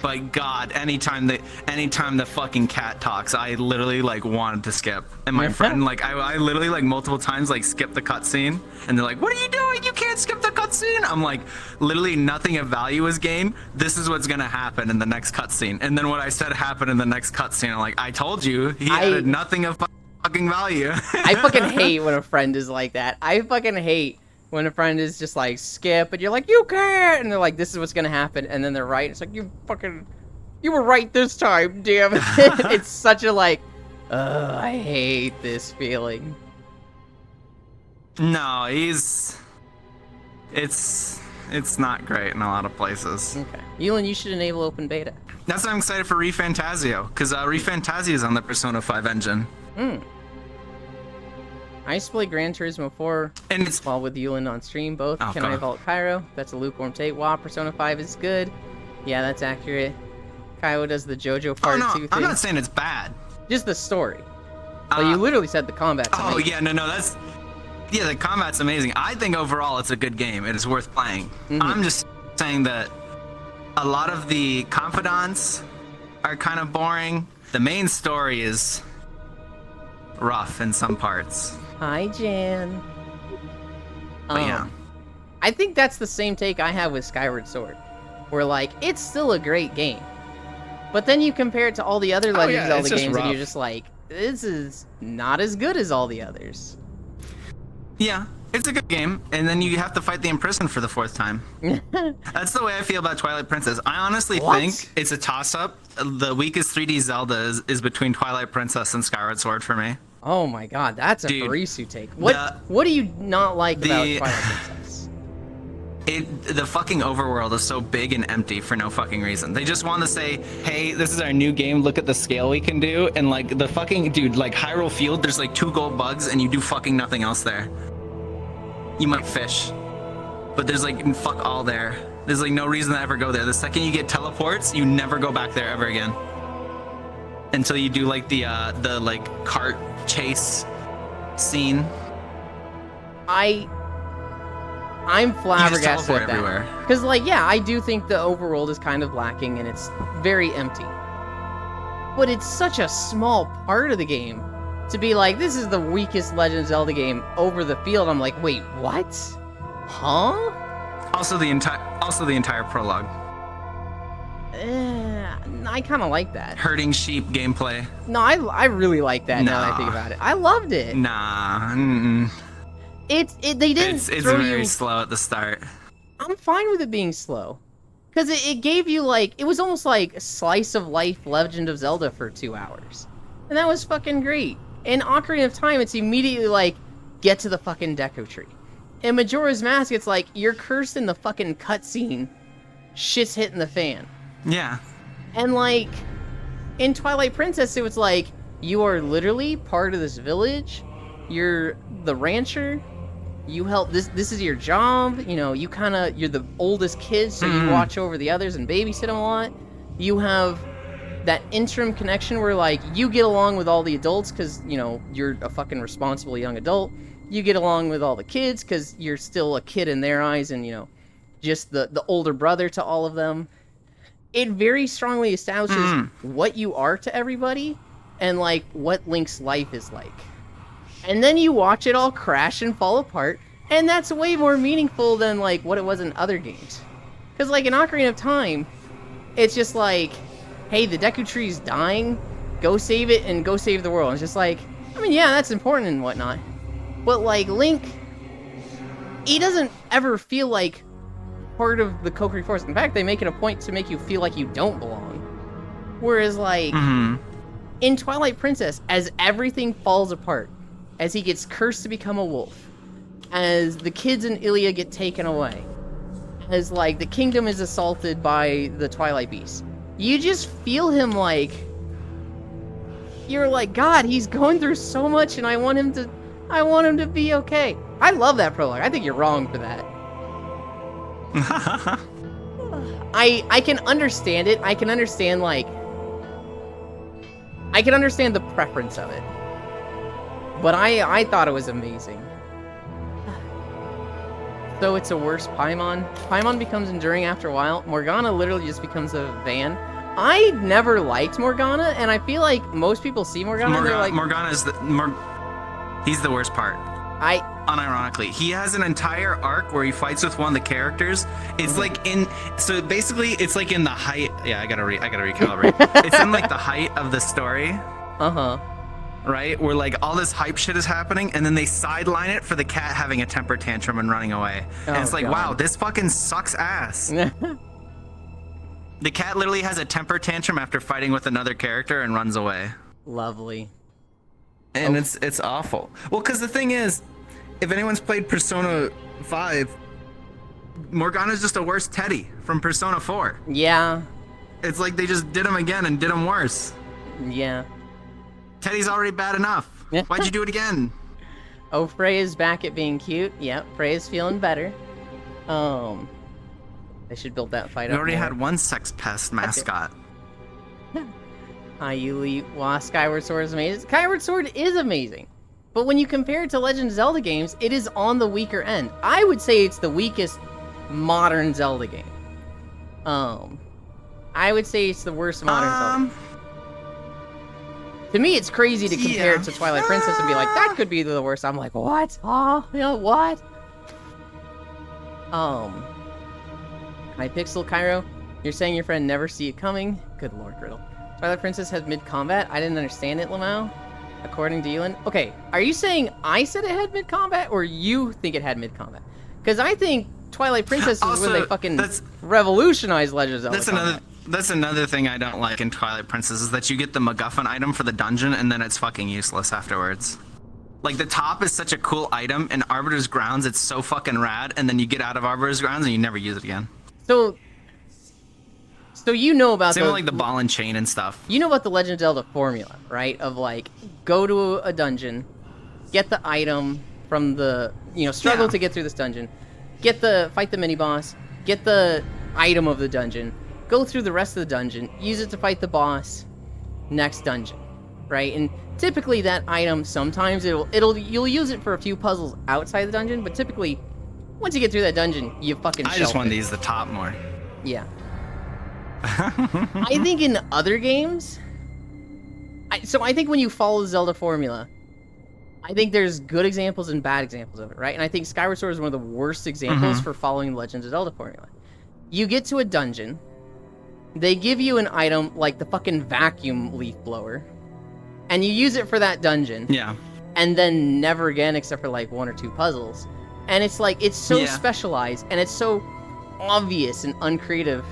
But God, anytime the fucking cat talks, I literally like wanted to skip. And my friend, like, I literally like multiple times like skipped the cutscene, and they're like, "What are you doing? You can't skip the cutscene." I'm like, literally nothing of value is gained. This is what's gonna happen in the next cutscene. And then what I said happened in the next cutscene. I'm like, I told you, he added nothing of fucking value. I fucking hate when a friend is like that. I fucking hate when a friend is just like, skip, and you're like, you can't, and they're like, this is what's gonna happen, and then they're right. It's like, you were right this time, damn it. It's such a like, I hate this feeling. No, it's not great in a lot of places. Okay. Ewan, you should enable open beta. That's why I'm excited for ReFantazio, because ReFantazio is on the Persona 5 engine. I used to play Gran Turismo 4 And it's while with Ewan on stream, both. Oh, Can God. I vault Cairo? That's a lukewarm take. Wow, Persona 5 is good. Yeah, that's accurate. Cairo does the JoJo Part 2 thing. I'm not saying it's bad. Just the story. But you literally said the combat's Oh amazing. yeah, no, the combat's amazing. I think overall it's a good game. It is worth playing. I'm just saying that a lot of the confidants are kind of boring. The main story is rough in some parts. Hi, Jan. But yeah. I think that's the same take I have with Skyward Sword. Where, like, it's still a great game. But then you compare it to all the other Legend of Zelda games, and you're just like, this is not as good as all the others. Yeah, it's a good game, and then you have to fight the Imprisoned for the 4th time. That's the way I feel about Twilight Princess. I honestly think it's a toss-up. The weakest 3D Zelda is between Twilight Princess and Skyward Sword for me. Oh my god, that's a Dude, Farisu take. What do you not like about Twilight Princess? The fucking overworld is so big and empty for no fucking reason. They just want to say, hey, this is our new game, look at the scale we can do, and like the fucking dude, like Hyrule Field, there's like 2 gold bugs and you do fucking nothing else there. You might fish, but there's like fuck all there. There's like no reason to ever go there. The second you get teleports, you never go back there ever again. Until you do like the like cart chase scene. I'm flabbergasted at everywhere. that. Because, like, yeah, I do think the overworld is kind of lacking and it's very empty. But it's such a small part of the game to be like, this is the weakest Legend of Zelda game over the field. I'm like, wait, what? Huh? Also the entire prologue. I kind of like that. Herding sheep gameplay. No, I really like that now that I think Nah. about it. I loved it. Nah. Mm-mm. They didn't It's throw very you. slow at the start. I'm fine with it being slow. Because it gave you, like, it was almost like a slice of life Legend of Zelda for 2 hours. And that was fucking great. In Ocarina of Time, it's immediately like, get to the fucking Deku Tree. In Majora's Mask, it's like, you're cursed in the fucking cutscene. Shit's hitting the fan. Yeah. And, like, in Twilight Princess, it was like, you are literally part of this village. You're the rancher. You help, this is your job. You know, you're the oldest kid, so you watch over the others and babysit them a lot. You have that interim connection where, like, you get along with all the adults because, you know, you're a fucking responsible young adult. You get along with all the kids because you're still a kid in their eyes and, you know, just the older brother to all of them. It very strongly establishes what you are to everybody and, like, what Link's life is like. And then you watch it all crash and fall apart, and that's way more meaningful than, like, what it was in other games. Because, like, in Ocarina of Time, it's just like, hey, the Deku Tree's dying, go save it and go save the world. And it's just like, I mean, yeah, that's important and whatnot. But, like, Link, he doesn't ever feel like part of the Kokiri Forest. In fact, they make it a point to make you feel like you don't belong. Whereas, like, in Twilight Princess, as everything falls apart, as he gets cursed to become a wolf, as the kids in Ilia get taken away, as, like, the kingdom is assaulted by the Twilight Beast, you just feel him, like, you're like, God, he's going through so much and I want him to be okay. I love that prologue. I think you're wrong for that. I can understand it. I can understand, like, I can understand the preference of it. But I thought it was amazing. So it's a worse Paimon. Paimon becomes enduring after a while. Morgana literally just becomes a van. I never liked Morgana, and I feel like most people see Morgana and they're like... Morgana's he's the worst part. Unironically, he has an entire arc where he fights with one of the characters. It's like so basically it's like in the height. Yeah, I gotta recalibrate. It's in like the height of the story. Right, where like all this hype shit is happening, and then they sideline it for the cat having a temper tantrum and running away. And it's like, wow, this fucking sucks ass. The cat literally has a temper tantrum after fighting with another character and runs away. Lovely. And it's awful. Well, because the thing is, if anyone's played Persona 5, Morgana's just a worse Teddy from Persona 4. Yeah. It's like they just did him again and did him worse. Yeah. Teddy's already bad enough. Why'd you do it again? Oh, Freya's back at being cute. Yep, Freya's feeling better. They should build that fight We up already more. had one sex pest mascot. Skyward Sword is amazing. Skyward Sword is amazing. But when you compare it to Legend of Zelda games, it is on the weaker end. I would say it's the weakest modern Zelda game. I would say it's the worst modern Zelda. To me, it's crazy to compare it to Twilight Princess and be like, that could be the worst. I'm like, what? Oh, you know, what? Hypixel Cairo, you're saying your friend never see it coming? Good lord, Griddle. Twilight Princess had mid-combat? I didn't understand it, Lamau. According to Elin. Okay, are you saying I said it had mid-combat, or you think it had mid-combat? Because I think Twilight Princess is when they fucking revolutionized Legend of Zelda. That's another thing I don't like in Twilight Princess is that you get the MacGuffin item for the dungeon and then it's fucking useless afterwards. Like, the top is such a cool item, in Arbiter's Grounds it's so fucking rad, and then you get out of Arbiter's Grounds and you never use it again. So you know about Same with like the ball and chain and stuff. You know about the Legend of Zelda formula, right? Of like, go to a dungeon, get the item from the, struggle to get through this dungeon, fight the mini boss, get the item of the dungeon, go through the rest of the dungeon, use it to fight the boss, next dungeon, right? And typically that item, sometimes you'll use it for a few puzzles outside the dungeon, but typically once you get through that dungeon, you fucking I just wanted to use the top more. Yeah. I think in other games, I think when you follow the Zelda formula, I think there's good examples and bad examples of it, right? And I think Skyward Sword is one of the worst examples for following the Legend of Zelda formula. You get to a dungeon, they give you an item like the fucking vacuum leaf blower, and you use it for that dungeon, Yeah. and then never again except for like 1 or 2 puzzles. And it's like, it's so Yeah. specialized, and it's so obvious and uncreative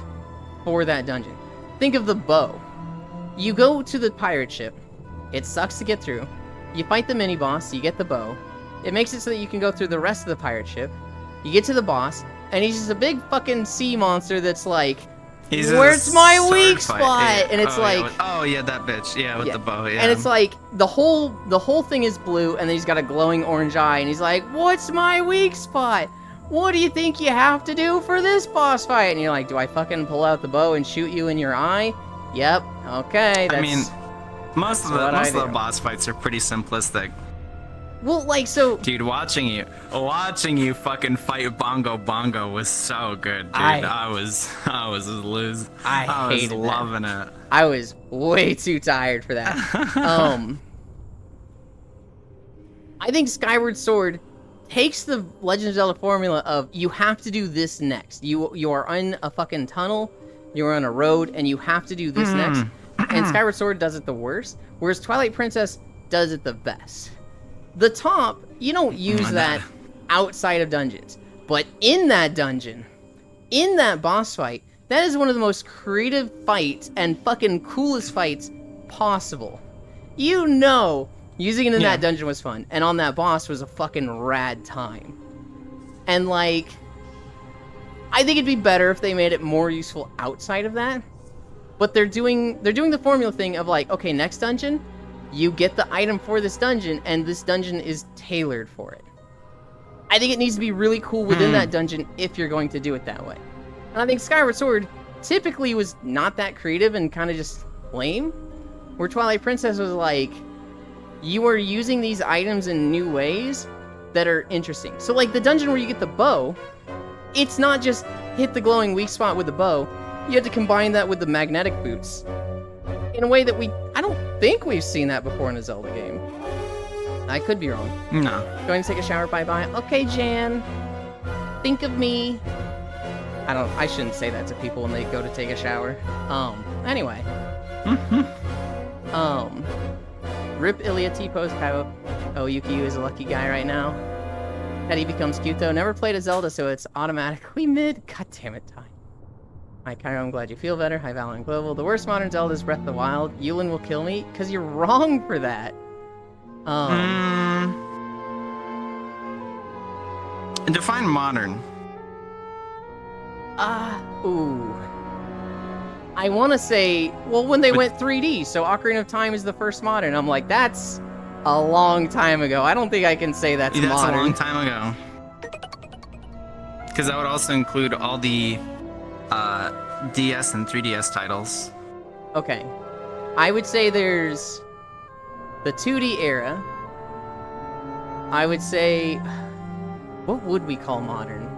for that dungeon. Think of the bow. You go to the pirate ship, it sucks to get through, you fight the mini-boss, you get the bow, it makes it so that you can go through the rest of the pirate ship, you get to the boss, and he's just a big fucking sea monster that's like, He's in a where's my sword weak fight, spot? yeah. And it's Oh, yeah, like, with- oh yeah, that bitch. Yeah, with Yeah. the bow. Yeah. and it's like the whole thing is blue, and then he's got a glowing orange eye, and he's like, "What's my weak spot? What do you think you have to do for this boss fight?" And you're like, "Do I fucking pull out the bow and shoot you in your eye?" Yep. Okay. That's... I mean, most of what I the do. boss fights are pretty simplistic. well, like so. Dude, watching you fucking fight Bongo was so good, dude. I I was lose. I was hated that. loving it. I was way too tired for that. I think Skyward Sword takes the Legend of Zelda formula of you have to do this next. You are in a fucking tunnel, you're on a road, and you have to do this next. And Skyward Sword does it the worst, whereas Twilight Princess does it the best. The top, you don't use that outside of dungeons, but in that dungeon, in that boss fight, that is one of the most creative fights and fucking coolest fights possible. You know, using it in that dungeon was fun, and on that boss was a fucking rad time. And like, I think it'd be better if they made it more useful outside of that. But they're doing the formula thing of like, okay, next dungeon, you get the item for this dungeon, and this dungeon is tailored for it. I think it needs to be really cool within that dungeon if you're going to do it that way. And I think Skyward Sword typically was not that creative and kind of just lame, where Twilight Princess was like, you are using these items in new ways that are interesting. So like the dungeon where you get the bow, it's not just hit the glowing weak spot with the bow, you have to combine that with the magnetic boots in a way that I don't think we've seen that before in a Zelda game. I could be wrong. No. Going to take a shower, bye-bye. Okay, Jan. Think of me. I shouldn't say that to people when they go to take a shower. Anyway. Rip Ilya T-Post. Oh, Yuki is a lucky guy right now. Teddy becomes cute though. Never played a Zelda, so it's automatically mid. God damn it, Ty. Hi, Cairo, I'm glad you feel better. Hi, Valorant Global. The worst modern Zelda is Breath of the Wild. Yulin will kill me, because you're wrong for that. Define modern. Ooh. I want to say, well, when they went 3D, so Ocarina of Time is the first modern. I'm like, that's a long time ago. I don't think I can say that's modern. That's a long time ago. Because that would also include all the DS and 3DS titles. Okay. I would say there's the 2D era. I would say, what would we call modern?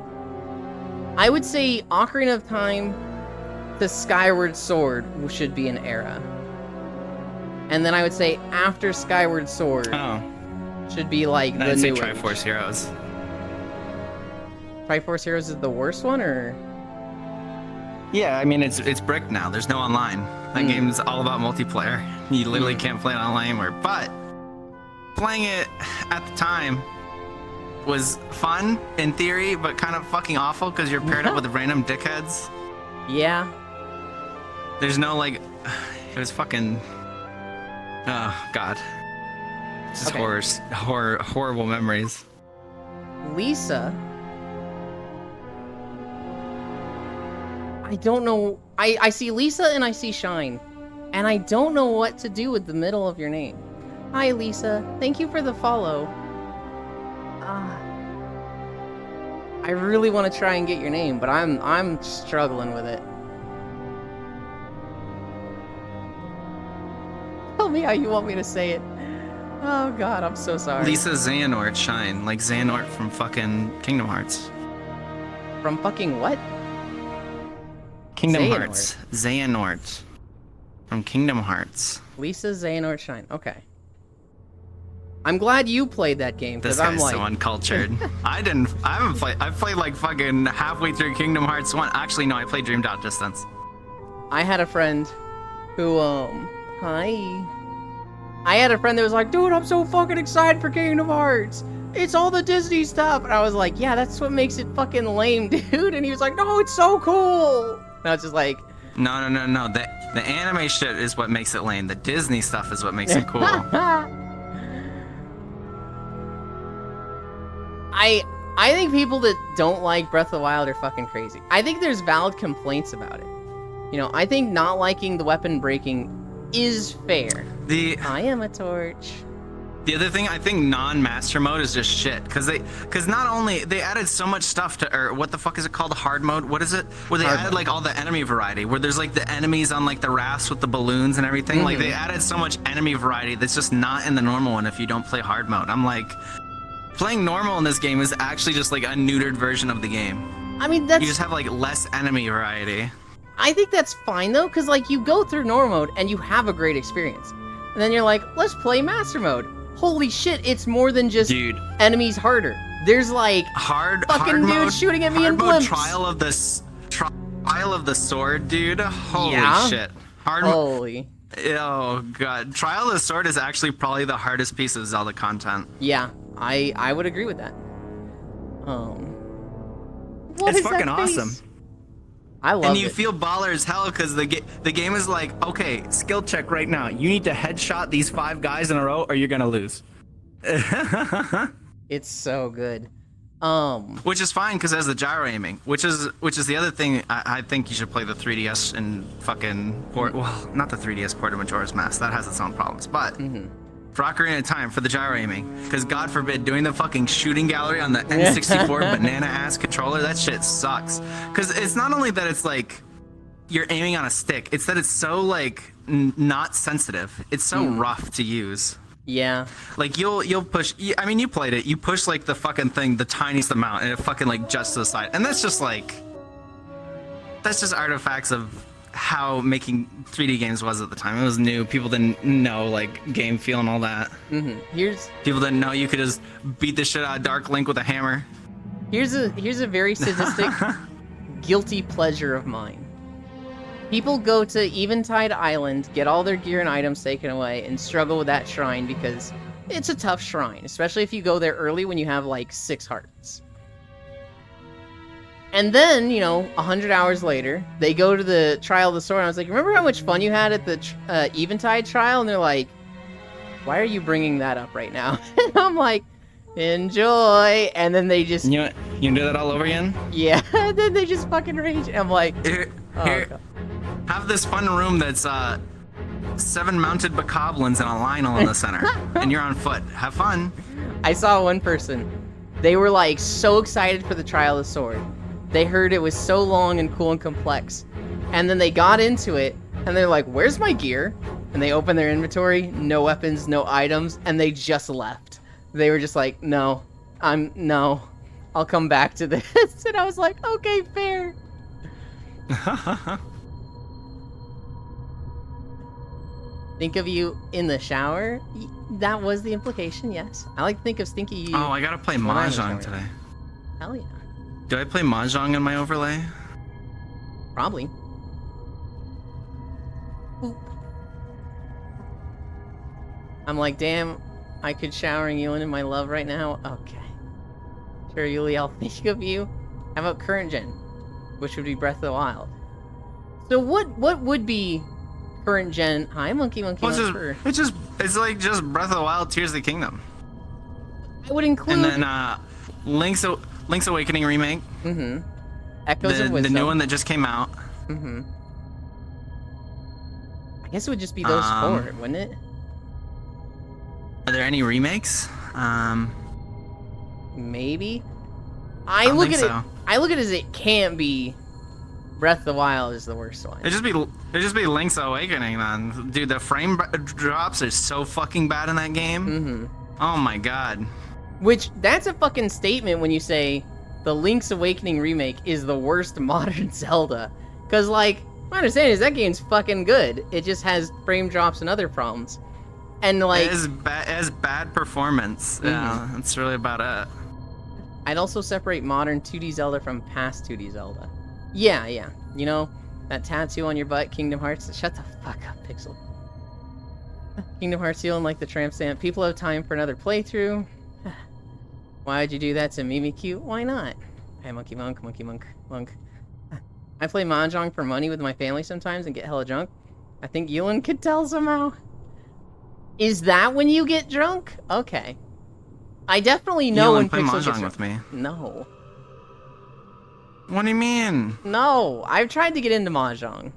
I would say Ocarina of Time to Skyward Sword should be an era. And then I would say after Skyward Sword should be like the I'd say new Triforce age. Heroes. Triforce Heroes is the worst one, or? Yeah, I mean it's bricked now. There's no online. That game's all about multiplayer. You literally can't play it online anymore. But playing it at the time was fun in theory, but kind of fucking awful because you're paired up with random dickheads. Yeah. There's no like, it was fucking. Oh god. Just Okay. horrible memories. Lisa. I don't know. I see Lisa and I see Shine. And I don't know what to do with the middle of your name. Hi, Lisa. Thank you for the follow. I really want to try and get your name, but I'm struggling with it. Tell me how you want me to say it. Oh god, I'm so sorry. Lisa Xehanort Shine, like Xehanort from fucking Kingdom Hearts. From fucking what? Kingdom Xehanort. Hearts. Xehanort. From Kingdom Hearts. Lisa Xehanort Shine. Okay. I'm glad you played that game, This because guy's I'm like... so uncultured. I haven't played. I've played like fucking halfway through Kingdom Hearts 1. Actually, no, I played Dream Dot Distance. I had a friend who, hi. I had a friend that was like, dude, I'm so fucking excited for Kingdom Hearts. It's all the Disney stuff. And I was like, yeah, that's what makes it fucking lame, dude. And he was like, no, it's so cool. And I was just like, No. The anime shit is what makes it lame. The Disney stuff is what makes it cool. I think people that don't like Breath of the Wild are fucking crazy. I think there's valid complaints about it. You know, I think not liking the weapon breaking is fair. I am a torch. The other thing, I think non-master mode is just shit, because not only they added so much stuff to, or what the fuck is it called, hard mode? What is it? Where they added like all the enemy variety, where there's like the enemies on like the rafts with the balloons and everything. Like they added so much enemy variety that's just not in the normal one if you don't play hard mode. I'm like, playing normal in this game is actually just like a neutered version of the game. I mean, You just have like less enemy variety. I think that's fine though, because like you go through normal mode and you have a great experience, and then you're like, let's play master mode. Holy shit, it's more than just enemies harder. There's like hard fucking dudes mode, shooting at me in hard mode blimps. trial of the sword, dude. Holy shit. Holy. Oh god, Trial of the Sword is actually probably the hardest piece of Zelda content. Yeah, I would agree with that. It's fucking awesome. I love it. And you feel baller as hell because the game is like, okay, skill check right now. You need to headshot these 5 guys in a row or you're gonna lose. It's so good. Which is fine because there's the gyro aiming, which is the other thing. I think you should play the 3DS and fucking well, not the 3DS port of Majora's Mask. That has its own problems, but. For Ocarina of Time, for the gyro aiming, because God forbid doing the fucking shooting gallery on the N64 banana ass controller, that shit sucks. Because it's not only that it's like you're aiming on a stick, it's that it's so like not sensitive. It's so rough to use. Yeah. Like you'll push. I mean, you played it. You push like the fucking thing the tiniest amount, and it fucking like juts to the side, and that's just artifacts of how making 3D games was at the time. It was new. People didn't know like game feel and all that. People didn't know you could just beat the shit out of Dark Link with a hammer. Here's a very sadistic, guilty pleasure of mine. People go to Eventide Island, get all their gear and items taken away, and struggle with that shrine because it's a tough shrine, especially if you go there early when you have like 6 hearts. And then, 100 hours later, they go to the Trial of the Sword, and I was like, remember how much fun you had at the Eventide trial? And they're like, why are you bringing that up right now? And I'm like, enjoy. And then they just... You do that all over again? Yeah, and then they just fucking rage. And I'm like, here, have this fun room that's 7 mounted bokoblins and a Lionel in the center. And you're on foot. Have fun. I saw one person. They were like so excited for the Trial of the Sword. They heard it was so long and cool and complex. And then they got into it, and they're like, where's my gear? And they opened their inventory, no weapons, no items, and they just left. They were just like, no, I'll come back to this. And I was like, okay, fair. Think of you in the shower? That was the implication, yes. I like to think of Stinky. Oh, I gotta play Mahjong today. Hell yeah. Do I play Mahjong in my overlay? Probably. Boop. I'm like, damn, I could showering you in my love right now. Okay. Sure, Yuli, I'll think of you. How about current gen? Which would be Breath of the Wild. So what would be current gen? Hi, Monkey. It's like just Breath of the Wild, Tears of the Kingdom. I would include. And then Link's Awakening remake. Echoes of Wisdom. The new one that just came out. I guess it would just be those 4, wouldn't it? Are there any remakes? Maybe. I look at it as it can't be. Breath of the Wild is the worst one. It'd just be Link's Awakening then. Dude, the frame drops are so fucking bad in that game. Oh my god. Which, that's a fucking statement when you say the Link's Awakening remake is the worst modern Zelda. Because, like, my understanding is that game's fucking good. It just has frame drops and other problems. And, like... It has bad performance. Yeah, that's really about it. I'd also separate modern 2D Zelda from past 2D Zelda. Yeah. That tattoo on your butt, Kingdom Hearts. Shut the fuck up, Pixel. Kingdom Hearts feeling like the tramp stamp. People have time for another playthrough. Why'd you do that to Mimikyu? Why not? Hey, Monkey Monk. I play Mahjong for money with my family sometimes and get hella drunk. I think Yulin could tell somehow. Is that when you get drunk? Okay. I definitely know when play Pixel gets Mahjong drunk. with me. No. What do you mean? No, I've tried to get into Mahjong.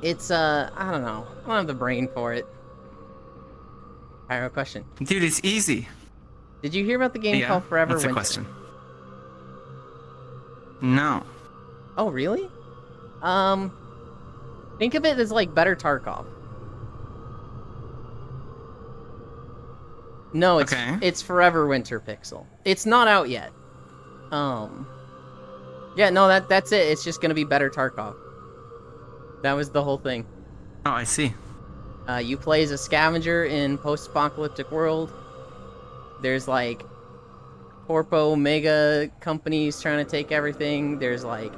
It's, I don't know. I don't have the brain for it. Pyro question. Dude, it's easy. Did you hear about the game called Forever What's the Winter? question? No. Oh, really? Think of it as like Better Tarkov. No, it's Forever Winter, Pixel. It's not out yet. Yeah, no, that's it. It's just gonna be Better Tarkov. That was the whole thing. Oh, I see. You play as a scavenger in post-apocalyptic world. There's like corpo mega companies trying to take everything. There's like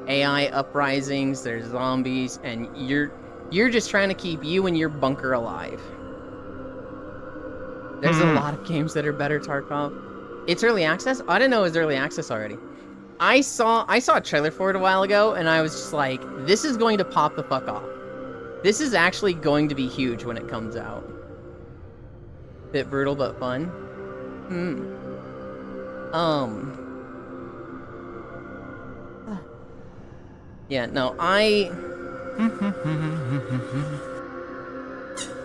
AI uprisings. There's zombies, and you're just trying to keep you and your bunker alive. There's a lot of games that are Better Tarkov. It's early access? I didn't know it was early access already. I saw a trailer for it a while ago, and I was just like, this is going to pop the fuck off. This is actually going to be huge when it comes out. Bit brutal, but fun. Yeah, no,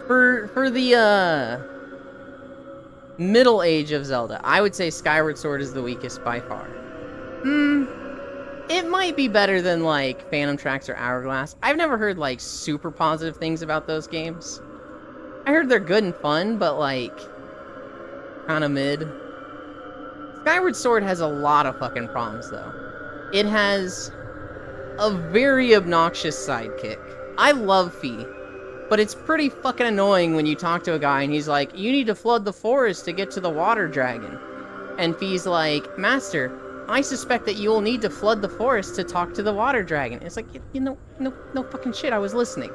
For the, middle age of Zelda, I would say Skyward Sword is the weakest by far. It might be better than, like, Phantom Tracks or Hourglass. I've never heard, like, super positive things about those games. I heard they're good and fun, but, like, kinda mid. Skyward Sword has a lot of fucking problems, though. It has a very obnoxious sidekick. I love Fee, but it's pretty fucking annoying when you talk to a guy and he's like, you need to flood the forest to get to the water dragon. And Fee's like, Master, I suspect that you will need to flood the forest to talk to the water dragon. It's like, you know, no fucking shit, I was listening.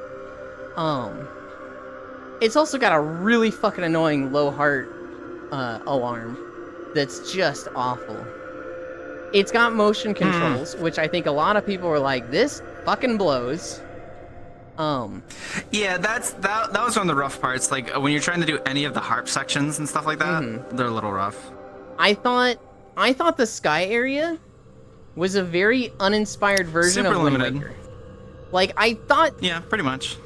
It's also got a really fucking annoying low heart alarm that's just awful. It's got motion controls, which I think a lot of people were like, this fucking blows. Yeah, that was one of the rough parts. Like, when you're trying to do any of the harp sections and stuff like that, they're a little rough. I thought the sky area was a very uninspired version Super of Wind limited. Waker. Like, I thought Yeah, pretty much.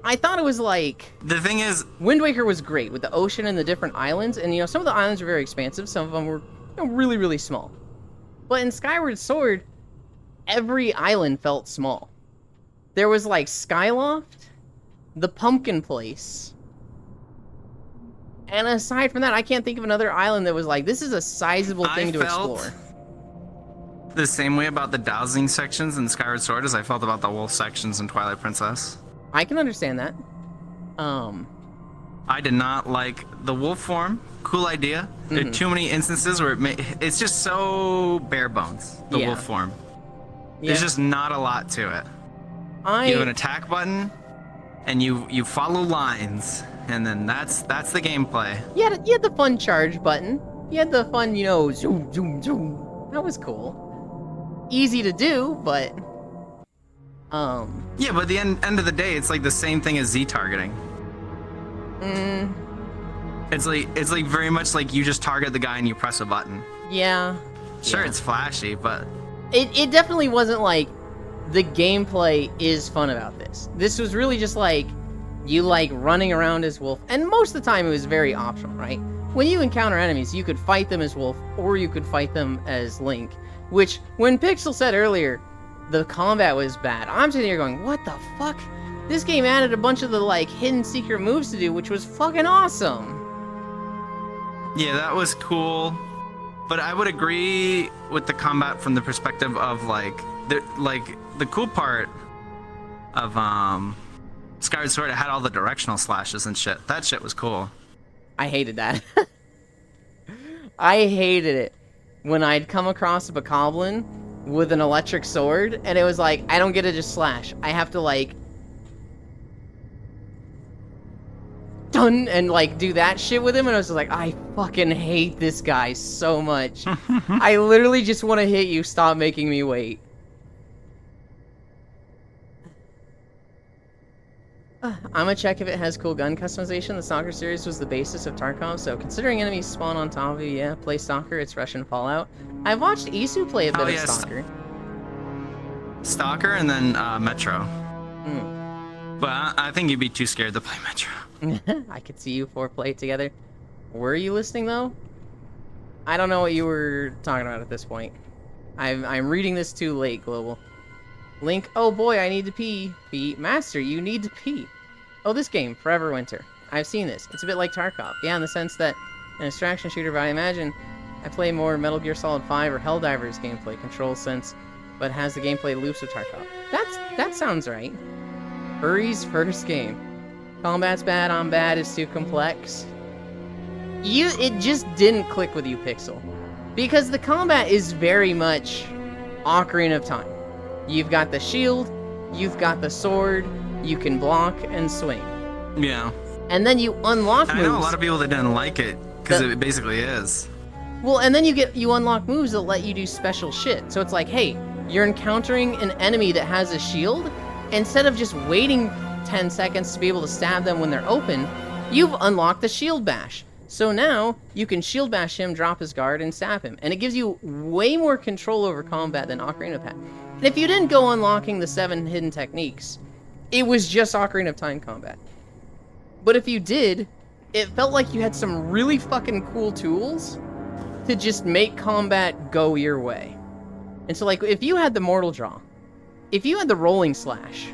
it was like... The thing is... Wind Waker was great with the ocean and the different islands, and, you know, some of the islands were very expansive, some of them were, you know, really, really small. But in Skyward Sword, every island felt small. There was, like, Skyloft, the Pumpkin Place, and aside from that, I can't think of another island that was like, this is a sizable thing to explore. The same way about the dowsing sections in Skyward Sword as I felt about the wolf sections in Twilight Princess. I can understand that. I did not like the wolf form. Cool idea. There are too many instances where it's just so bare bones, the wolf form. There's just not a lot to it. You have an attack button, and you follow lines, and then that's the gameplay. You had the fun charge button. You had the fun, you know, zoom, zoom, zoom. That was cool. Easy to do, but... Yeah, but at the end of the day, it's like the same thing as Z-targeting. It's like very much like you just target the guy and you press a button. Yeah. Sure, it's flashy, but... It definitely wasn't like, the gameplay is fun about this. This was really just like, you like running around as Wolf, and most of the time it was very optional, right? When you encounter enemies, you could fight them as Wolf, or you could fight them as Link, which, when Pixel said earlier, the combat was bad, I'm sitting here going, what the fuck? This game added a bunch of the, like, hidden secret moves to do, which was fucking awesome. Yeah, that was cool. But I would agree with the combat from the perspective of, like, the cool part of, Skyward Sword, it had all the directional slashes and shit. That shit was cool. I hated that. I hated it. When I'd come across a bokoblin, with an electric sword, and it was like, I don't get to just slash. I have to, like, done, and, like, do that shit with him, and I was just like, I fucking hate this guy so much. I literally just want to hit you, stop making me wait. I'm gonna check if it has cool gun customization. The Stalker series was the basis of Tarkov, so considering enemies spawn on top of you, yeah, play Stalker, it's Russian Fallout. I've watched Isu play a bit of Stalker. Stalker and then Metro. Hmm. But I think you'd be too scared to play Metro. I could see you four play it together. Were you listening, though? I don't know what you were talking about at this point. I'm reading this too late, Global. Link, oh boy, I need to pee. Pee. Master, you need to pee. Oh, this game, Forever Winter. I've seen this. It's a bit like Tarkov. Yeah, in the sense that an extraction shooter, but I imagine I play more Metal Gear Solid 5 or Helldivers gameplay, control sense, but has the gameplay loops of Tarkov. That sounds right. Hurry's first game. Combat's bad, I'm bad, it's too complex. It just didn't click with you, Pixel. Because the combat is very much Ocarina of Time. You've got the shield, you've got the sword, you can block and swing. Yeah. And then you unlock moves. I know a lot of people that didn't like it, because it basically is. Well, and then you unlock moves that let you do special shit. So it's like, hey, you're encountering an enemy that has a shield. Instead of just waiting 10 seconds to be able to stab them when they're open, you've unlocked the shield bash. So now, you can shield bash him, drop his guard, and stab him. And it gives you way more control over combat than Ocarina had. And if you didn't go unlocking the 7 hidden techniques, it was just Ocarina of Time combat. But if you did, it felt like you had some really fucking cool tools to just make combat go your way. And so, like, if you had the Mortal Draw, if you had the Rolling Slash,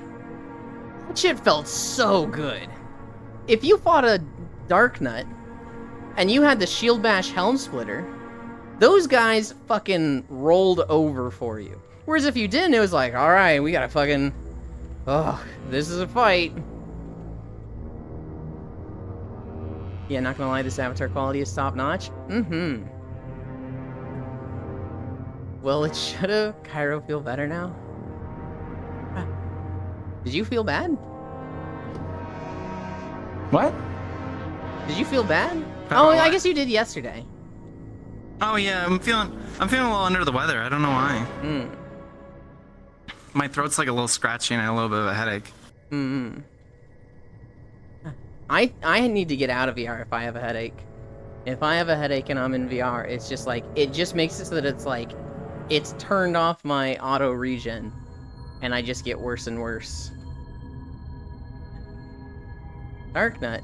that shit felt so good. If you fought a Dark Nut, and you had the Shield Bash Helm Splitter, those guys fucking rolled over for you. Whereas if you didn't, it was like, alright, we gotta fucking... Oh, this is a fight. Yeah, not gonna lie, this avatar quality is top-notch. Mm-hmm. Well, it should've. Cairo feel better now? Did you feel bad? What? Did you feel bad? Oh, I guess you did yesterday. Oh yeah, I'm feeling a little under the weather. I don't know why. Hmm. My throat's like a little scratchy and I have a little bit of a headache. Hmm. I need to get out of VR if I have a headache. If I have a headache and I'm in VR, it's just like, it just makes it so that it's like, it's turned off my auto regen, and I just get worse and worse. Dark Nut.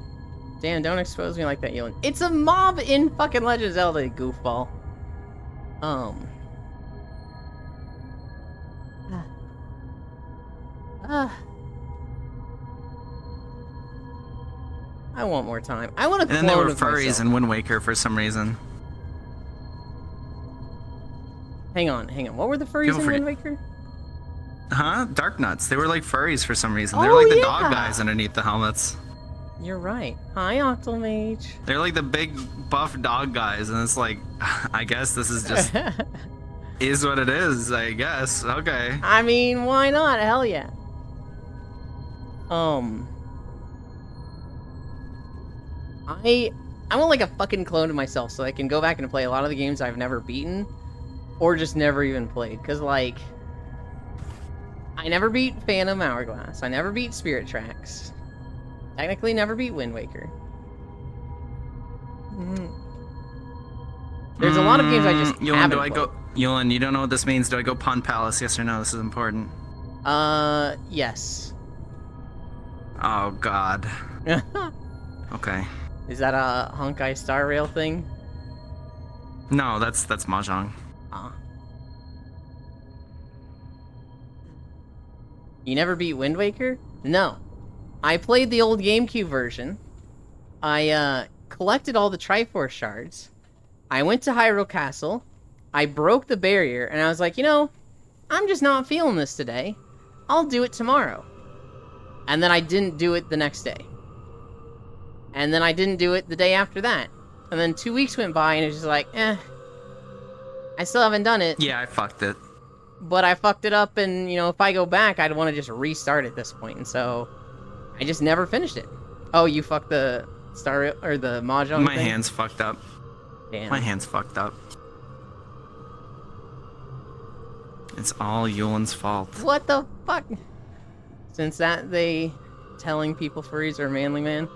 Damn, don't expose me like that, Yolan. It's a mob in fucking Legend of Zelda, goofball. I want more time. I want to clone And then there were of furries myself. in Wind Waker for some reason. Hang on. What were the furries in Wind Waker? Huh? Dark Nuts. They were like furries for some reason. Oh, They were like the yeah. dog guys underneath the helmets. You're right. Hi, Octomage. They're like the big buff dog guys, and it's like, I guess this is just is what it is. I guess. Okay. I mean, why not? Hell yeah. I want like a fucking clone of myself so I can go back and play a lot of the games I've never beaten, or just never even played. Cause like, I never beat Phantom Hourglass. I never beat Spirit Tracks. Technically, never beat Wind Waker. There's a lot of games I just Yolan, haven't do I played. go? Yolan, you don't know what this means. Do I go Pond Palace? Yes or no? This is important. Yes. Oh God. Okay. Is that a Honkai Star Rail thing? No, that's Mahjong. Ah. You never beat Wind Waker? No. I played the old GameCube version. I collected all the Triforce shards. I went to Hyrule Castle. I broke the barrier, and I was like, you know, I'm just not feeling this today. I'll do it tomorrow. And then I didn't do it the next day. And then I didn't do it the day after that. And then 2 weeks went by, and it was just like, I still haven't done it. Yeah, I fucked it. but I fucked it up, and, you know, if I go back, I'd want to just restart at this point, and so I just never finished it. Oh, you fucked the star, or the Mahjong My thing? hand's fucked up. Damn. My hand's fucked up. It's all Yulen's fault. What the fuck? Since that they telling people furries are manly man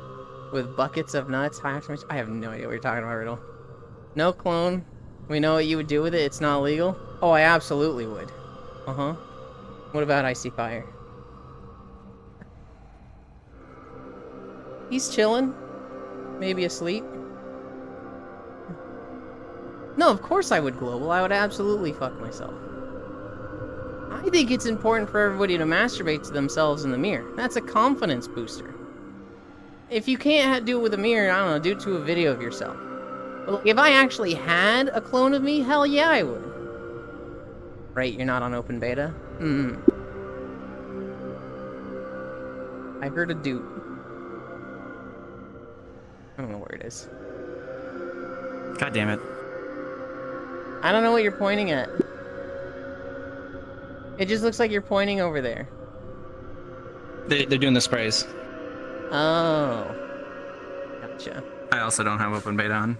with buckets of nuts, high exclamation. I have no idea what you're talking about, Riddle. No clone. We know what you would do with it. It's not illegal. Oh, I absolutely would. Uh-huh. What about Icy Fire? He's chilling. Maybe asleep. No, of course I would global. I would absolutely fuck myself. I think it's important for everybody to masturbate to themselves in the mirror. That's a confidence booster. If you can't do it with a mirror, I don't know, do it to a video of yourself. But like, if I actually had a clone of me, hell yeah, I would. Right, you're not on open beta? I heard a doot. I don't know where it is. God damn it. I don't know what you're pointing at. It just looks like you're pointing over there. They're doing the sprays. Oh. Gotcha. I also don't have open beta on.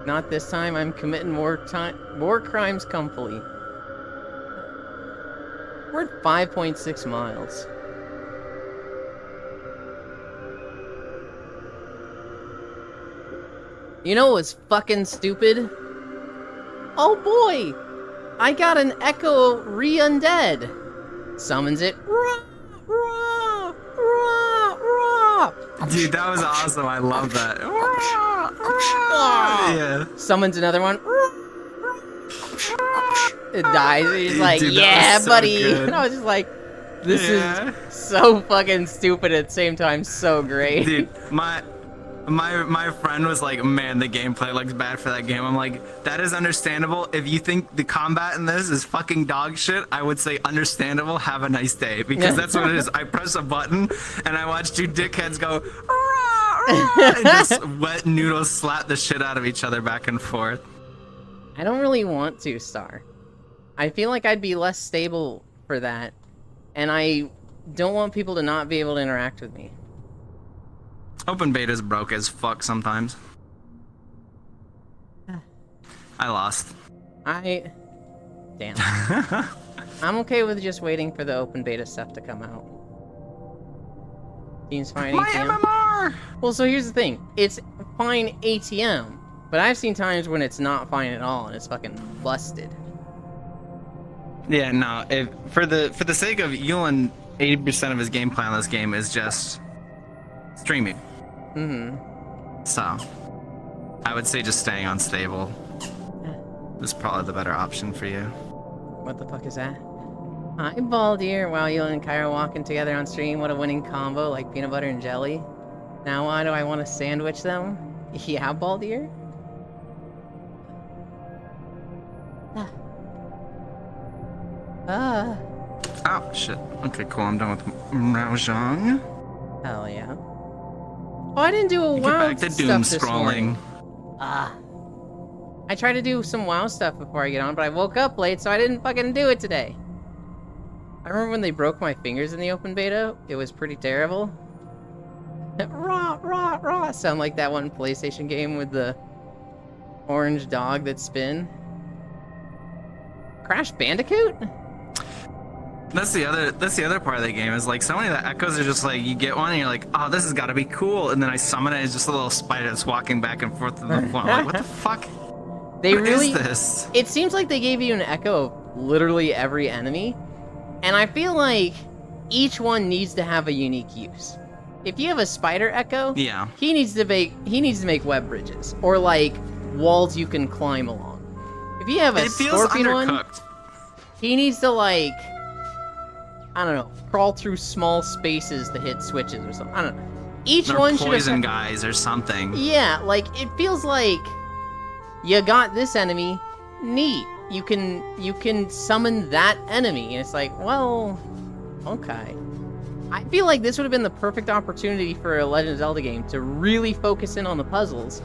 Not this time. I'm committing more crimes comfily. We're at 5.6 miles. You know what's fucking stupid? Oh boy! I got an Echo Re-Undead. Summons it. Rah, rah, rah, rah. Dude, that was awesome. I love that. Yeah. Summons another one. It dies. He's like, Dude, that yeah, was so buddy. good. And I was just like, this Yeah. is so fucking stupid at the same time, so great. Dude, my friend was like, man, the gameplay looks bad for that game. I'm like, that is understandable. If you think the combat in this is fucking dog shit, I would say understandable, have a nice day. Because that's what it is. I press a button and I watch two dickheads go, rah, rah, and just wet noodles slap the shit out of each other back and forth. I don't really want to, Star. I feel like I'd be less stable for that. And I don't want people to not be able to interact with me. Open beta's broke as fuck sometimes. I lost. Damn. I'm okay with just waiting for the open beta stuff to come out. Seems fine My ATM. MMR! Well, so here's the thing. It's fine ATM, but I've seen times when it's not fine at all and it's fucking busted. Yeah, no. For the sake of Yulen, 80% of his gameplay on this game is just streaming. So, I would say just staying on stable is probably the better option for you. What the fuck is that? Hi, Baldir. Wow, you and Kyra walking together on stream. What a winning combo, like peanut butter and jelly. Now why do I want to sandwich them? Yeah, Baldir? Oh, shit. Okay, cool. I'm done with Mahjong. Hell yeah. Oh, I didn't do a Get WoW back to stuff doom this morning. scrolling. I tried to do some WoW stuff before I get on, but I woke up late, so I didn't fucking do it today. I remember when they broke my fingers in the open beta. It was pretty terrible. Rah, rah, rah. Sound like that one PlayStation game with the orange dog that spin. Crash Bandicoot? That's the other part of the game is like so many of the echoes are just like you get one and you're like, oh, this has got to be cool, and then I summon it, it's just a little spider that's walking back and forth to the floor. I'm like, what the fuck? They What really. is this? It seems like they gave you an echo of literally every enemy, and I feel like each one needs to have a unique use. If you have a spider echo, Yeah. he needs to make web bridges or like walls you can climb along. If you have a It feels scorpion one, undercooked. he needs to like, I don't know, crawl through small spaces to hit switches or something. I don't know. Each Or one should poison have. guys or something. Yeah, like it feels like you got this enemy, neat. You can summon that enemy, and it's like, well, okay. I feel like this would have been the perfect opportunity for a Legend of Zelda game to really focus in on the puzzles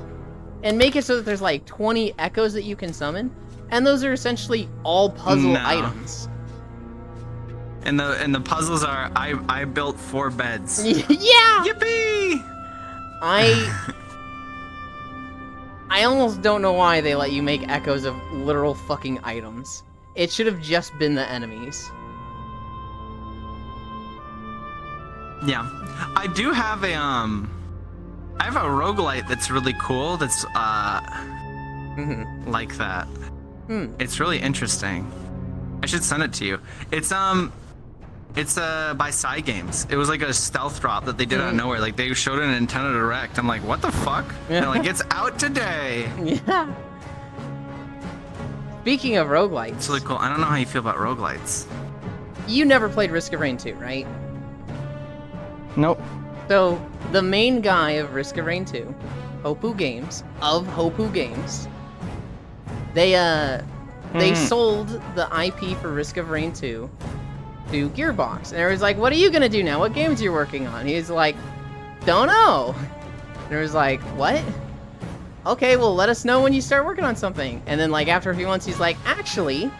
and make it so that there's like 20 echoes that you can summon, and those are essentially all puzzle No. items. And the puzzles are I built 4 beds. Yeah! Yippee! I almost don't know why they let you make echoes of literal fucking items. It should have just been the enemies. Yeah. I do have a I have a roguelite that's really cool that's like that. It's really interesting. I should send it to you. It's by Cygames. It was like a stealth drop that they did out of nowhere. Like they showed it in Nintendo Direct. I'm like, what the fuck? And they're like, it's out today. Yeah. Speaking of roguelites, It's really cool. I don't know how you feel about roguelites. you never played Risk of Rain 2, right? Nope. So, the main guy of Risk of Rain 2, Hopu Games, they sold the IP for Risk of Rain 2 to Gearbox. And everyone's like, what are you gonna do now? What games are you working on? He's like, don't know. And it was like, what? Okay, well, let us know when you start working on something. And then, like, after a few months, he's like, actually,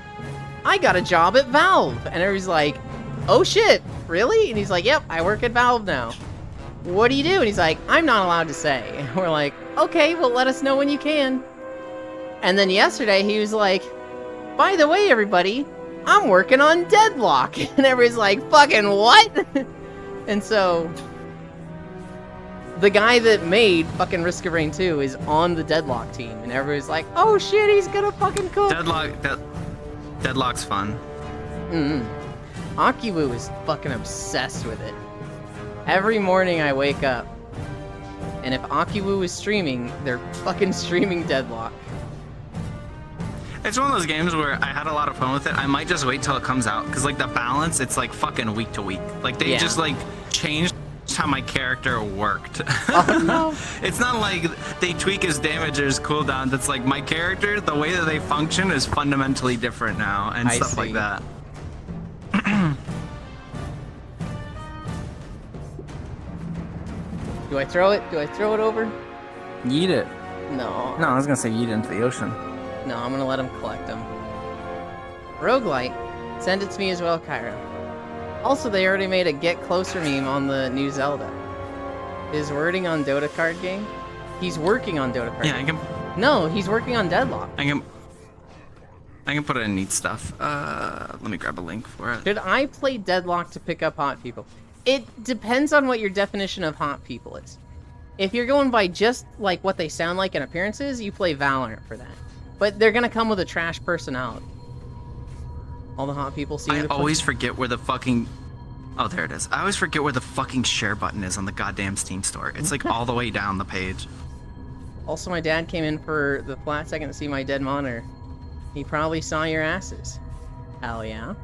I got a job at Valve. And everybody's like, oh shit, really? And he's like, yep, I work at Valve now. What do you do? And he's like, I'm not allowed to say. And we're like, okay, well, let us know when you can. And then yesterday, he was like, by the way, everybody, I'm working on Deadlock. And everybody's like, fucking what? And so, the guy that made fucking Risk of Rain 2 is on the Deadlock team. And everybody's like, oh shit, he's gonna fucking cook. Deadlock's fun. Akiwu is fucking obsessed with it. Every morning I wake up, and if Akiwu is streaming, they're fucking streaming Deadlock. It's one of those games where I had a lot of fun with it. I might just wait till it comes out because like the balance, it's like fucking week to week. Like they just like changed how my character worked. Oh no. It's not like they tweak his damage or his cooldown. That's like my character, the way that they function is fundamentally different now and stuff like that. Do I throw it? Do I throw it over? Yeet it. No. No, I was gonna say yeet it into the ocean. No, I'm gonna let him collect them. Roguelite, send it to me as well, Kyra. Also, they already made a Get Closer meme on the new Zelda. His wording on Dota card game? He's working on Dota card game. No, he's working on Deadlock. I can put it in neat stuff. Let me grab a link for it. Should I play Deadlock to pick up hot people? It depends on what your definition of hot people is. If you're going by just like what they sound like and appearances, you play Valorant for that. But they're gonna come with a trash personality. All the hot people seem to always forget where the fucking... Oh, there it is. I always forget where the fucking share button is on the goddamn Steam store. It's like all the way down the page. Also, my dad came in for the flat second to see my dead monitor. He probably saw your asses. Hell yeah.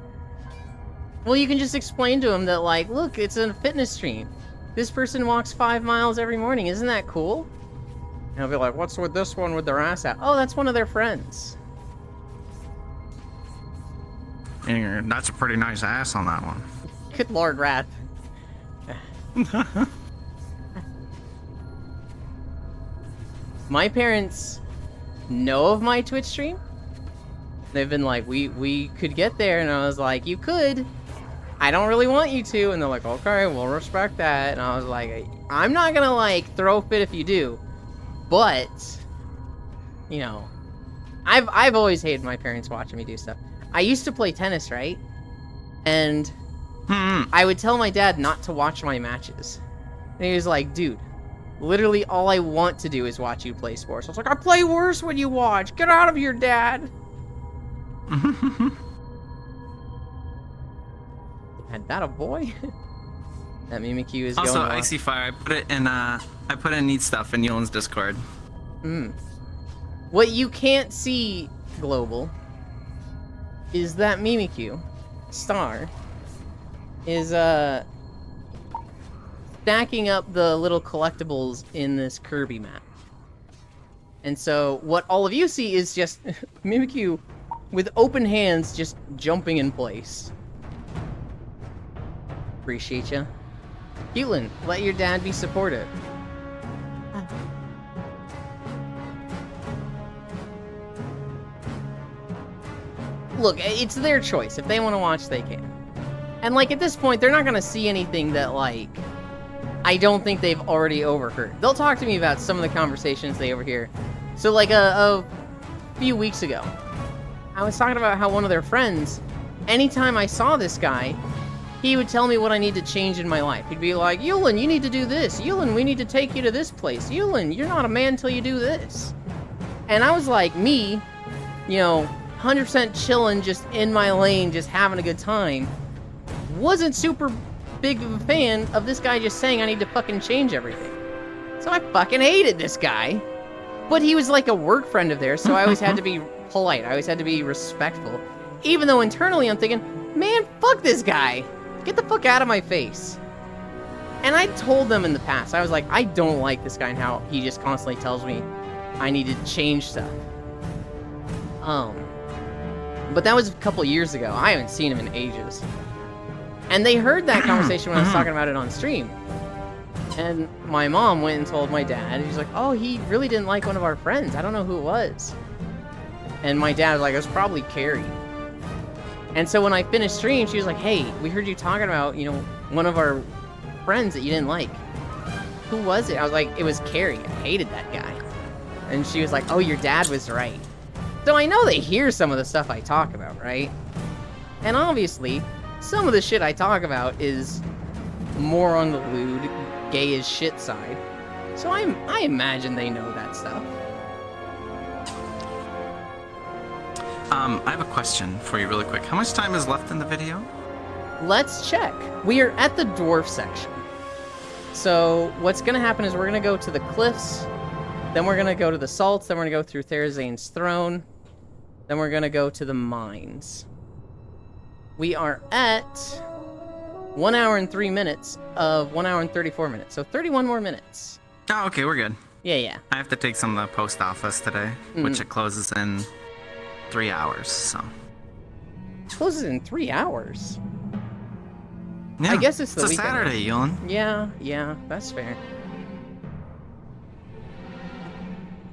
Well, you can just explain to him that, like, look, it's a fitness stream. This person walks 5 miles every morning. Isn't that cool? And he'll be like, what's with this one with their ass out? Oh, that's one of their friends. And that's a pretty nice ass on that one. Good Lord, Wrath. My parents know of my Twitch stream. They've been like, we could get there, and I was like, you could. I don't really want you to, and they're like, okay, we'll respect that. And I was like, I'm not gonna like throw a fit if you do, but you know, I've always hated my parents watching me do stuff. I used to play tennis, right? And I would tell my dad not to watch my matches. And he was like, dude, literally all I want to do is watch you play sports. I was like, I play worse when you watch. Get out of here, Dad. Had that a boy? That Mimikyu is also, going Icy Fire, I put in neat stuff in Yulin's Discord. What you can't see, Global, is that Mimikyu star is stacking up the little collectibles in this Kirby map. And so what all of you see is just Mimikyu with open hands just jumping in place. Appreciate ya. Keatlin, let your dad be supportive. look, it's their choice. If they want to watch, they can. And, like, at this point, they're not going to see anything that, like, I don't think they've already overheard. They'll talk to me about some of the conversations they overhear. So, like, a few weeks ago, I was talking about how one of their friends, anytime I saw this guy, he would tell me what I need to change in my life. He'd be like, Yulin, you need to do this. Yulin, we need to take you to this place. Yulin, you're not a man until you do this. And I was like, me, you know, 100% chilling, just in my lane, just having a good time, wasn't super big of a fan of this guy just saying I need to fucking change everything. So I fucking hated this guy. But he was like a work friend of theirs, so I always had to be polite. I always had to be respectful. Even though internally I'm thinking, man, fuck this guy. Get the fuck out of my face. And I told them in the past, I was like, I don't like this guy and how he just constantly tells me I need to change stuff. But that was a couple years ago. I haven't seen him in ages. And they heard that conversation when I was talking about it on stream. And my mom went and told my dad. He's like, oh, he really didn't like one of our friends. I don't know who it was. And my dad was like, it was probably Carrie. And so when I finished stream, she was like, hey, we heard you talking about, you know, one of our friends that you didn't like. Who was it? I was like, it was Carrie. I hated that guy. And she was like, oh, your dad was right. So I know they hear some of the stuff I talk about, right? And obviously, some of the shit I talk about is more on the lewd, gay as shit side. So I imagine they know that stuff. I have a question for you really quick. How much time is left in the video? Let's check. We are at the dwarf section. So what's going to happen is we're going to go to the cliffs, then we're going to go to the salts, then we're going to go through Therazane's throne, then we're going to go to the mines. We are at 1 hour and 3 minutes of 1 hour and 34 minutes. So 31 more minutes. Oh, okay, we're good. Yeah. I have to take some of the post office today, which it closes in 3 hours, so. It closes in 3 hours. Yeah, I guess it's the weekend. Saturday, Yulin. Yeah, that's fair.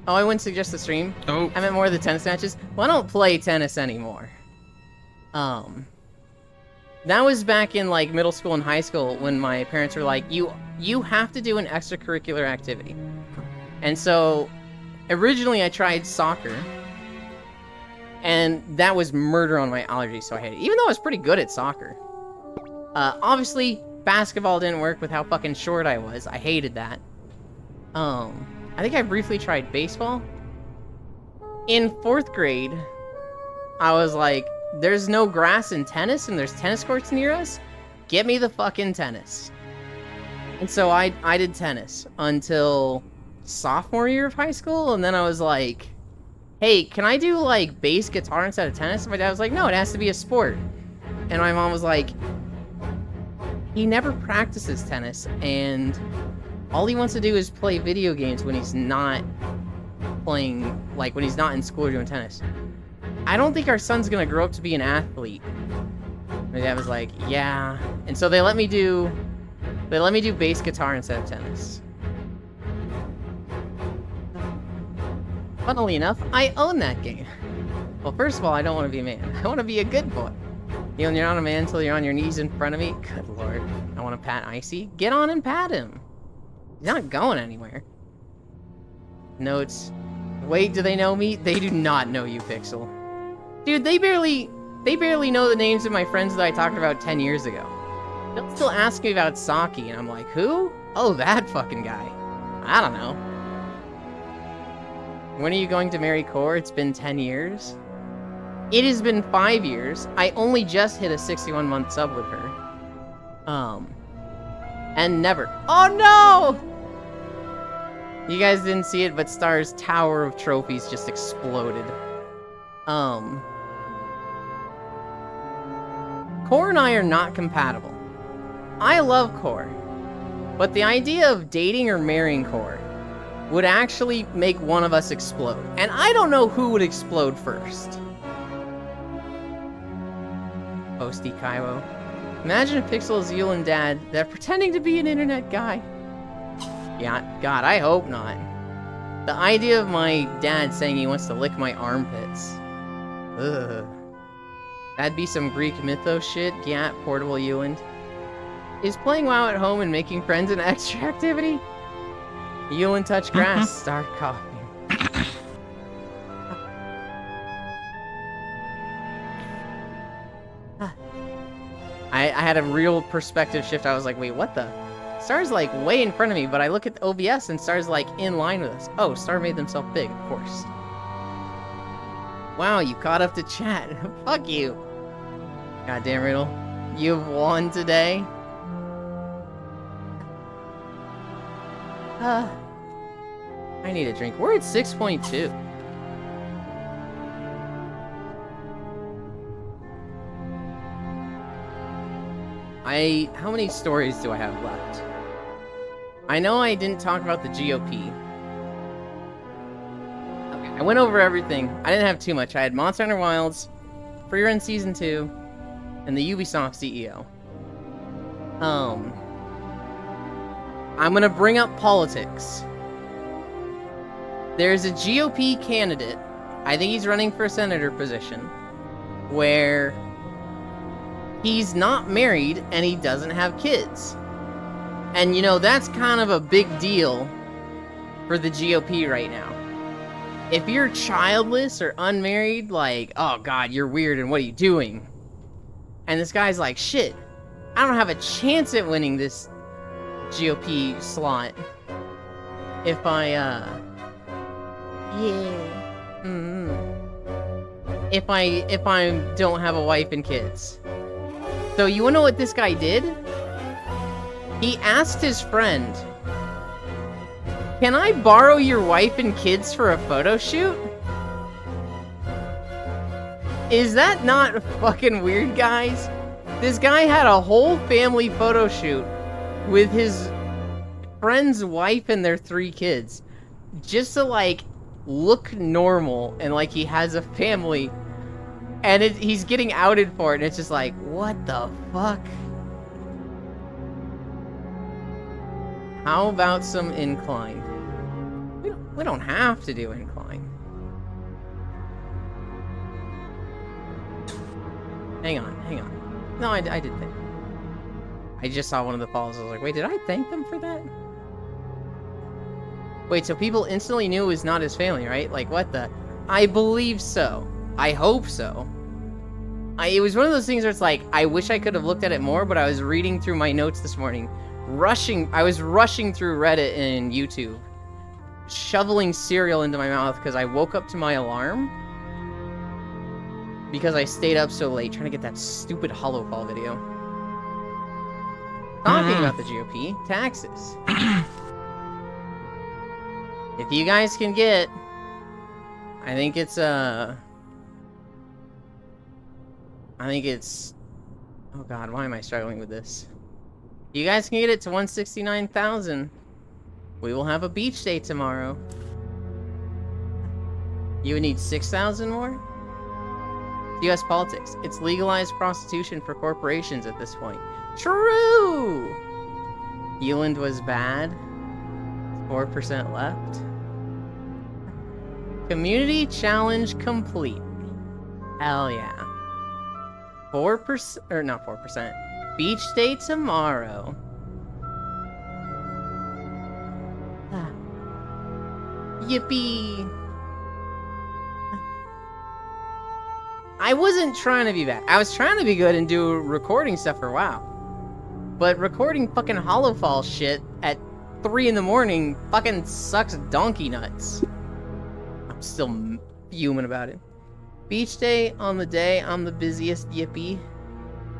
Oh, I wouldn't suggest the stream. Oh. I meant more of the tennis matches. Well, I don't play tennis anymore. That was back in, like, middle school and high school when my parents were like, you have to do an extracurricular activity. And so, originally I tried soccer. And that was murder on my allergies, so I hated it. Even though I was pretty good at soccer. Obviously, basketball didn't work with how fucking short I was. I hated that. I think I briefly tried baseball. In 4th grade, I was like, there's no grass in tennis and there's tennis courts near us? Get me the fucking tennis. And so I did tennis until sophomore year of high school, and then I was like, hey, can I do, like, bass guitar instead of tennis? And my dad was like, no, it has to be a sport. And my mom was like, he never practices tennis, and all he wants to do is play video games when he's not playing, like, when he's not in school or doing tennis. I don't think our son's gonna grow up to be an athlete. My dad was like, yeah. And so they let me do bass guitar instead of tennis. Funnily enough, I own that game. Well, first of all, I don't want to be a man. I want to be a good boy. You know, you're not a man until you're on your knees in front of me. Good lord. I want to pat Icy. Get on and pat him. He's not going anywhere. Notes. Wait, do they know me? They do not know you, Pixel. Dude, they barely know the names of my friends that I talked about 10 years ago. They'll still ask me about Saki, and I'm like, who? Oh, that fucking guy. I don't know. When are you going to marry Core? It's been 10 years. It has been 5 years. I only just hit a 61-month sub with her. And never. Oh no! You guys didn't see it, but Star's tower of trophies just exploded. Core and I are not compatible. I love Core, but the idea of dating or marrying Core would actually make one of us explode. And I don't know who would explode first. Posty Kaiwo. Imagine if Pixel is Yulin Dad, they're pretending to be an internet guy. Yeah, God, I hope not. The idea of my dad saying he wants to lick my armpits. Ugh. That'd be some Greek mythos shit. Yeah, portable Euland. Is playing WoW at home and making friends an extra activity? Euland touch grass, start coughing. I had a real perspective shift. I was like, wait, what the? Star's like way in front of me, but I look at the OBS and Star's like in line with us. Oh, Star made themselves big, of course. Wow, you caught up to chat. Fuck you. Goddamn Riddle. You've won today. I need a drink. We're at 6.2. How many stories do I have left? I know I didn't talk about the GOP. Okay, I went over everything. I didn't have too much. I had Monster Hunter Wilds, Free Run Season 2, and the Ubisoft CEO. I'm gonna bring up politics. There's a GOP candidate, I think he's running for a senator position, where he's not married and he doesn't have kids. And you know, that's kind of a big deal for the GOP right now. If you're childless or unmarried, like, oh god, you're weird and what are you doing? And this guy's like, shit, I don't have a chance at winning this GOP slot if I, if I don't have a wife and kids. So you wanna know what this guy did? He asked his friend, can I borrow your wife and kids for a photo shoot? Is that not fucking weird, guys? This guy had a whole family photo shoot with his friend's wife and their 3 kids. Just to, like, look normal and like he has a family. And he's getting outed for it, and it's just like, what the fuck? How about some Incline? We don't have to do Incline. Hang on. No, I did think. I just saw one of the follows. I was like, wait, did I thank them for that? Wait, so people instantly knew it was not his family, right? Like, what the? I believe so. I hope so. It was one of those things where it's like, I wish I could have looked at it more, but I was reading through my notes this morning. I was rushing through Reddit and YouTube. Shoveling cereal into my mouth because I woke up to my alarm. Because I stayed up so late trying to get that stupid Hollowfall video. Talking about the GOP, taxes. If you guys can get... I think it's, oh god, why am I struggling with this? If you guys can get it to 169,000, we will have a beach day tomorrow. You would need 6,000 more? US politics. It's legalized prostitution for corporations at this point. True! Euland was bad. 4% left. Community challenge complete. Hell yeah. 4%, or not 4%. Beach day tomorrow. Yippee. I wasn't trying to be bad. I was trying to be good and do recording stuff for WoW. But recording fucking Hollowfall shit at 3 in the morning fucking sucks donkey nuts. I'm still fuming about it. Beach day on the day I'm the busiest, yippee.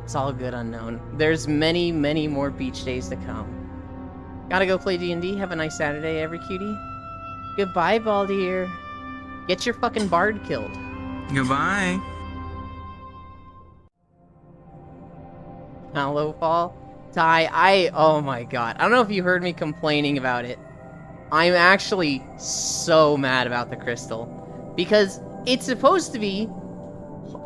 It's all good, unknown. There's many, many more beach days to come. Gotta go play D&D. Have a nice Saturday, every cutie. Goodbye, Baldier. Get your fucking bard killed. Goodbye. Hollowfall. Ty, oh my god. I don't know if you heard me complaining about it. I'm actually so mad about the crystal. Because it's supposed to be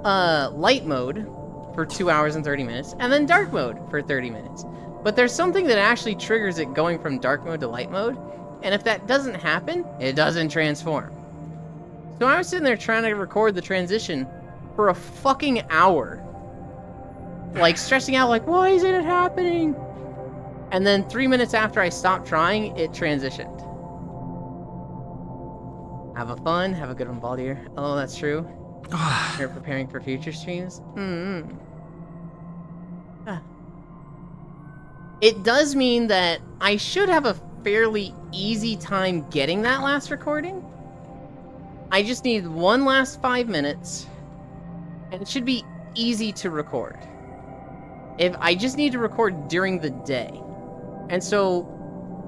light mode for 2 hours and 30 minutes, and then dark mode for 30 minutes. But there's something that actually triggers it going from dark mode to light mode, and if that doesn't happen, it doesn't transform. So I was sitting there trying to record the transition for a fucking hour. Like, stressing out, like, why isn't it happening? And then 3 minutes after I stopped trying, it transitioned. Have a fun, have a good one, Baldier. Oh, that's true. You're preparing for future streams? It does mean that I should have a fairly easy time getting that last recording. I just need one last 5 minutes, and it should be easy to record. If I just need to record during the day. And so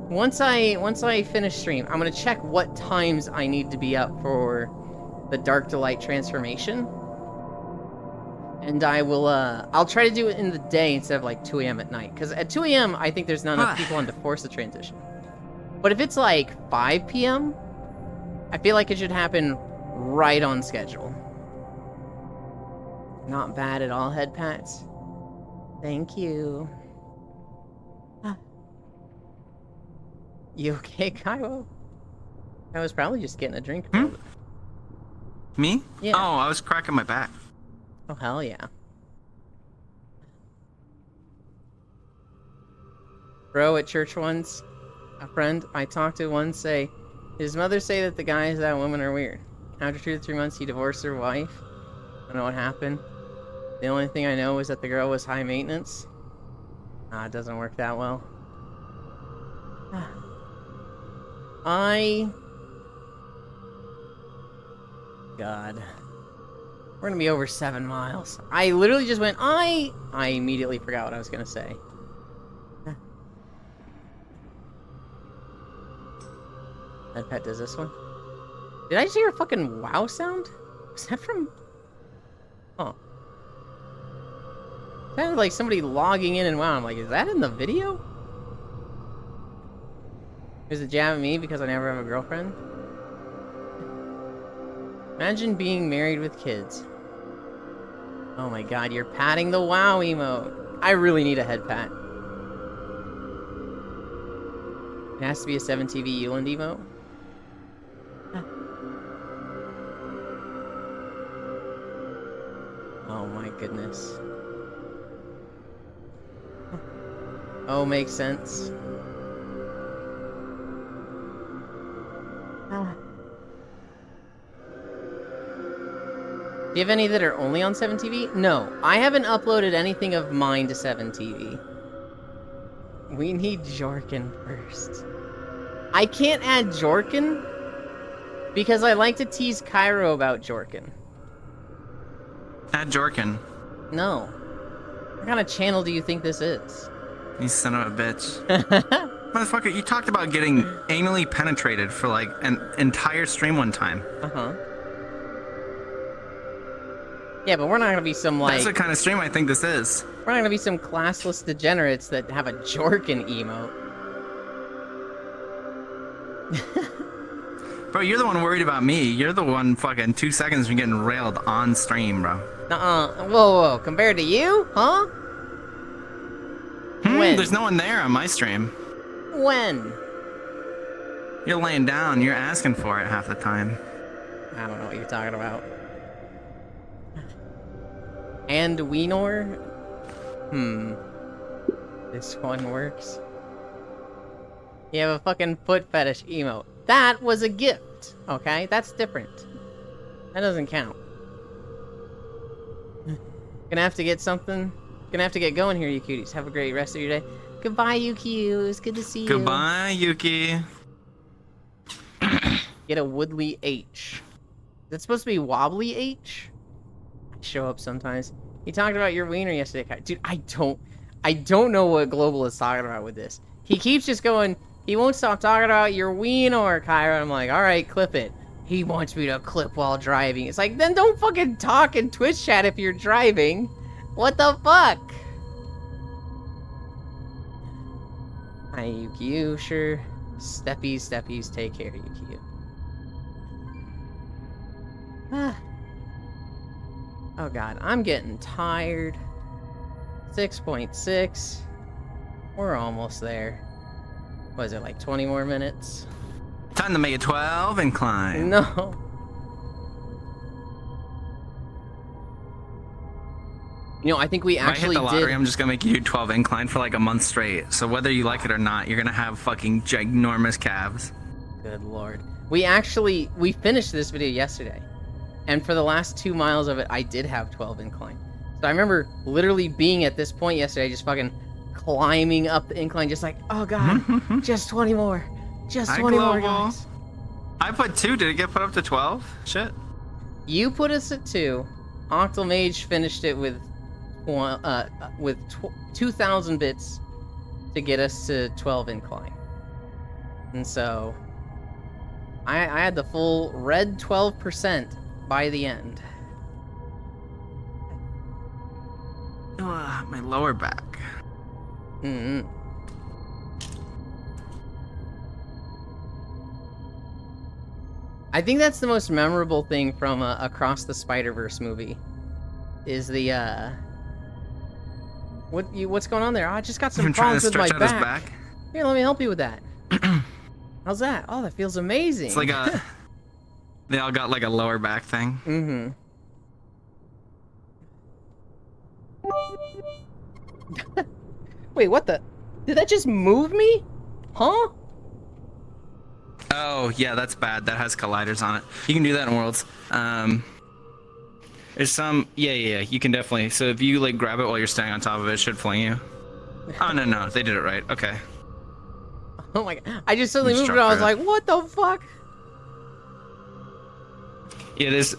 once I finish stream, I'm gonna check what times I need to be up for the Dark to Light transformation. And I will I'll try to do it in the day instead of like 2 a.m. at night. Because at 2 a.m. I think there's not enough people on to force the transition. But if it's like 5 p.m., I feel like it should happen right on schedule. Not bad at all, head pats. Thank you. You okay, Kaiwo? I was probably just getting a drink. Me? Yeah. Oh, I was cracking my back. Oh, hell yeah. Bro at church once, a friend I talked to once say, his mother say that the guys that women are weird. After 2 to 3 months, he divorced her wife. I don't know what happened. The only thing I know is that the girl was high maintenance. It doesn't work that well. God. We're gonna be over 7 miles. I literally just went, I immediately forgot what I was gonna say. That pet does this one. Did I just hear a fucking wow sound? Was that from... Oh. Sounded like somebody logging in and wow. I'm like, is that in the video? Is it jab at me because I never have a girlfriend? Imagine being married with kids. Oh my god, you're patting the wow emote. I really need a head pat. It has to be a 7TV Euland emote. Oh my goodness. Oh, makes sense. Do you have any that are only on 7TV? No, I haven't uploaded anything of mine to 7TV. We need Jorkin first. I can't add Jorkin because I like to tease Cairo about Jorkin. Add Jorkin. No. What kind of channel do you think this is? You son of a bitch. Motherfucker, you talked about getting anally penetrated for like an entire stream one time. Uh-huh. Yeah, but we're not gonna be some like... That's the kind of stream I think this is. We're not gonna be some classless degenerates that have a Jorkin emote. Bro, you're the one worried about me. You're the one fucking 2 seconds from getting railed on stream, bro. Whoa, compared to you? Huh? When? There's no one there on my stream. When? You're laying down. You're asking for it half the time. I don't know what you're talking about. And Weenor? This one works. You have a fucking foot fetish emote. That was a gift, okay? That's different. That doesn't count. Gonna have to get something. Gonna have to get going here, you cuties. Have a great rest of your day. Goodbye, Yuki. It was good to see you. Goodbye, Yuki. Get a Woodley H. Is that supposed to be Wobbly H? I show up sometimes. He talked about your wiener yesterday. Dude, I don't know what Global is talking about with this. He keeps just going, he won't stop talking about your wiener, Kyra. I'm like, alright, clip it. He wants me to clip while driving. It's like, then don't fucking talk in Twitch chat if you're driving. What the fuck? Hi, Yuki. Sure. Steppies, take care, Yuki. Oh god, I'm getting tired. 6.6. We're almost there. What is it, like 20 more minutes? Time to make it 12 and climb. No. You know, I think we If I hit actually the lottery, did. I'm just gonna make you do 12 incline for like a month straight. So whether you like it or not, you're gonna have fucking ginormous calves. Good lord. We finished this video yesterday. And for the last 2 miles of it, I did have 12 incline. So I remember literally being at this point yesterday, just fucking climbing up the incline, just like, oh god, just 20 more. Just 20 more, guys. I put 2. Did it get put up to 12? Shit. You put us at 2. Octal Mage finished it with 2,000 bits to get us to 12 incline. And so I had the full red 12% by the end. My lower back. Mm-hmm. I think that's the most memorable thing from Across the Spider-Verse movie. Is the what's going on there? Oh, I just got some I'm trying to problems with my stretch out his back. back. Here, let me help you with that. How's that? Oh, that feels amazing. It's like a. They all got like a lower back thing. Mm-hmm. Wait, what the? Did that just move me? Huh? Oh yeah, that's bad. That has colliders on it. You can do that in Worlds. There's some. Yeah. You can definitely. So if you like grab it while you're standing on top of it, it should fling you. Oh no, they did it right. Okay. Oh my god. I just suddenly You moved struck and I was her. like, what the fuck? Yeah, there's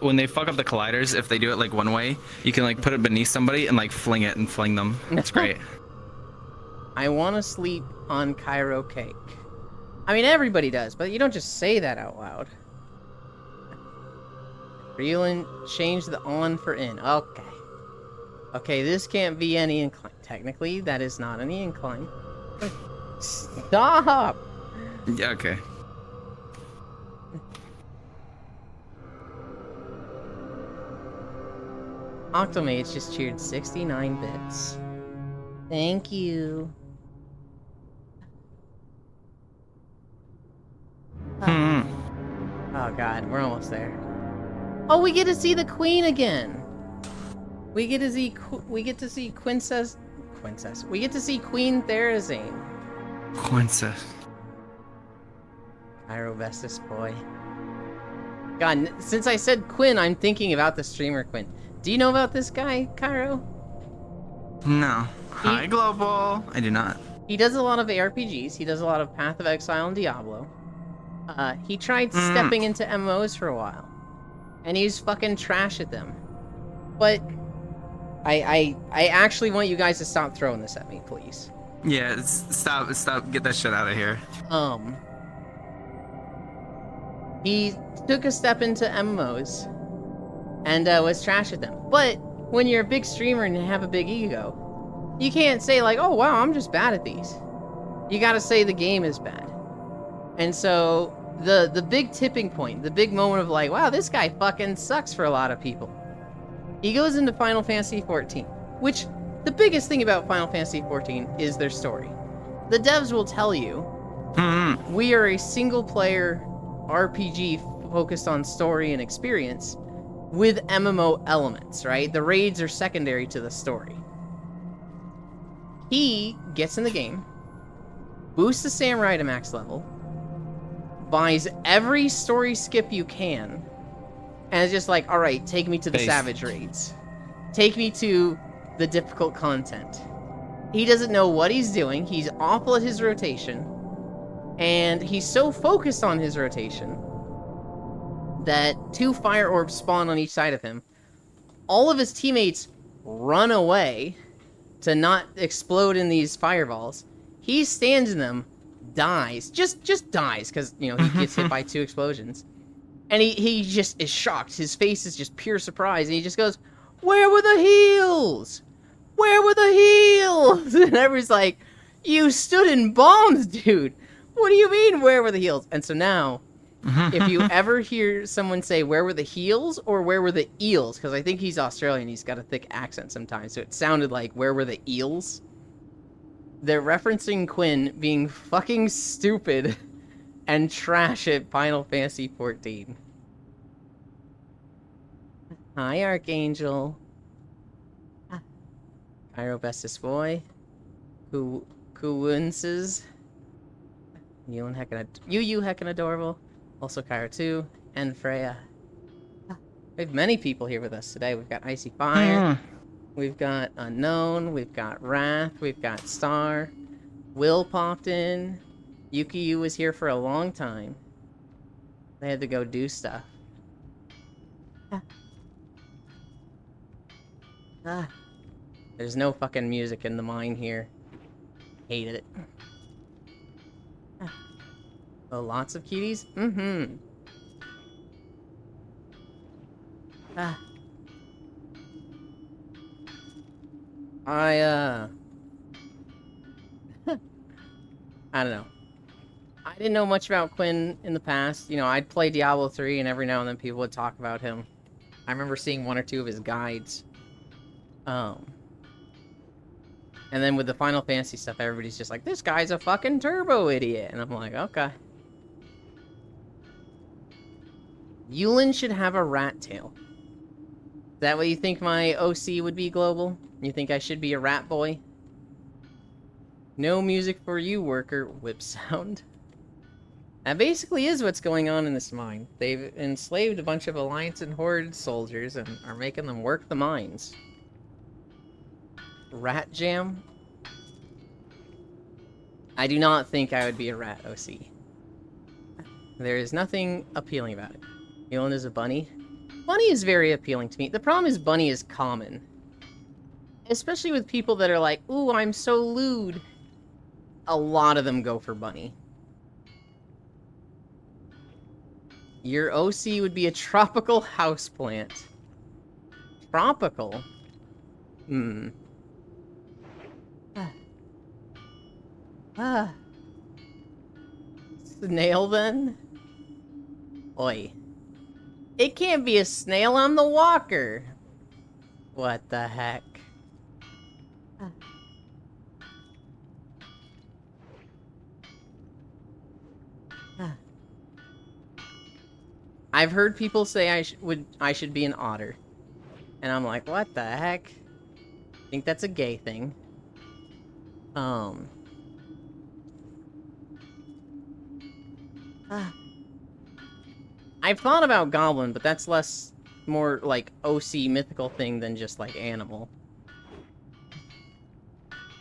when they fuck up the colliders, if they do it like one way, you can like put it beneath somebody and like fling it and fling them. It's great. I want to sleep on Cairo cake. I mean, everybody does, but you don't just say that out loud. Reeling, change the on for in. Okay. Okay, this can't be any incline. Technically, that is not any incline. Stop! Yeah, okay. Octomage just cheered 69 bits. Thank you. Oh god, we're almost there. Oh, we get to see the queen again. We get to see We get to see Queen Therazane. Quinces. Cairo Vestus boy. God, since I said Quinn, I'm thinking about the streamer Quinn. Do you know about this guy, Cairo? No. Hi, Global. I do not. He does a lot of ARPGs. He does a lot of Path of Exile and Diablo. He tried stepping into MMOs for a while, and he's fucking trash at them. But I actually want you guys to stop throwing this at me, please. Yeah, stop. Get that shit out of here. He took a step into MMOs and was trash at them. But when you're a big streamer and you have a big ego, you can't say like, oh wow, I'm just bad at these. You gotta say the game is bad. And so the big tipping point, the big moment of like, wow, this guy fucking sucks for a lot of people. He goes into Final Fantasy XIV, which the biggest thing about Final Fantasy XIV is their story. The devs will tell you, we are a single player RPG focused on story and experience with MMO elements, right? The raids are secondary to the story. He gets in the game, boosts the samurai to max level, buys every story skip you can, and it's just like, alright, take me to the savage raids. Take me to the difficult content. He doesn't know what he's doing, he's awful at his rotation, and he's so focused on his rotation that 2 fire orbs spawn on each side of him. All of his teammates run away to not explode in these fireballs. He stands in them, dies, just dies, because, you know, he gets hit by 2 explosions. And he just is shocked. His face is just pure surprise, and he just goes, where were the heals? Where were the heals? And everyone's like, you stood in bombs, dude. What do you mean, where were the heals? And so now, if you ever hear someone say, where were the heals, or where were the eels? Because I think he's Australian, he's got a thick accent sometimes, so it sounded like, where were the eels? They're referencing Quinn being fucking stupid and trash at Final Fantasy XIV. Hi, Archangel. Pyro bestest boy. Kuwunses. You heckin' adorable. Also Kyra too. And Freya. We have many people here with us today. We've got Icy Fire. We've got Unknown. We've got Wrath. We've got Star. Will popped in. Yukiyu was here for a long time. They had to go do stuff. There's no fucking music in the mine here. Hated it. Oh, lots of cuties? Mm-hmm. I don't know. I didn't know much about Quinn in the past. You know, I'd play Diablo 3 and every now and then people would talk about him. I remember seeing one or two of his guides. And then with the Final Fantasy stuff, everybody's just like, this guy's a fucking turbo idiot. And I'm like, okay. Yulin should have a rat tail. Is that what you think my OC would be, Global? You think I should be a rat boy? No music for you, worker. Whip sound. That basically is what's going on in this mine. They've enslaved a bunch of Alliance and Horde soldiers and are making them work the mines. Rat jam? I do not think I would be a rat OC. There is nothing appealing about it. Yulin is a bunny. Bunny is very appealing to me. The problem is bunny is common. Especially with people that are like, ooh, I'm so lewd. A lot of them go for bunny. Your OC would be a tropical houseplant. Tropical? Hmm. Snail then? Oi. It can't be a snail, I'm the walker. What the heck? I've heard people say I should be an otter. And I'm like, what the heck? I think that's a gay thing. I've thought about goblin, but that's more like OC mythical thing than just like animal.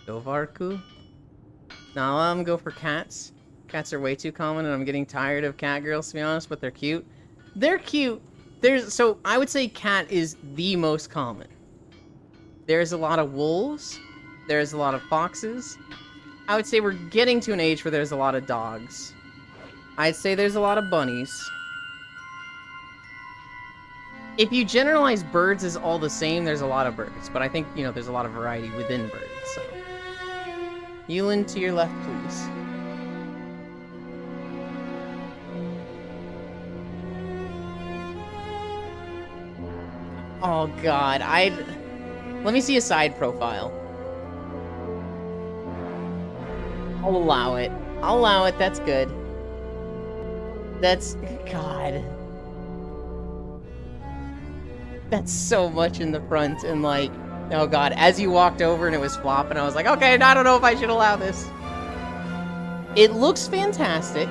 Dovarku? No, I'm gonna go for cats. Cats are way too common, and I'm getting tired of cat girls, to be honest, but they're cute. They're cute. So I would say cat is the most common. There's a lot of wolves. There's a lot of foxes. I would say we're getting to an age where there's a lot of dogs. I'd say there's a lot of bunnies. If you generalize birds as all the same, there's a lot of birds. But I think, you know, there's a lot of variety within birds, so. Yulin, to your left, please. Oh god, let me see a side profile. I'll allow it. I'll allow it, that's good. That's... God. That's so much in the front, and like... Oh god, as you walked over and it was flopping, I was like, okay, I don't know if I should allow this. It looks fantastic.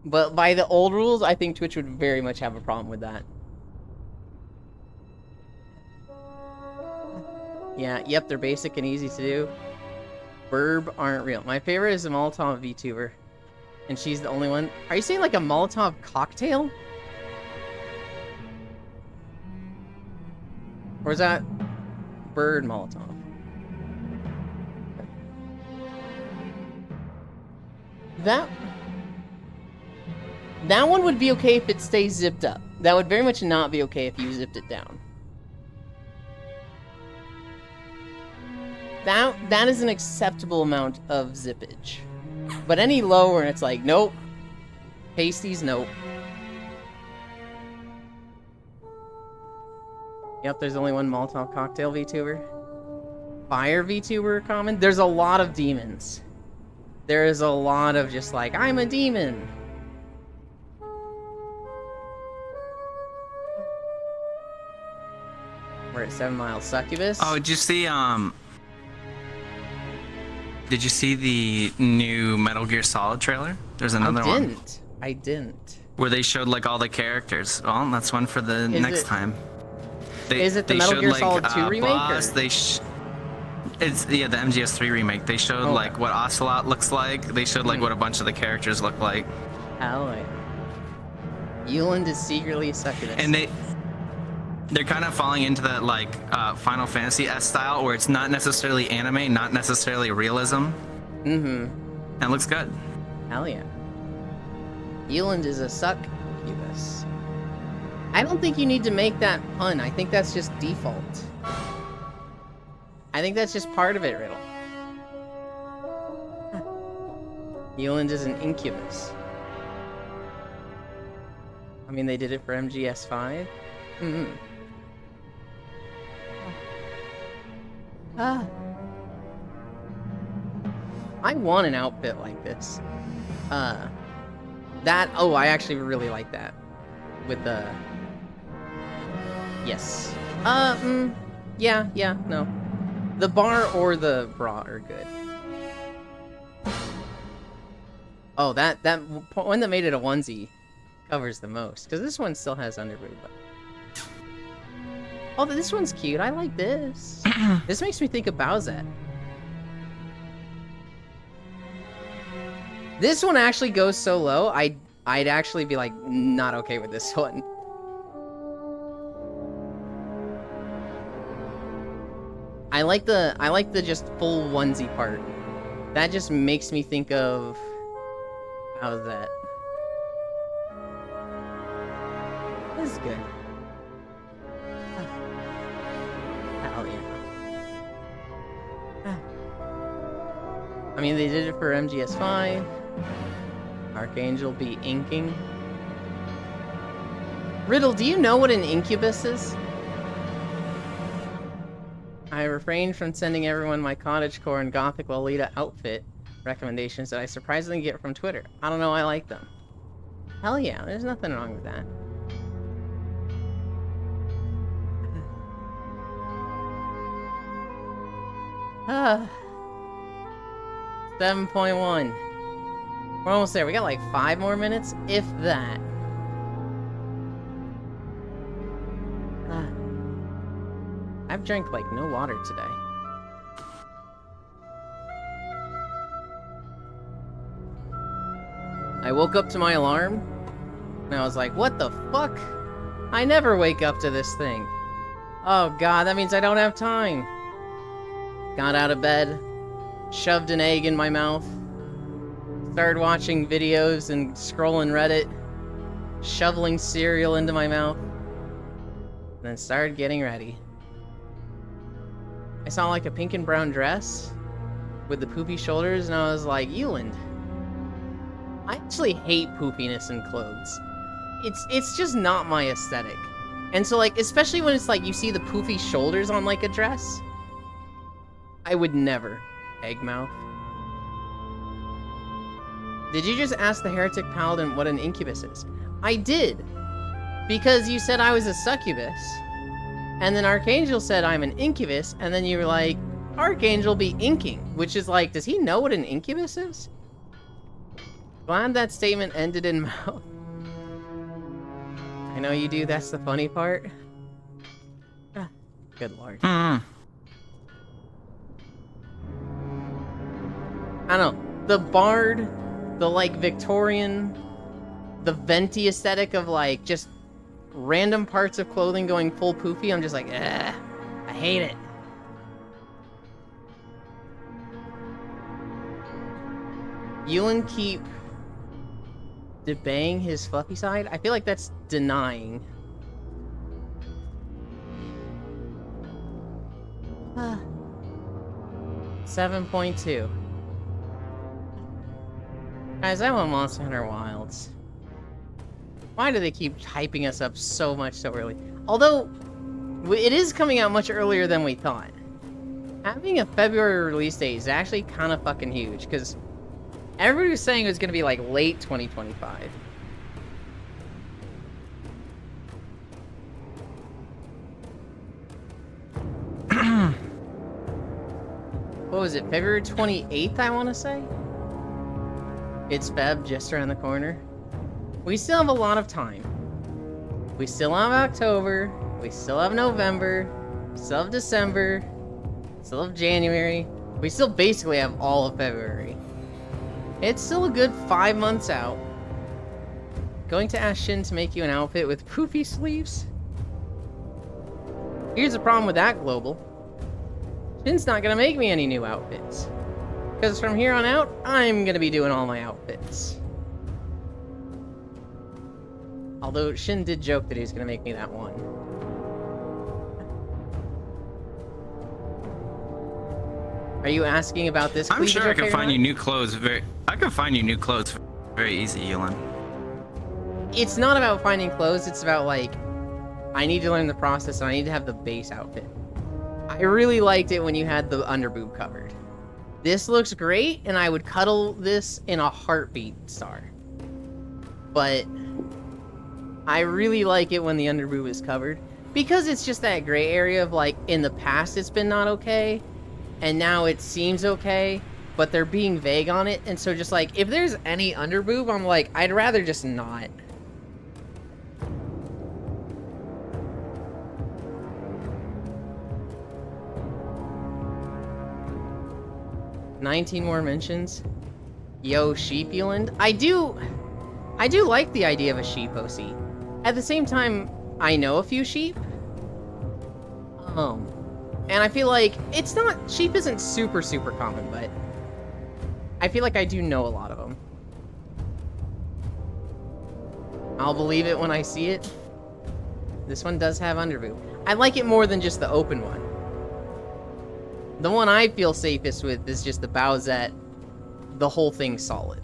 But by the old rules, I think Twitch would very much have a problem with that. Yeah, yep, they're basic and easy to do. Burb aren't real. My favorite is a Molotov VTuber. And she's the only one. Are you saying like a Molotov cocktail? Or is that bird Molotov? That one would be okay if it stays zipped up. That would very much not be okay if you zipped it down. That is an acceptable amount of zippage. But any lower, it's like, nope. Pasties, nope. Yep, there's only one Molotov cocktail VTuber. Fire VTuber common. There's a lot of demons. There is a lot of just like, I'm a demon. Where 7 Mile Succubus. Oh, did you see the new Metal Gear Solid trailer? There's another one I didn't. where they showed like all the characters. Well, that's one for the next time. Is it the Metal Gear Solid 2 remake? Boss, the MGS3 remake. They showed like what Ocelot looks like. They showed like what a bunch of the characters look like. Hell yeah. Yuland is secretly a succubus. And they're kind of falling into that like Final Fantasy-esque style where it's not necessarily anime, not necessarily realism. Mm-hmm. And it looks good. Hell yeah. Yuland is a succubus. I don't think you need to make that pun. I think that's just default. I think that's just part of it, Riddle. Yuland is an incubus. I mean, they did it for MGS5. Mm-hmm. I want an outfit like this. I actually really like that. With the... Yes. Yeah, no. The bar or the bra are good. Oh, that one that made it a onesie covers the most. Because this one still has underboob. Oh, this one's cute. I like this. This makes me think of Bowsette. This one actually goes so low, I'd actually be like not okay with this one. I like the just full onesie part. That just makes me think of Bowsette. This is good. Hell yeah. I mean, they did it for MGS5. Archangel be inking. Riddle, do you know what an incubus is? I refrained from sending everyone my cottagecore and gothic Lolita outfit recommendations that I surprisingly get from Twitter. I don't know, I like them. Hell yeah, there's nothing wrong with that. 7.1. We're almost there. We got like 5 more minutes, if that. I've drank like no water today. I woke up to my alarm, and I was like, what the fuck? I never wake up to this thing. Oh god, that means I don't have time. Got out of bed, shoved an egg in my mouth, started watching videos and scrolling Reddit, shoveling cereal into my mouth, and then started getting ready. I saw like a pink and brown dress with the poopy shoulders, and I was like, Yuland, I actually hate poopiness in clothes. It's just not my aesthetic. And so like, especially when it's like you see the poofy shoulders on like a dress, I would never. Eggmouth. Did you just ask the heretic paladin what an incubus is? I did. Because you said I was a succubus. And then Archangel said I'm an incubus, and then you were like, Archangel be inking. Which is like, does he know what an incubus is? Glad that statement ended in mouth. I know you do, that's the funny part. Good lord. I don't know. The bard, the like Victorian, the venti aesthetic of like just random parts of clothing going full poofy, I'm just like, ugh, I hate it. Yuland keep debaying his fluffy side? I feel like that's denying. 7.2. Guys, I want Monster Hunter Wilds. Why do they keep hyping us up so much so early? Although, it is coming out much earlier than we thought. Having a February release date is actually kind of fucking huge, because everybody was saying it was going to be like late 2025. what was it, February 28th, I want to say? It's Feb just around the corner. We still have a lot of time. We still have October. We still have November. We still have December. We still have January. We still basically have all of February. It's still a good 5 months out. Going to ask Shin to make you an outfit with poofy sleeves? Here's the problem with that, Global. Shin's not gonna make me any new outfits. Because from here on out, I'm gonna be doing all my outfits. Although Shin did joke that he was gonna make me that one. Are you asking about this? I'm sure I can cleavage find right you new clothes I can find you new clothes very easy, Yulin. It's not about finding clothes, it's about like, I need to learn the process and I need to have the base outfit. I really liked it when you had the underboob covered. This looks great and I would cuddle this in a heartbeat, Star. But I really like it when the underboob is covered because it's just that gray area of like, in the past it's been not okay and now it seems okay, but they're being vague on it. And so just like, if there's any underboob, I'm like, I'd rather just not. $19 more mentions. Yo, Sheepuland. I do like the idea of a sheep OC. At the same time, I know a few sheep. And I feel like it's not, sheep isn't super common, but I feel like I do know a lot of them. I'll believe it when I see it. This one does have underboob. I like it more than just the open one. The one I feel safest with is just the Bowsette, the whole thing solid.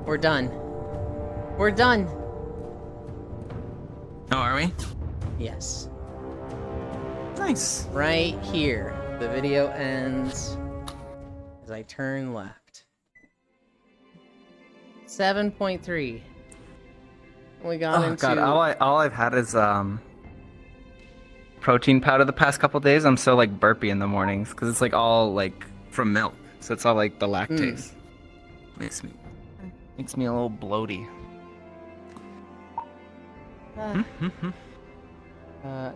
We're done. We're done. Oh, are we? Yes. Nice. Right here. The video ends as I turn left. 7.3. We got into... God, all I've had is protein powder the past couple days. I'm so like burpy in the mornings because it's like all like From milk. so it's all like the lactase. Makes me a little bloaty.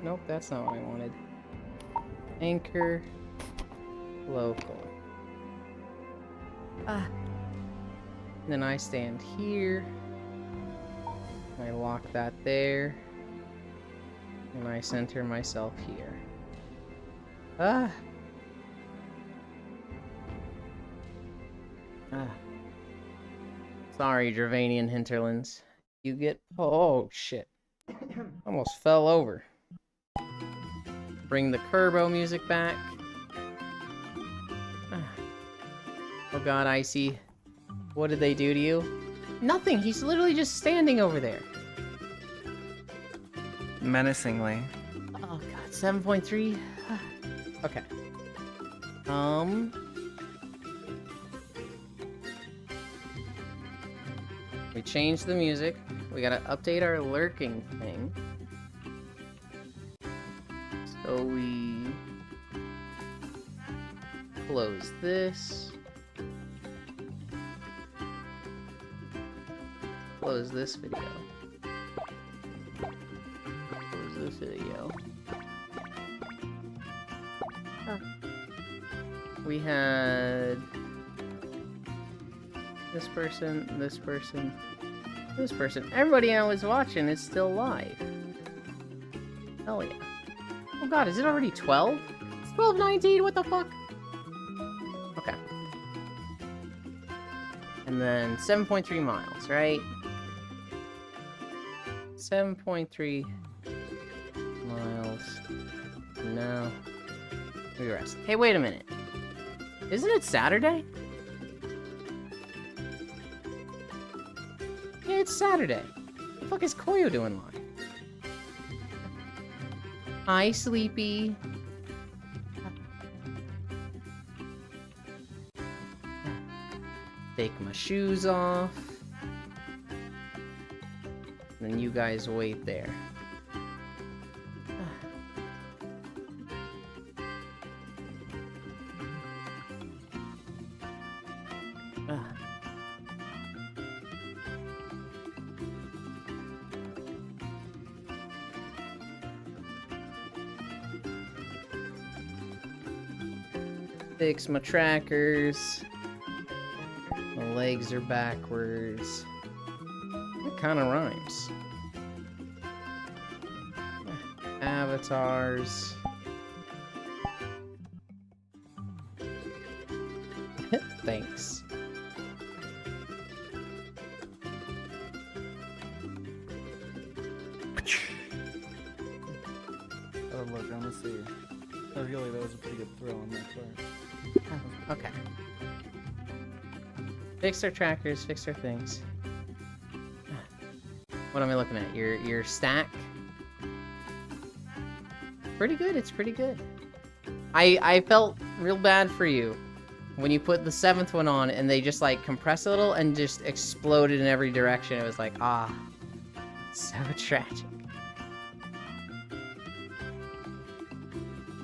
Nope, that's not what I wanted. Anchor local. Then I stand here. I lock that there. And I center myself here. Sorry, Dravanian hinterlands. You get... Oh, shit. Almost fell over. Bring the Kerbo music back. Oh god, Icy. What did they do to you? Nothing, he's literally just standing over there. Menacingly. Oh god, 7.3? Okay. We changed the music. We gotta update our lurking thing. So we close this. Close this video. Close this video. We had this person, this person, this person. Everybody I was watching is still live. Hell yeah. Oh god, is it already 12? It's 12:19, what the fuck? Okay. And then 7.3 miles, right? 7.3 miles. No. We rest. Hey, wait a minute. Isn't it Saturday? Yeah, it's Saturday. What the fuck is Koyo doing live? Hi, Sleepy. Take my shoes off. And then you guys wait there. Fix my trackers. My legs are backwards. That kind of rhymes. Avatars. Thanks. Oh look, I'm gonna see. I feel like that was a pretty good throw on my part. Okay. Fix their trackers, fix their things. What am I looking at? Your stack? Pretty good, it's pretty good. I felt real bad for you when you put the 7th one on and they just like compressed a little and just exploded in every direction. It was like, ah, so tragic.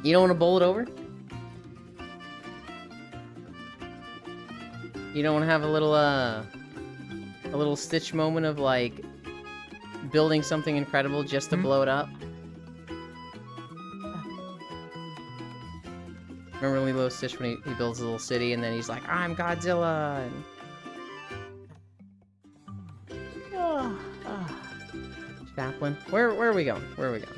You don't want to bowl it over? You don't want to have a little Stitch moment of like building something incredible just to blow it up? Remember Lilo and Stitch when he builds a little city and then he's like, I'm Godzilla, and... Chaplin? Where are we going? Where are we going?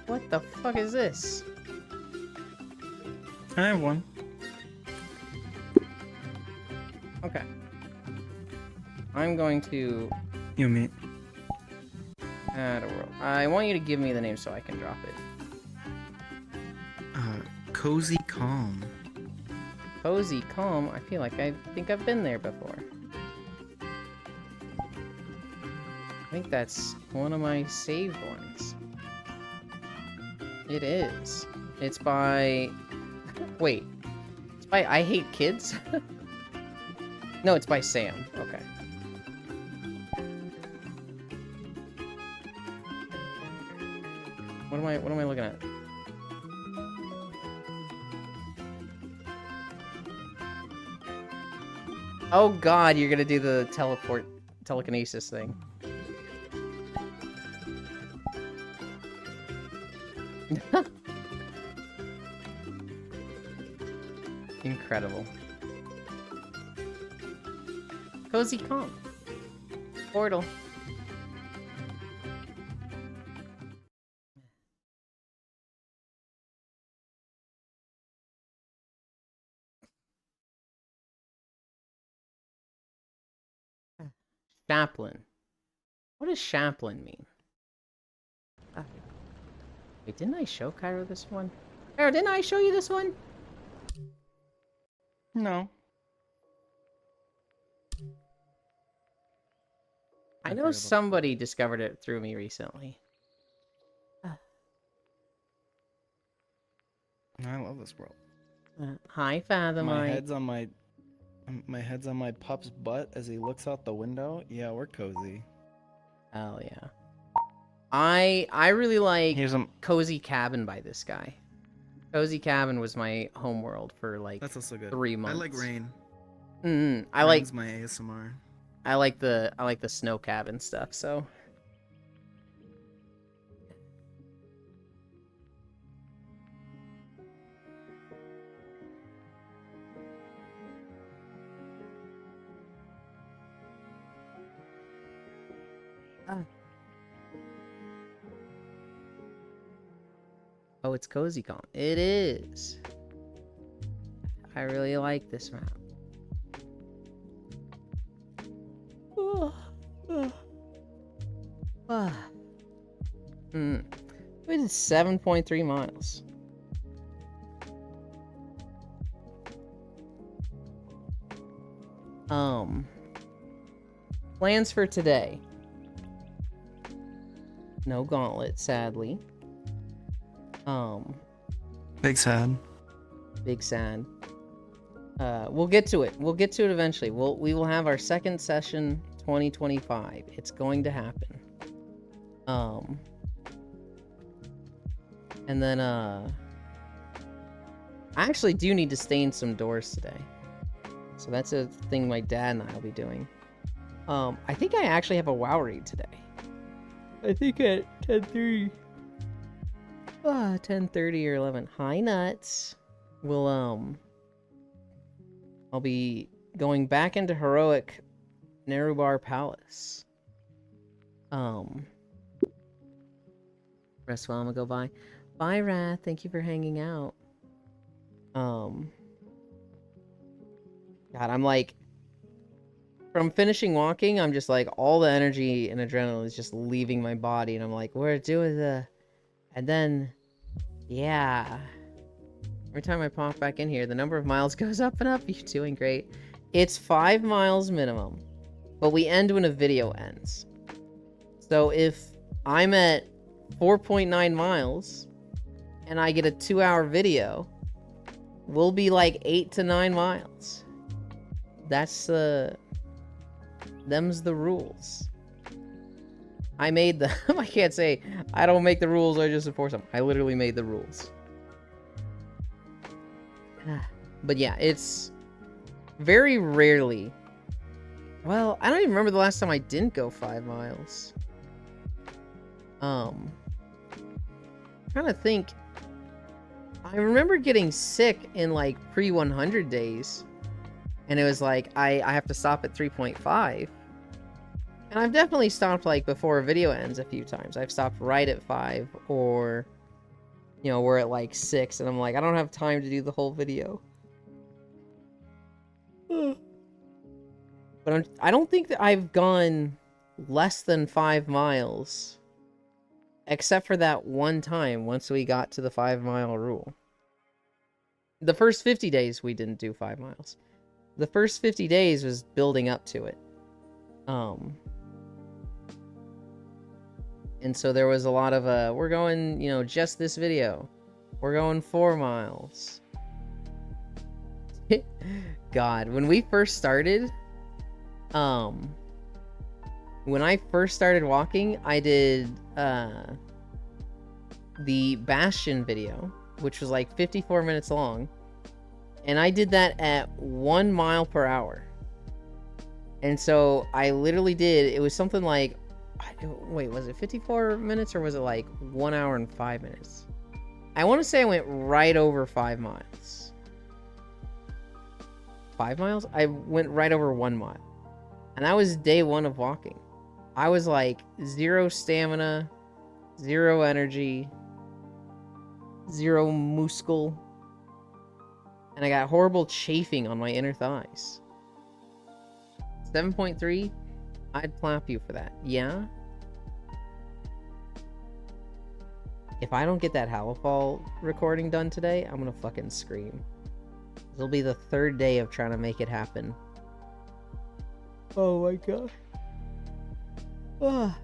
What the fuck is this? I have one. Okay. I'm going to You mean? add a world. I want you to give me the name so I can drop it. Cozy Calm. Cozy Calm. I feel like I think I've been there before. I think that's one of my saved ones. It is. It's by... Wait. It's by I Hate Kids? No, it's by Sam. Okay. What am I looking at? Oh god, you're gonna do the telekinesis thing. Incredible. Cozy Calm. Portal. Chaplin. What does Chaplin mean? Wait, didn't I show Cairo this one? Cairo, didn't I show you this one? No. I know somebody discovered it through me recently. I love this world. Hi, Fathom. My head's on my pup's butt as he looks out the window. Yeah, we're cozy. Hell yeah. I really like Here's a. Cozy Cabin by this guy. Cozy Cabin was my homeworld for like That's also good. 3 months. I like Rain. I like Rain's my ASMR. I like the snow cabin stuff, so Oh, it's Cozy Calm. It is. I really like this map. We did 7.3 miles. Plans for today. No gauntlet, sadly. Big sad. Big sad. We'll get to it. We'll get to it eventually. We will have our second session 2025. It's going to happen. And then I actually do need to stain some doors today. So that's a thing my dad and I will be doing. I think I actually have a WoW raid today. I think at 10:30. 10:30 or 11. Hi, Nuts. I'll be going back into heroic Nerubar Palace. Rest well, I'm gonna go bye. Bye, Wrath. Thank you for hanging out. God, I'm like, from finishing walking, I'm just like, all the energy and adrenaline is just leaving my body, and I'm like, we're doing the... And then, yeah. Every time I pop back in here, the number of miles goes up and up. You're doing great. It's 5 miles minimum, but we end when a video ends. So if I'm at 4.9 miles and I get a 2-hour video, we'll be like 8 to 9 miles. That's them's the rules. I made them. I can't say I don't make the rules, I just enforce them. I literally made the rules. But yeah, it's very rarely. Well, I don't even remember the last time I didn't go 5 miles. Trying to think. I remember getting sick in like pre-100 days. And it was like, I have to stop at 3.5. And I've definitely stopped like before a video ends a few times. I've stopped right at 5, or, you know, we're at like 6 and I'm like, I don't have time to do the whole video. But I don't think that I've gone less than 5 miles. Except for that one time once we got to the 5-mile rule. The first 50 days we didn't do 5 miles. The first 50 days was building up to it. And so there was a lot of, we're going, you know, just this video. We're going 4 miles. God, when we first started, when I first started walking, I did, the Bastion video, which was like 54 minutes long. And I did that at 1 mile per hour. And so I literally did, it was something like, wait, was it 54 minutes or was it like 1 hour and 5 minutes? I want to say I went right over 5 miles. 5 miles? I went right over 1 mile. And that was day 1 of walking. I was like 0 stamina, 0 energy, 0 muscle. And I got horrible chafing on my inner thighs. 7.3, I'd clap you for that. Yeah? If I don't get that Howlfall recording done today, I'm gonna fucking scream. It'll be the 3rd day of trying to make it happen. Oh my god.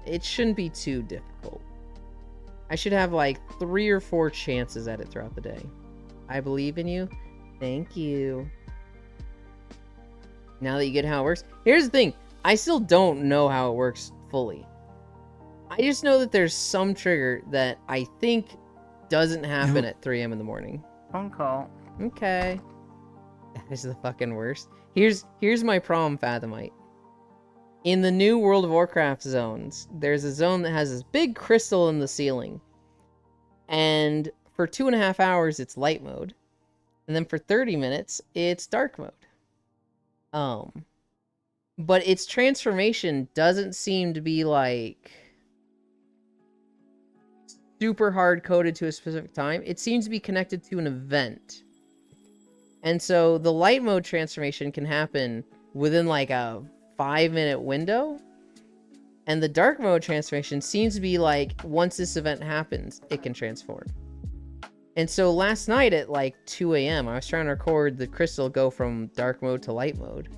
It shouldn't be too difficult. I should have like 3 or 4 chances at it throughout the day. I believe in you. Thank you. Now that you get how it works. Here's the thing. I still don't know how it works fully. I just know that there's some trigger that I think doesn't happen at 3 a.m. in the morning. Phone call. Okay. That is the fucking worst. Here's my problem, Fathomite. In the new World of Warcraft zones, there's a zone that has this big crystal in the ceiling. And for 2.5 hours, it's light mode. And then for 30 minutes, it's dark mode. But its transformation doesn't seem to be like super hard coded to a specific time. It seems to be connected to an event. And so the light mode transformation can happen within like a 5-minute window. And the dark mode transformation seems to be like, once this event happens, it can transform. And so last night at like 2 a.m., I was trying to record the crystal go from dark mode to light mode.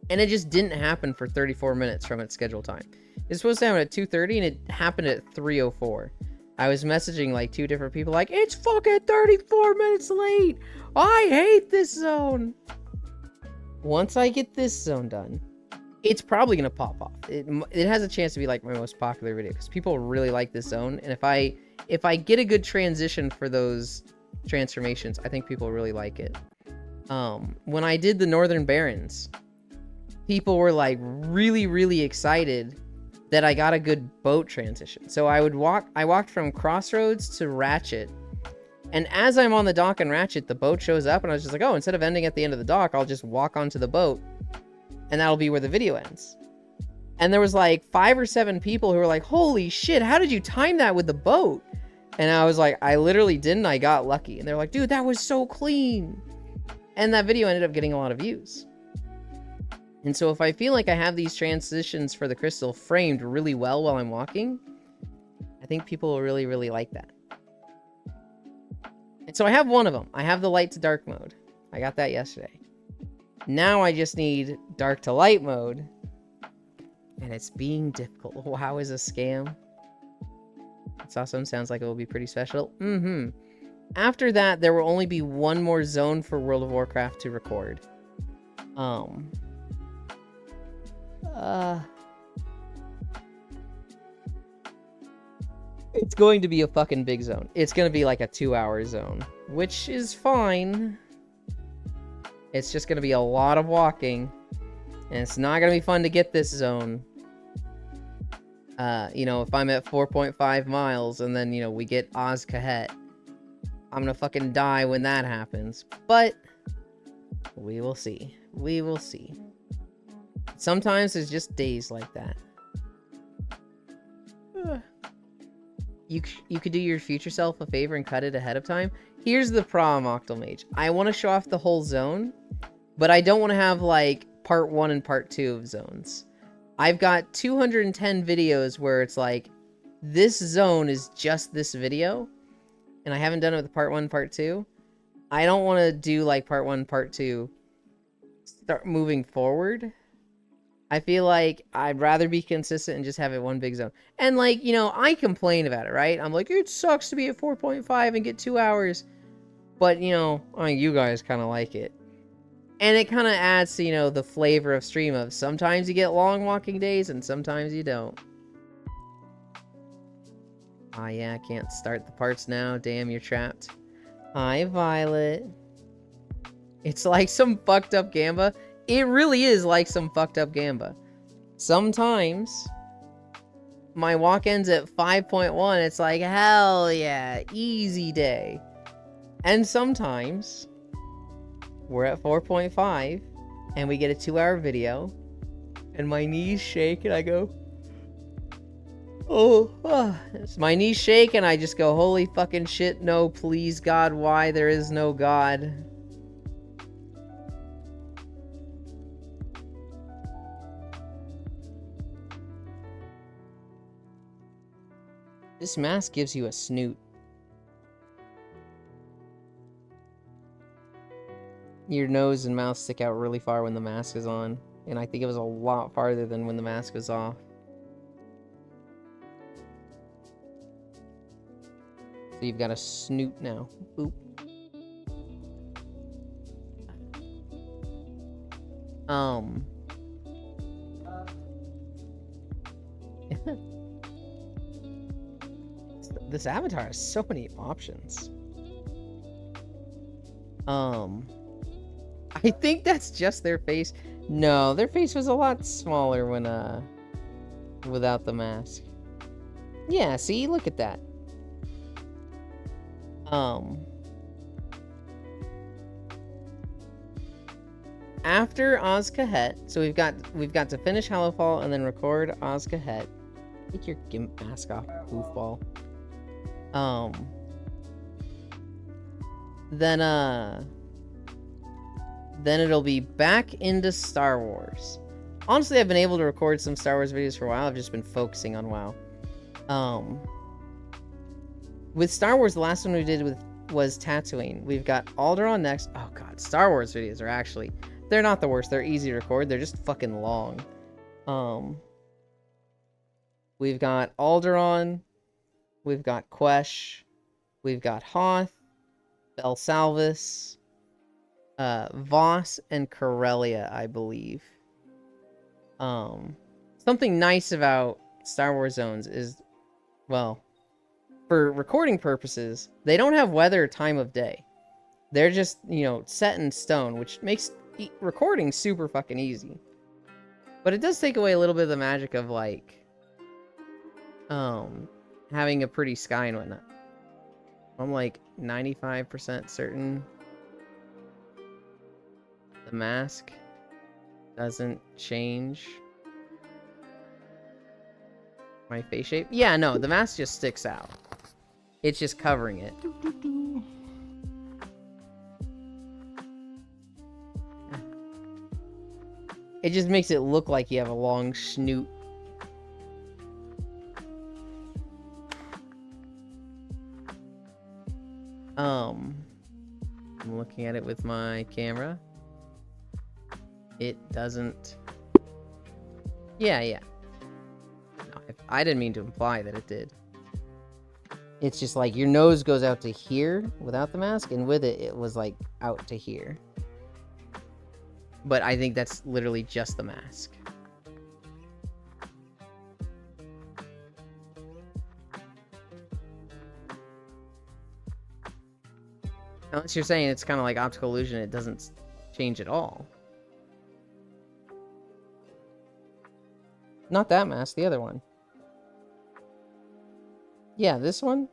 And it just didn't happen for 34 minutes from its scheduled time. It's supposed to happen at 2:30 and it happened at 3:04. I was messaging like 2 different people like, it's fucking 34 minutes late. I hate this zone. Once I get this zone done, it's probably going to pop off. It has a chance to be like my most popular video because people really like this zone. And if I get a good transition for those transformations, I think people really like it. When I did the Northern Barrens, people were like really, really excited that I got a good boat transition. So I walked from Crossroads to Ratchet, and as I'm on the dock in Ratchet, the boat shows up, and I was just like, oh, instead of ending at the end of the dock, I'll just walk onto the boat, and that'll be where the video ends. And there was like 5 or 7 people who were like, holy shit, how did you time that with the boat? And I was like, I literally didn't, I got lucky. And they're like, dude, that was so clean. And that video ended up getting a lot of views. And so if I feel like I have these transitions for the crystal framed really well while I'm walking, I think people will really, really like that. And so I have one of them. I have the light to dark mode. I got that yesterday. Now I just need dark to light mode. And it's being difficult. Wow is a scam. It's awesome. Sounds like it will be pretty special. After that, there will only be one more zone for World of Warcraft to record. It's going to be a fucking big zone. It's going to be like a 2-hour zone, which is fine. It's just going to be a lot of walking, and it's not going to be fun to get this zone. You know, if I'm at 4.5 miles and then, you know, we get Oz Kahet, I'm gonna fucking die when that happens. But we will see. We will see. Sometimes it's just days like that. You could do your future self a favor and cut it ahead of time. Here's the problem, Octomage. I want to show off the whole zone, but I don't want to have, like, part 1 and part 2 of zones. I've got 210 videos where it's like, this zone is just this video, and I haven't done it with part 1, part 2. I don't want to do, like, part 1, part 2, start moving forward. I feel like I'd rather be consistent and just have it one big zone. And, like, you know, I complain about it, right? I'm like, it sucks to be at 4.5 and get 2 hours. But, you know, I mean, you guys kind of like it. And it kind of adds to, you know, the flavor of stream of sometimes you get long walking days and sometimes you don't. Ah, yeah, I can't start the parts now. Damn, you're trapped. Hi, Violet. It's like some fucked up Gamba. It really is like some fucked up Gamba. Sometimes my walk ends at 5.1. It's like, hell yeah, easy day. And sometimes we're at 4.5 and we get a 2-hour video and my knees shake and I go, my knees shake and I just go, holy fucking shit, no, please God, why there is no God. This mask gives you a snoot. Your nose and mouth stick out really far when the mask is on. And I think it was a lot farther than when the mask was off. So you've got a snoot now. Boop. This avatar has so many options. I think that's just their face. No, their face was a lot smaller when, without the mask. Yeah, see? Look at that. After Oz Kahet, so we've got to finish Hallowfall and then record Oz Kahet. Take your GIMP mask off, goofball. Then it'll be back into Star Wars. Honestly, I've been able to record some Star Wars videos for a while. I've just been focusing on WoW. With Star Wars, the last one we did was Tatooine. We've got Alderaan next. Oh god, Star Wars videos are actually, they're not the worst. They're easy to record. They're just fucking long. We've got Alderaan. We've got Quesh. We've got Hoth, Belsalvis, Voss, and Corellia, I believe. Something nice about Star Wars zones is, well, for recording purposes, they don't have weather or time of day. They're just, you know, set in stone, which makes recording super fucking easy. But it does take away a little bit of the magic of, like, having a pretty sky and whatnot. I'm like 95% certain the mask doesn't change my face shape. Yeah, no, the mask just sticks out. It's just covering it. It just makes it look like you have a long snoot. I'm looking at it with my camera. It doesn't... Yeah. No, I didn't mean to imply that it did. It's just like your nose goes out to here without the mask, and with it, it was like out to here. But I think that's literally just the mask. Unless you're saying it's kind of like optical illusion, it doesn't change at all. Not that mask, the other one. Yeah, this one,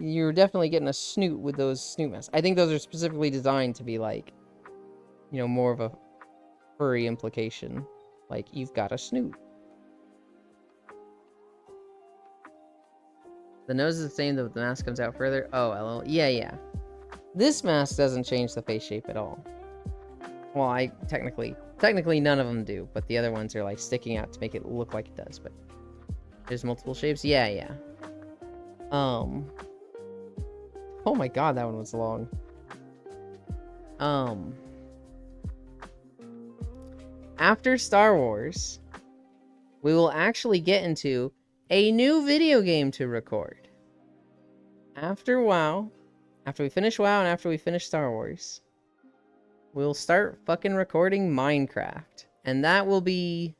you're definitely getting a snoot with those snoot masks. I think those are specifically designed to be like, you know, more of a furry implication. Like, you've got a snoot. The nose is the same, though the mask comes out further. Oh, LOL. Yeah. This mask doesn't change the face shape at all. Well, technically none of them do, but the other ones are like sticking out to make it look like it does, but there's multiple shapes. Yeah. Oh my god, that one was long. After Star Wars, we will actually get into a new video game to record. After WoW, after we finish WoW and after we finish Star Wars, we'll start fucking recording Minecraft. And that will be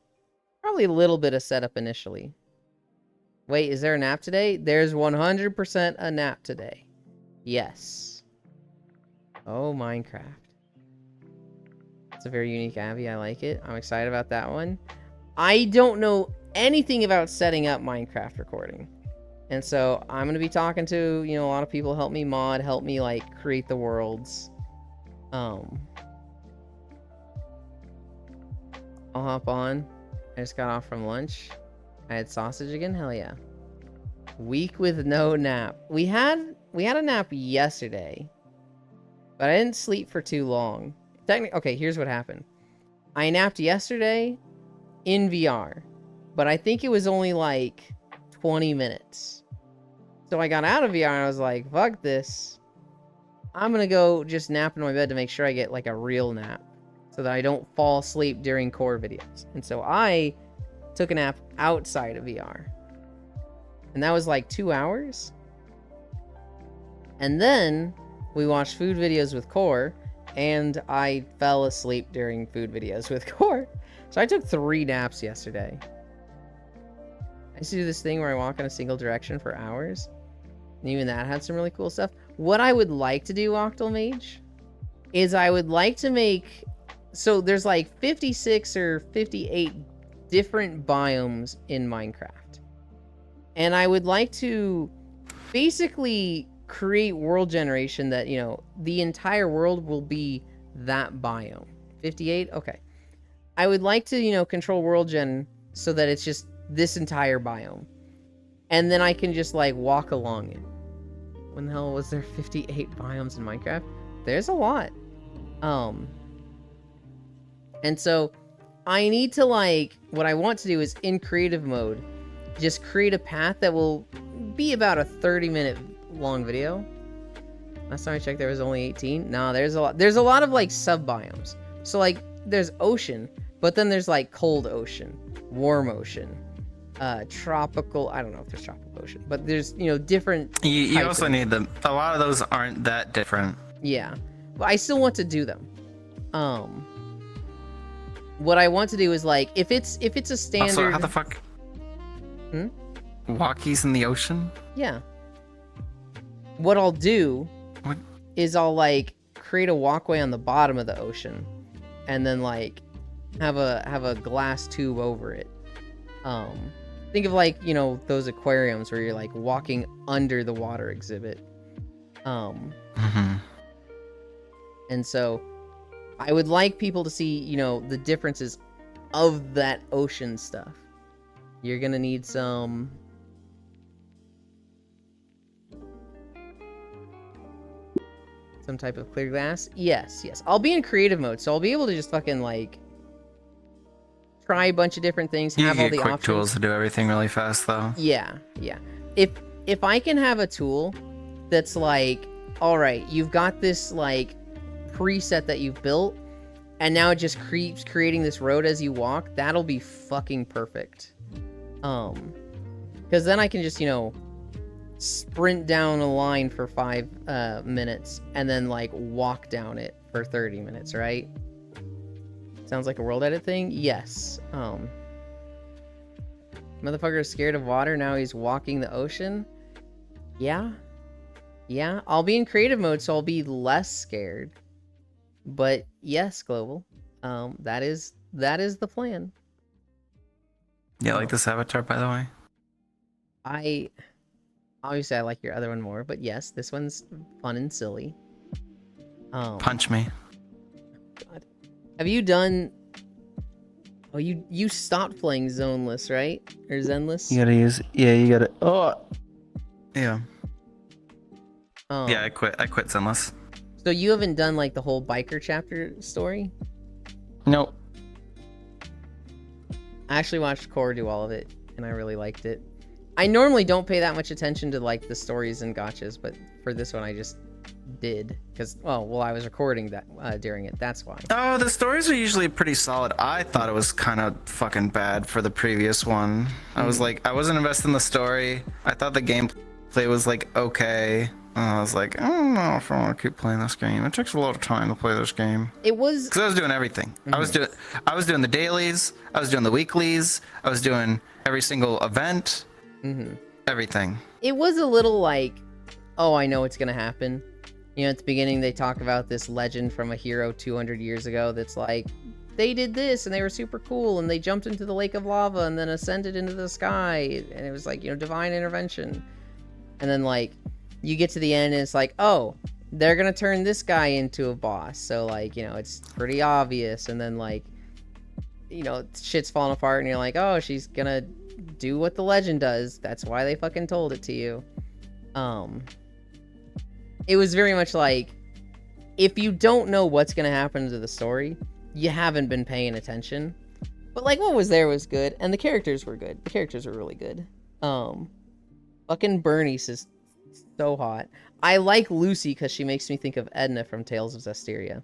probably a little bit of setup initially. Wait, is there a nap today? There's 100% a nap today. Yes. Oh, Minecraft. It's a very unique Abby. I like it. I'm excited about that one. I don't know anything about setting up Minecraft recording. And so I'm going to be talking to, you know, a lot of people. Help me mod, help me like create the worlds. I'll hop on. I just got off from lunch. I had sausage again. Hell yeah. Week with no nap. We had a nap yesterday, but I didn't sleep for too long. Okay, here's what happened. I napped yesterday in VR, but I think it was only like 20 minutes. So I got out of VR and I was like, fuck this. I'm gonna go just nap in my bed to make sure I get like a real nap so that I don't fall asleep during core videos. And so I took a nap outside of VR. And that was like 2 hours. And then we watched food videos with Core, and I fell asleep during food videos with Core. So I took 3 naps yesterday. I used to do this thing where I walk in a single direction for hours. And even that had some really cool stuff. What I would like to do, Octal Mage, is I would like to make... So there's like 56 or 58 different biomes in Minecraft. And I would like to basically create world generation that, you know, the entire world will be that biome. 58? Okay. I would like to, you know, control world gen so that it's just this entire biome. And then I can just, like, walk along it. When the hell was there 58 biomes in Minecraft? There's a lot. And so I need to, like, what I want to do is in creative mode, just create a path that will be about a 30-minute long video. Last time I checked, there was only 18. No, there's a lot. There's a lot of like sub biomes. So like there's ocean, but then there's like cold ocean, warm ocean, tropical. I don't know if there's tropical ocean, but there's, you know, different. You also need them. A lot of those aren't that different. Yeah, but I still want to do them. What I want to do is like if it's a standard. Also, how the fuck? Walkies in the ocean? Yeah. What I'll do is I'll like create a walkway on the bottom of the ocean and then like have a glass tube over it. Think of like, you know, those aquariums where you're like walking under the water exhibit. Mm-hmm. And so I would like people to see, you know, the differences of that ocean stuff. You're gonna need some type of clear glass. Yes. I'll be in creative mode, so I'll be able to just fucking like try a bunch of different things, You have all get the quick options. tools to do everything really fast, though. Yeah. If I can have a tool that's like, all right, you've got this like preset that you've built, and now it just keeps creating this road as you walk, that'll be fucking perfect. Because then I can just, you know, sprint down a line for 5 minutes and then like walk down it for 30 minutes, right? Sounds like a world edit thing? Yes. Motherfucker is scared of water, now he's walking the ocean. Yeah, I'll be in creative mode, so I'll be less scared. But yes, Global. That is the plan. Yeah, like this avatar, by the way. Obviously I like your other one more, but yes, this one's fun and silly. Punch me. God. Have you done? Oh, you stopped playing Zoneless, right? Or Zenless? You gotta use. Yeah, you gotta. Oh. Yeah. Oh. Yeah, I quit Zenless. So you haven't done like the whole biker chapter story? Nope. I actually watched Core do all of it, and I really liked it. I normally don't pay that much attention to like the stories and gotchas, but for this one I just did because I was recording that during it. That's why. Oh, the stories are usually pretty solid. I thought it was kind of fucking bad for the previous one. I was like, I wasn't invested in the story. I thought the gameplay was like okay. I was like, I don't know if I want to keep playing this game. It takes a lot of time to play this game. It was Because I was doing everything. I was doing the dailies. I was doing the weeklies. I was doing every single event. Everything. It was a little like, oh, I know what's gonna happen. You know, at the beginning they talk about this legend from a hero 200 years ago that's like, they did this and they were super cool and they jumped into the lake of lava and then ascended into the sky, and it was like, you know, divine intervention. And then like you get to the end and it's like, oh, they're gonna turn this guy into a boss, so like, you know, it's pretty obvious. And then like, you know, shit's falling apart and you're like, oh, she's gonna do what the legend does. That's why they fucking told it to you. It was very much like, if you don't know what's gonna happen to the story, you haven't been paying attention. But like, what was there was good, and the characters were good. The characters were really good. Fucking Bernice is so hot. I like Lucy because she makes me think of Edna from Tales of Zestiria.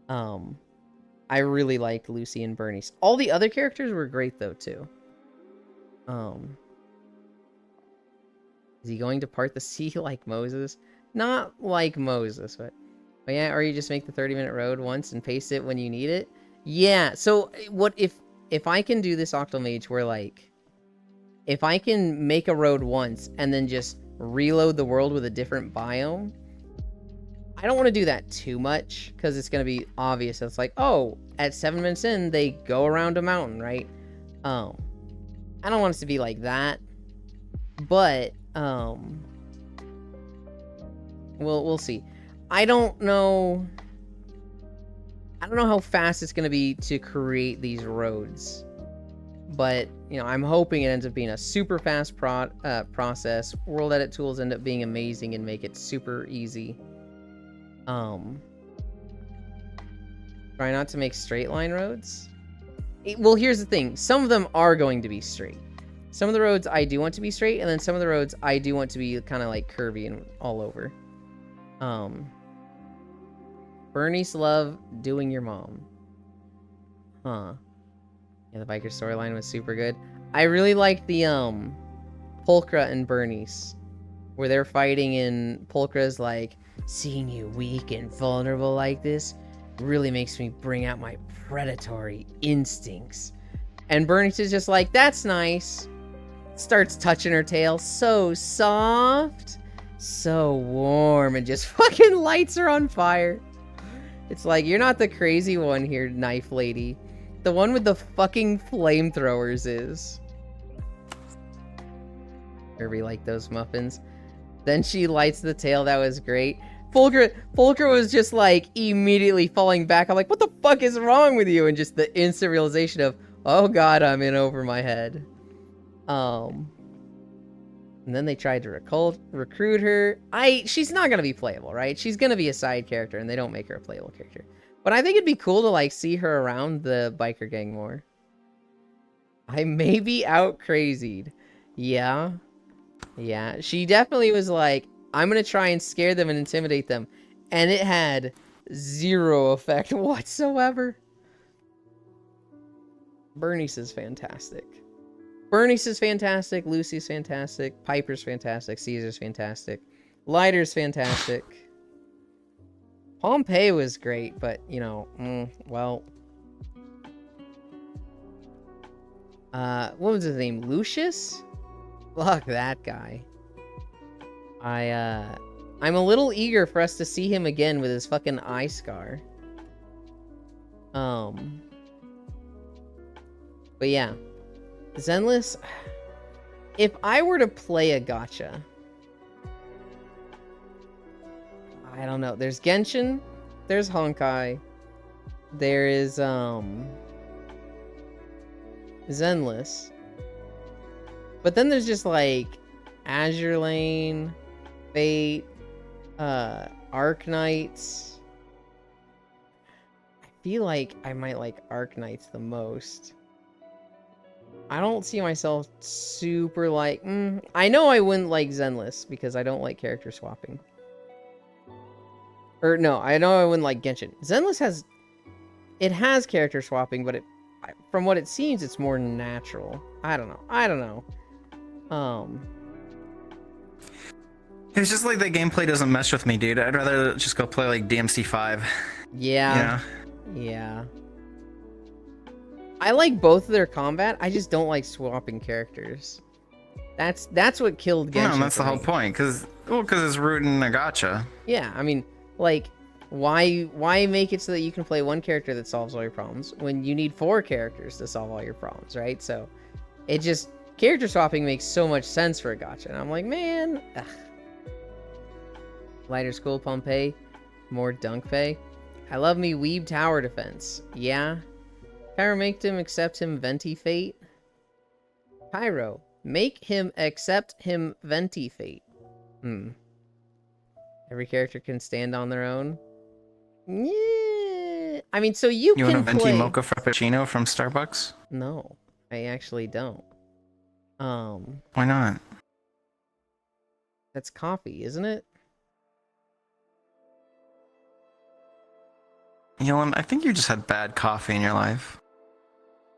I really liked Lucy and Bernice. All the other characters were great though too. Is he going to part the sea like Moses? Not like Moses, but yeah, or you just make the 30-minute road once and paste it when you need it. Yeah, so what if I can do this Octomage where like, if I can make a road once and then just reload the world with a different biome, I don't want to do that too much because it's going to be obvious. It's like, oh, at 7 minutes in, they go around a mountain, right? I don't want it to be like that, but we'll see. I don't know how fast it's gonna be to create these roads, but you know, I'm hoping it ends up being a super fast process. World edit tools end up being amazing and make it super easy. Try not to make straight line roads. Well, here's the thing. Some of them are going to be straight. Some of the roads I do want to be straight, and then some of the roads I do want to be kind of like curvy and all over. Bernice love doing your mom. Huh. Yeah, the biker storyline was super good. I really liked the Pulchra and Bernice, where they're fighting and Pulchra's like, seeing you weak and vulnerable like this really makes me bring out my predatory instincts. And Bernice is just like, that's nice. Starts touching her tail, so soft, so warm, and just fucking lights her on fire. It's like, you're not the crazy one here, knife lady. The one with the fucking flamethrowers is. Kirby liked those muffins. Then she lights the tail. That was great. Fulker was just like immediately falling back. I'm like, what the fuck is wrong with you? And just the instant realization of, oh god, I'm in over my head. And then they tried to recruit her. She's not gonna be playable, right? She's gonna be a side character, and they don't make her a playable character. But I think it'd be cool to like see her around the biker gang more. I may be out crazied. Yeah. Yeah. She definitely was like, I'm gonna try and scare them and intimidate them. And it had zero effect whatsoever. Bernice is fantastic. Bernice is fantastic. Lucy's fantastic. Piper's fantastic. Caesar's fantastic. Lighter's fantastic. Pompeii was great, but, you know, well... what was his name? Lucius? Fuck that guy. I'm a little eager for us to see him again with his fucking eye scar. But yeah. Zenless, if I were to play a gacha, I don't know. There's Genshin, there's Honkai, there is Zenless, but then there's just like Azure Lane, Fate, Arknights. I feel like I might like Arknights the most. I don't see myself super like... I know I wouldn't like Zenless because I don't like character swapping. Or no, I know I wouldn't like Genshin. Zenless has... It has character swapping, but from what it seems, it's more natural. I don't know. It's just like the gameplay doesn't mesh with me, dude. I'd rather just go play like DMC5. Yeah. Yeah. I like both of their combat. I just don't like swapping characters. That's what killed Genshin. No, that's the whole point. Because it's rooted in a gacha. Yeah, I mean, like, why make it so that you can play one character that solves all your problems when you need 4 characters to solve all your problems, right? So, it just character swapping makes so much sense for a gacha, and I'm like, man, ugh. Lighter School Pompeii, more Dunkfei. I love me Weeb Tower Defense. Yeah. Pyro, make him accept him Venti Fate. Pyro, make him accept him Venti Fate. Every character can stand on their own. Yeah. I mean, so you can want a Venti play... Mocha Frappuccino from Starbucks? No, I actually don't. Why not? That's coffee, isn't it? Yolan, I think you just had bad coffee in your life.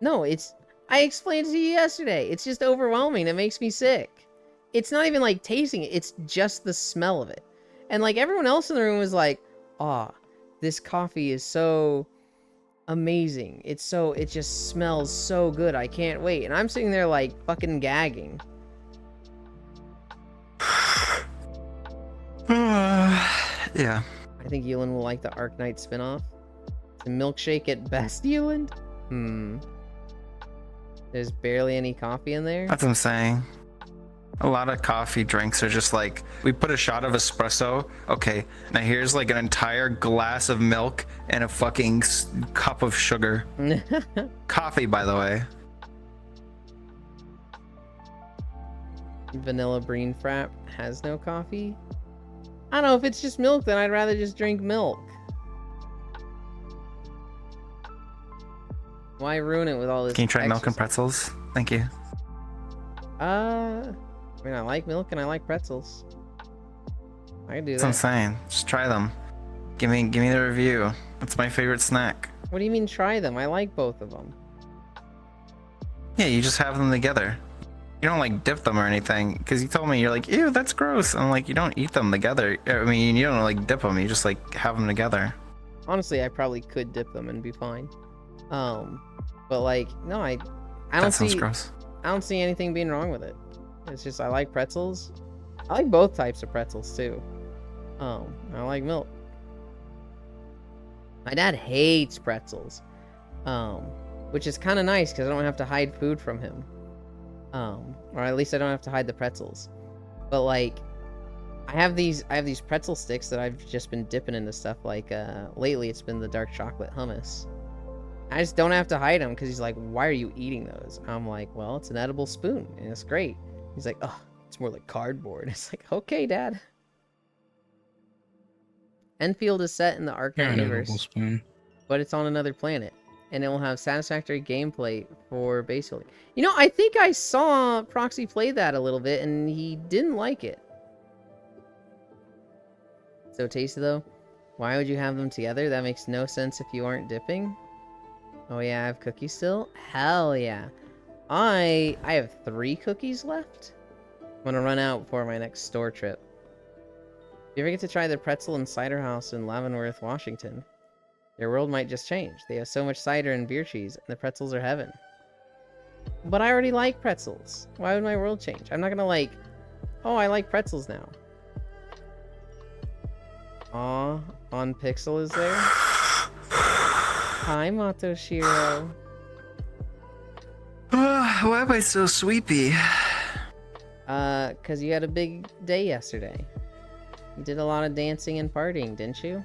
No, I explained it to you yesterday. It's just overwhelming. It makes me sick. It's not even like tasting it. It's just the smell of it. And like everyone else in the room was like, this coffee is so amazing. It just smells so good. I can't wait. And I'm sitting there like fucking gagging. Yeah. I think Yulin will like the Arknight spinoff. It's a milkshake at best, Yulin? There's barely any coffee in there? That's what I'm saying. A lot of coffee drinks are just like, we put a shot of espresso. Okay, now here's like an entire glass of milk and a fucking cup of sugar. Coffee, by the way. Vanilla Breen Frap has no coffee? I don't know, if it's just milk, then I'd rather just drink milk. Why ruin it with all this? Can you try milk and extra pretzels? Thank you. I mean, I like milk and I like pretzels. I can do That's what I'm that. saying. Just try them. Give me the review. That's my favorite snack. What do you mean try them? I like both of them. Yeah, you just have them together. You don't like dip them or anything, because you told me you're like, ew, that's gross. I'm like, you don't eat them together. I mean, you don't like dip them. You just like have them together. Honestly, I probably could dip them and be fine. But like, no, I don't That sounds see. gross. I don't see anything being wrong with it. It's just I like pretzels. I like both types of pretzels too. I like milk. My dad hates pretzels, which is kind of nice because I don't have to hide food from him. Or at least I don't have to hide the pretzels. But like, I have these pretzel sticks that I've just been dipping into stuff. Like lately, it's been the dark chocolate hummus. I just don't have to hide them because he's like, "Why are you eating those?" I'm like, "Well, it's an edible spoon and it's great." He's like, "Oh, it's more like cardboard." It's like, "Okay, Dad." Enfield is set in the Ark Yeah, an edible universe, spoon. but it's on another planet, and it will have satisfactory gameplay for base building. You know, I think I saw Proxy play that a little bit, and he didn't like it. So tasty though. Why would you have them together? That makes no sense if you aren't dipping. Oh yeah, I have cookies still? Hell yeah. I have 3 cookies left. I'm gonna run out before my next store trip. You ever get to try the pretzel and cider house in Leavenworth, Washington? Your world might just change. They have so much cider and beer cheese, and the pretzels are heaven. But I already like pretzels. Why would my world change? I'm not gonna like, oh, I like pretzels now. Aw, On Pixel is there? Hi, Matoshiro. Why am I so sleepy? 'Cause you had a big day yesterday. You did a lot of dancing and partying, didn't you?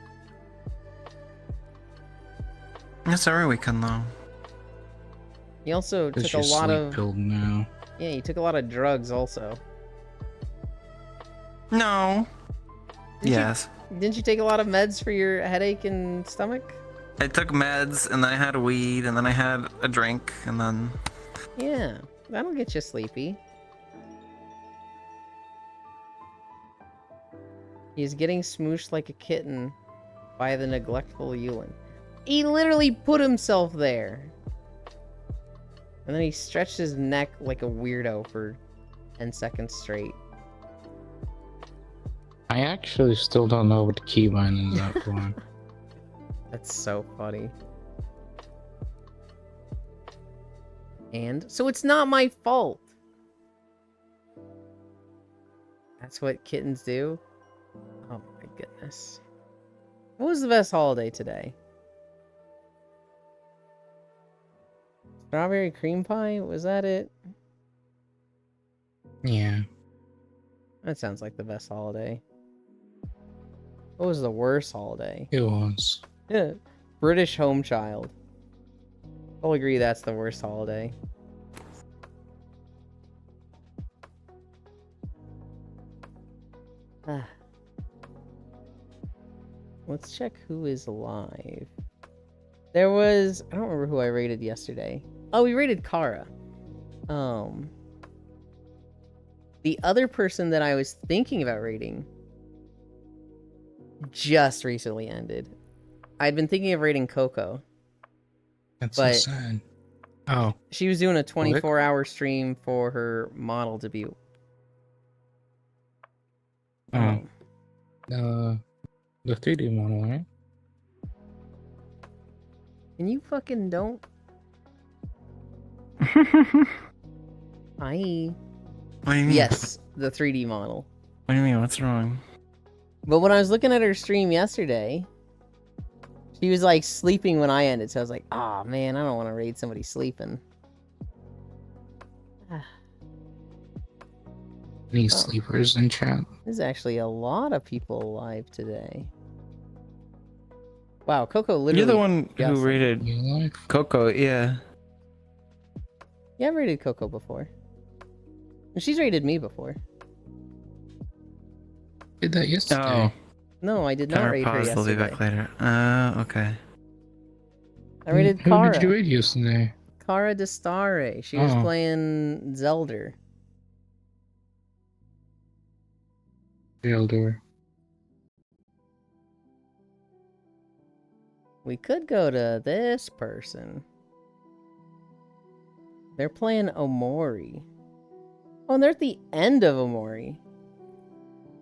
That's every weekend though. You also It's took a just lot sleep of... pilled now. Yeah, you took a lot of drugs also. No. Didn't you- Yes. Didn't you take a lot of meds for your headache and stomach? I took meds, and then I had weed, and then I had a drink, and then... Yeah, that'll get you sleepy. He's getting smooshed like a kitten by the neglectful Yulin. He literally put himself there. And then he stretched his neck like a weirdo for 10 seconds straight. I actually still don't know what the keybind is up for. That's so funny. And so it's not my fault. That's what kittens do? Oh my goodness. What was the best holiday today? Strawberry cream pie? Was that it? Yeah. That sounds like the best holiday. What was the worst holiday? It was. Yeah, British home child. I'll agree that's the worst holiday. Ah. Let's check who is live. There was... I don't remember who I rated yesterday. Oh, we rated Kara. The other person that I was thinking about rating just recently ended. I'd been thinking of rating Coco. That's But- so sad. Oh, She was doing a 24-hour stream for her model debut. Oh. the 3D model, right? And you fucking don't. I What do you mean? yes, the 3D model. What do you mean? What's wrong? But when I was looking at her stream yesterday, she was like sleeping when I ended, so I was like, "Ah, man, I don't want to raid somebody sleeping." Any Oh. sleepers in chat? There's actually a lot of people alive today. Wow, Coco literally. You're the one Yes. who rated You alive? Coco, yeah. Yeah, I've rated Coco before. And she's rated me before. Did that yesterday. Oh, No, I did not Power raid her pause. They'll be yesterday. back later. Okay. I rated Who Kara. did you raid yesterday? Kara Destare. She was Oh. playing Zelda. Elder. We could go to this person. They're playing Omori. Oh, and they're at the end of Omori.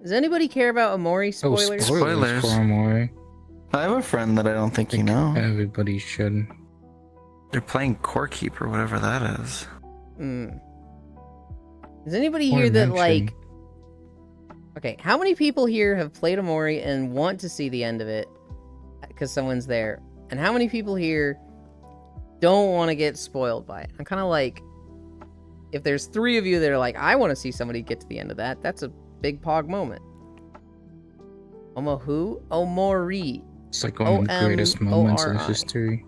Does anybody care about Omori Oh, spoilers? spoilers for Amori. I have a friend that I don't think you Think know. Everybody should. They're playing Core Keeper, whatever that is. Hmm. Does anybody Or here that mention. like... Okay, how many people here have played Omori and want to see the end of it because someone's there? And how many people here don't want to get spoiled by it? I'm kind of like if there's 3 of you that are like, I want to see somebody get to the end of that, that's a big Pog moment. Who? Omori. It's like one of the greatest moments in O-M-O-R-I. history.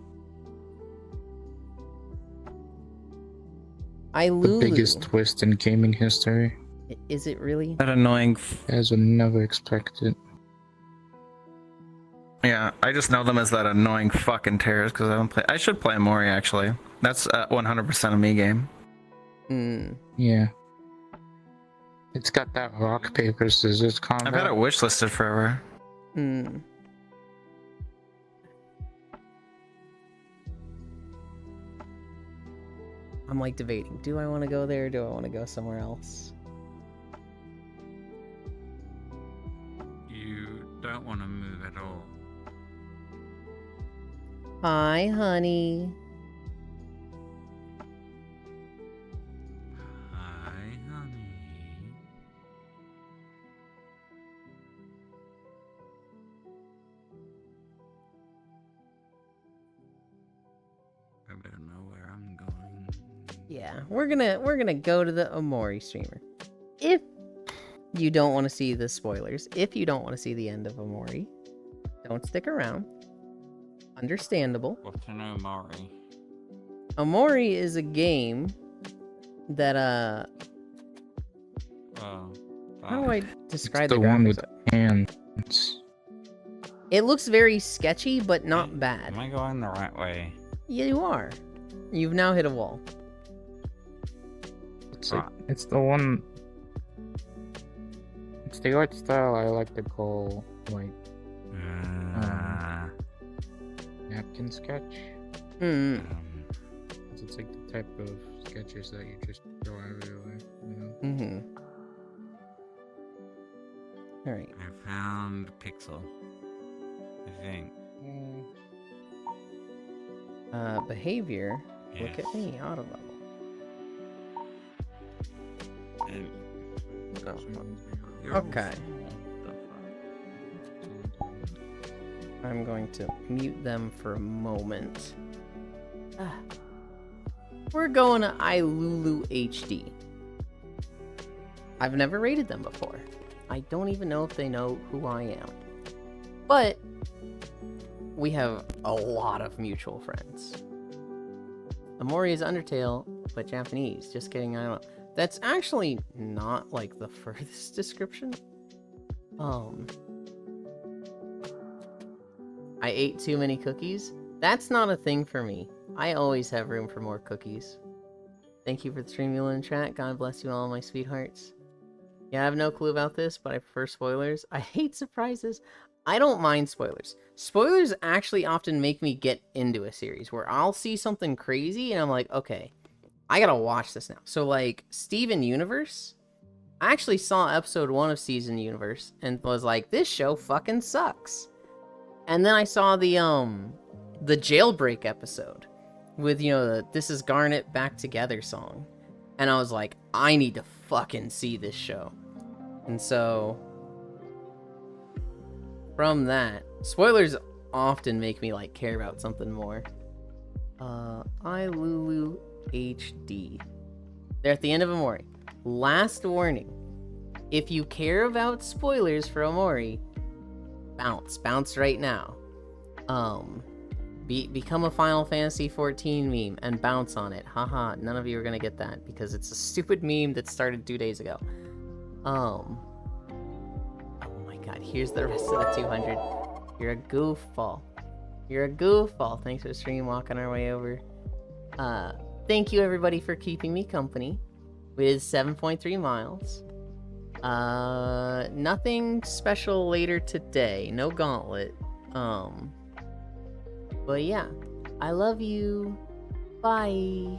I The Lulu. biggest twist in gaming history. Is it really? That annoying. As I never expected. Yeah, I just know them as that annoying fucking terrorist because I don't play. I should play Mori actually. That's 100% a me game. Yeah. It's got that rock, paper, scissors combat. I've had it wishlisted forever. I'm like debating. Do I want to go there or do I want to go somewhere else? You don't want to move at all. Hi, honey. Hi, honey. I better know where I'm going. Yeah, we're gonna go to the Omori streamer. If you don't want to see the spoilers, if you don't want to see the end of Omori, don't stick around. Understandable. What's an Omori? Omori is a game that how do I describe the the one graphics? with hands. It looks very sketchy, but not bad. Am I going the right way? Yeah, you are. You've now hit a wall. It's like, it's the one. It's the art style I like to call like napkin sketch. It's like the type of sketches that you just draw everywhere, you know? Alright. I found Pixel. I think. Behavior. Yes. Look at me, auto level. And Okay. I'm going to mute them for a moment. We're going to iLulu HD. I've never rated them before. I don't even know if they know who I am. But we have a lot of mutual friends. Omori is Undertale, but Japanese. Just kidding, I don't know. That's actually not like the furthest description. I ate too many cookies. That's not a thing for me. I always have room for more cookies. Thank you for the stream, Mula in chat. God bless you all, my sweethearts. Yeah, I have no clue about this, but I prefer spoilers. I hate surprises. I don't mind spoilers. Spoilers actually often make me get into a series where I'll see something crazy and I'm like, okay, I gotta watch this now. So like Steven Universe, I actually saw episode 1 of Steven Universe and was like, this show fucking sucks. And then I saw the Jailbreak episode with, you know, the This Is Garnet Back Together song. And I was like, I need to fucking see this show. And so from that, spoilers often make me like care about something more. iLulu HD. They're at the end of Omori. Last warning. If you care about spoilers for Omori, bounce right now. Become a Final Fantasy 14 meme and bounce on it. Haha, none of you are gonna get that because it's a stupid meme that started 2 days ago. Oh my god, here's the rest of the 200. You're a goofball. You're a goofball. Thanks for the stream, walking our way over. Thank you everybody for keeping me company. We did 7.3 miles. Nothing special later today. No gauntlet. But yeah, I love you. Bye.